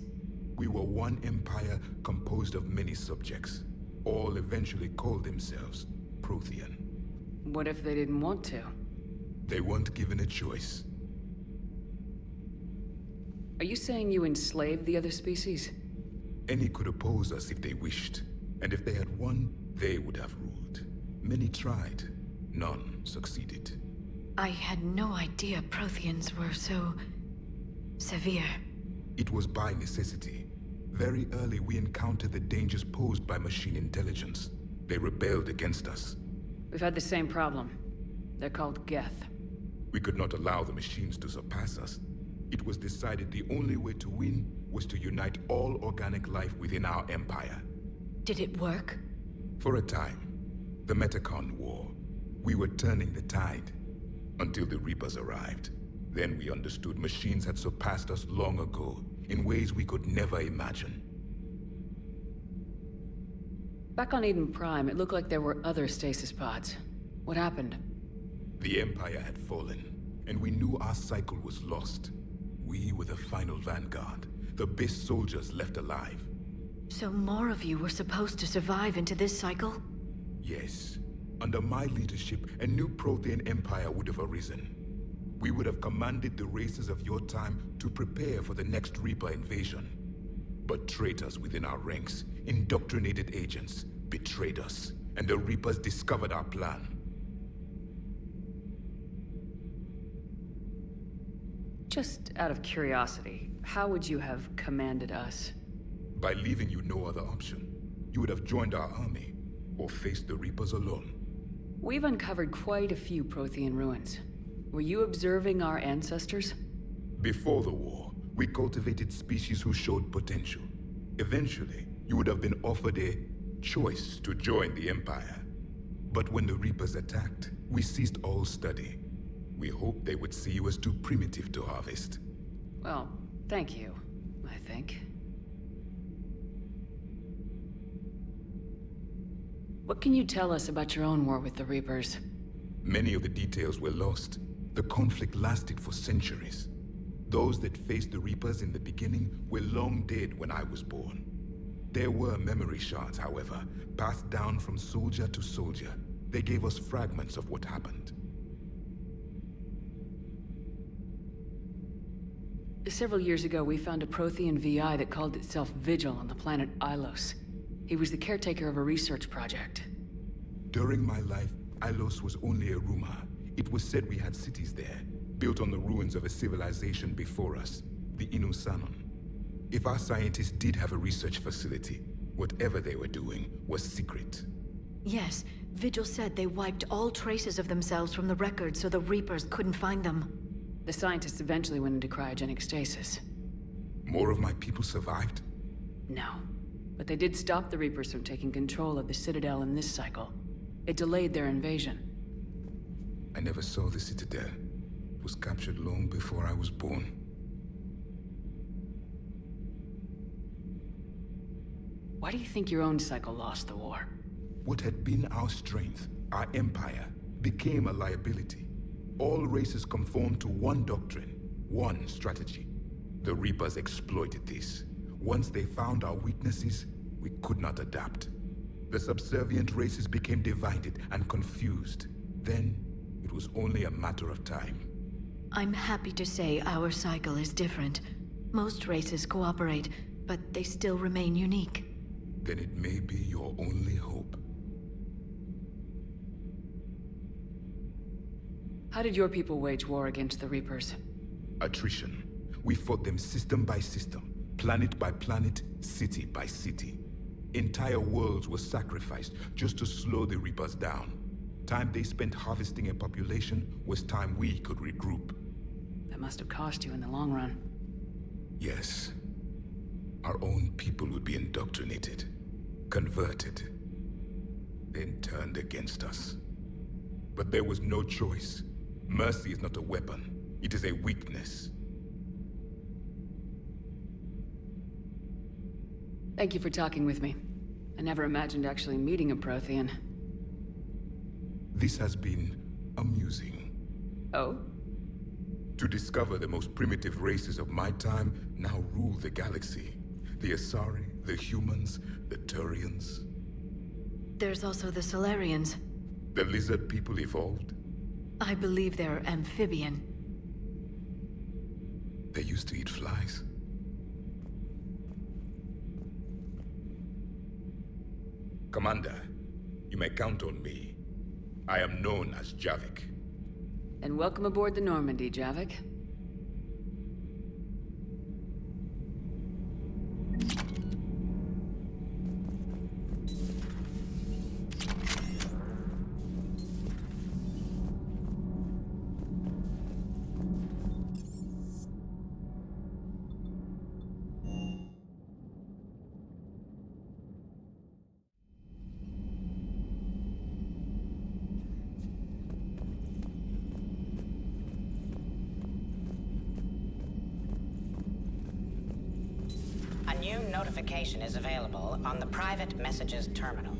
I: We were one empire composed of many subjects. All eventually called themselves Prothean.
B: What if they didn't want to?
I: They weren't given a choice.
B: Are you saying you enslaved the other species?
I: Any could oppose us if they wished. And if they had won, they would have ruled. Many tried. None succeeded.
A: I had no idea Protheans were so... severe.
I: It was by necessity. Very early we encountered the dangers posed by machine intelligence. They rebelled against us.
B: We've had the same problem. They're called Geth.
I: We could not allow the machines to surpass us. It was decided the only way to win was to unite all organic life within our empire.
A: Did it work?
I: For a time. The Metacon War. We were turning the tide. Until the Reapers arrived. Then we understood machines had surpassed us long ago, in ways we could never imagine.
B: Back on Eden Prime, it looked like there were other stasis pods. What happened?
I: The Empire had fallen, and we knew our cycle was lost. We were the final vanguard, the best soldiers left alive.
A: So more of you were supposed to survive into this cycle?
I: Yes. Under my leadership, a new Prothean empire would have arisen. We would have commanded the races of your time to prepare for the next Reaper invasion. But traitors within our ranks, indoctrinated agents, betrayed us, and the Reapers discovered our plan.
B: Just out of curiosity, how would you have commanded us?
I: By leaving you no other option. You would have joined our army, or faced the Reapers alone.
B: We've uncovered quite a few Prothean ruins. Were you observing our ancestors?
I: Before the war, we cultivated species who showed potential. Eventually, you would have been offered a choice to join the Empire. But when the Reapers attacked, we ceased all study. We hoped they would see you as too primitive to harvest.
B: Well, thank you, I think. What can you tell us about your own war with the Reapers?
I: Many of the details were lost. The conflict lasted for centuries. Those that faced the Reapers in the beginning were long dead when I was born. There were memory shards, however, passed down from soldier to soldier. They gave us fragments of what happened.
B: Several years ago, we found a Prothean VI that called itself Vigil on the planet Ilos. He was the caretaker of a research project.
I: During my life, Ilos was only a rumor. It was said we had cities there, built on the ruins of a civilization before us, the Inusanon. If our scientists did have a research facility, whatever they were doing was secret.
A: Yes, Vigil said they wiped all traces of themselves from the records so the Reapers couldn't find them.
B: The scientists eventually went into cryogenic stasis.
I: More of my people survived?
B: No. But they did stop the Reapers from taking control of the Citadel in this cycle. It delayed their invasion.
I: I never saw the Citadel. It was captured long before I was born.
B: Why do you think your own cycle lost the war?
I: What had been our strength, our empire, became a liability. All races conformed to one doctrine, one strategy. The Reapers exploited this. Once they found our weaknesses, we could not adapt. The subservient races became divided and confused. Then, it was only a matter of time.
A: I'm happy to say our cycle is different. Most races cooperate, but they still remain unique.
I: Then it may be your only hope.
B: How did your people wage war against the Reapers?
I: Attrition. We fought them system by system, planet by planet, city by city. Entire worlds were sacrificed just to slow the Reapers down. Time they spent harvesting a population was time we could regroup.
B: That must have cost you in the long run.
I: Yes. Our own people would be indoctrinated, converted, then turned against us. But there was no choice. Mercy is not a weapon. It is a weakness.
B: Thank you for talking with me. I never imagined actually meeting a Prothean.
I: This has been amusing.
B: Oh?
I: To discover the most primitive races of my time now rule the galaxy. The Asari, the humans, the Turians.
A: There's also the Solarians.
I: The lizard people evolved?
A: I believe they're amphibian.
I: They used to eat flies. Commander, you may count on me. I am known as Javik.
B: And welcome aboard the Normandy, Javik.
V: A new notification is available on the private messages terminal.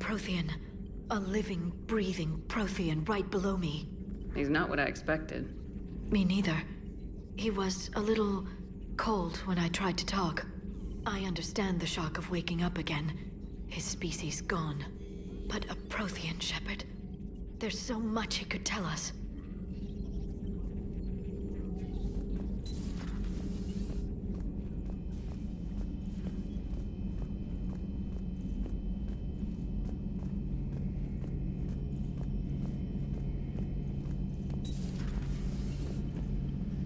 A: Prothean. A living, breathing Prothean right below me.
B: He's not what I expected.
A: Me neither. He was a little cold when I tried to talk. I understand the shock of waking up again. His species gone. But a Prothean, Shepard. There's so much he could tell us.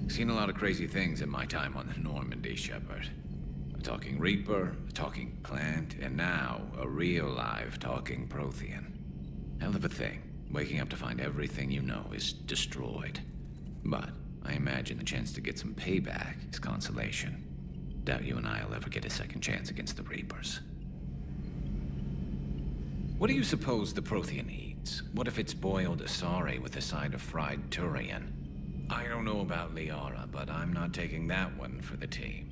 D: Seen a lot of crazy things in my time on the Normandy, Shepard. A talking Reaper, a talking plant, and now a real live talking Prothean. Hell of a thing, waking up to find everything you know is destroyed. But I imagine the chance to get some payback is consolation. Doubt you and I'll ever get a second chance against the Reapers. What do you suppose the Prothean eats? What if it's boiled Asari with a side of fried Turian? I don't know about Liara, but I'm not taking that one for the team.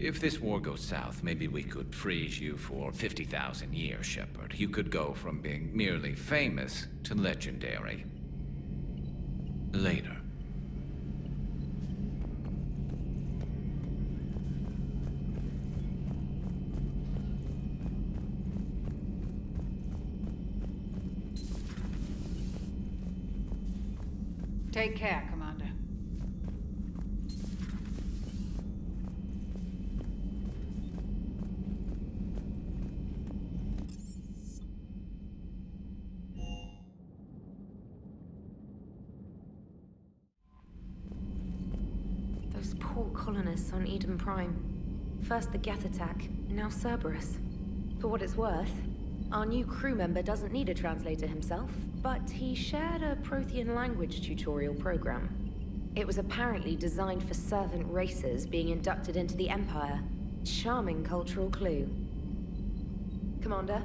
D: If this war goes south, maybe we could freeze you for 50,000 years, Shepard. You could go from being merely famous to legendary. Later.
M: Take care, Commander.
K: Those poor colonists on Eden Prime. First the Geth attack, now Cerberus. For what it's worth, our new crew member doesn't need a translator himself, but he shared a Prothean language tutorial program. It was apparently designed for servant races being inducted into the Empire. Charming cultural clue. Commander?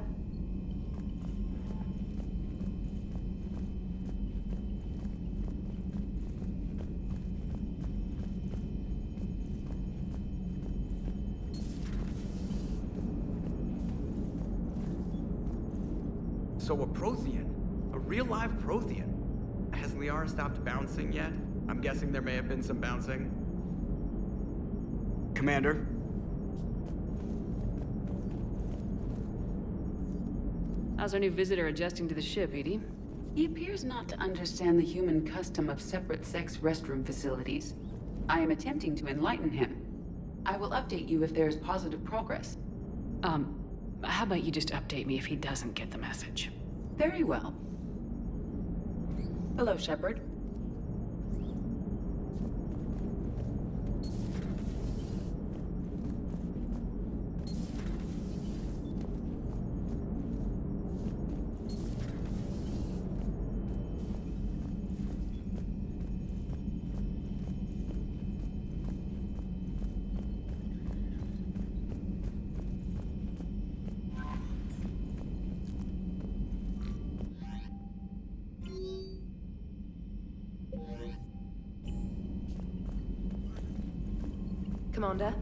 O: So a Prothean? A real live Prothean? Has Liara stopped bouncing yet? I'm guessing there may have been some bouncing. Commander?
B: How's our new visitor adjusting to the ship, Edie?
L: He appears not to understand the human custom of separate-sex restroom facilities. I am attempting to enlighten him. I will update you if there is positive progress.
B: How about you just update me if he doesn't get the message?
L: Very well. Hello, Shepard.
K: Commander?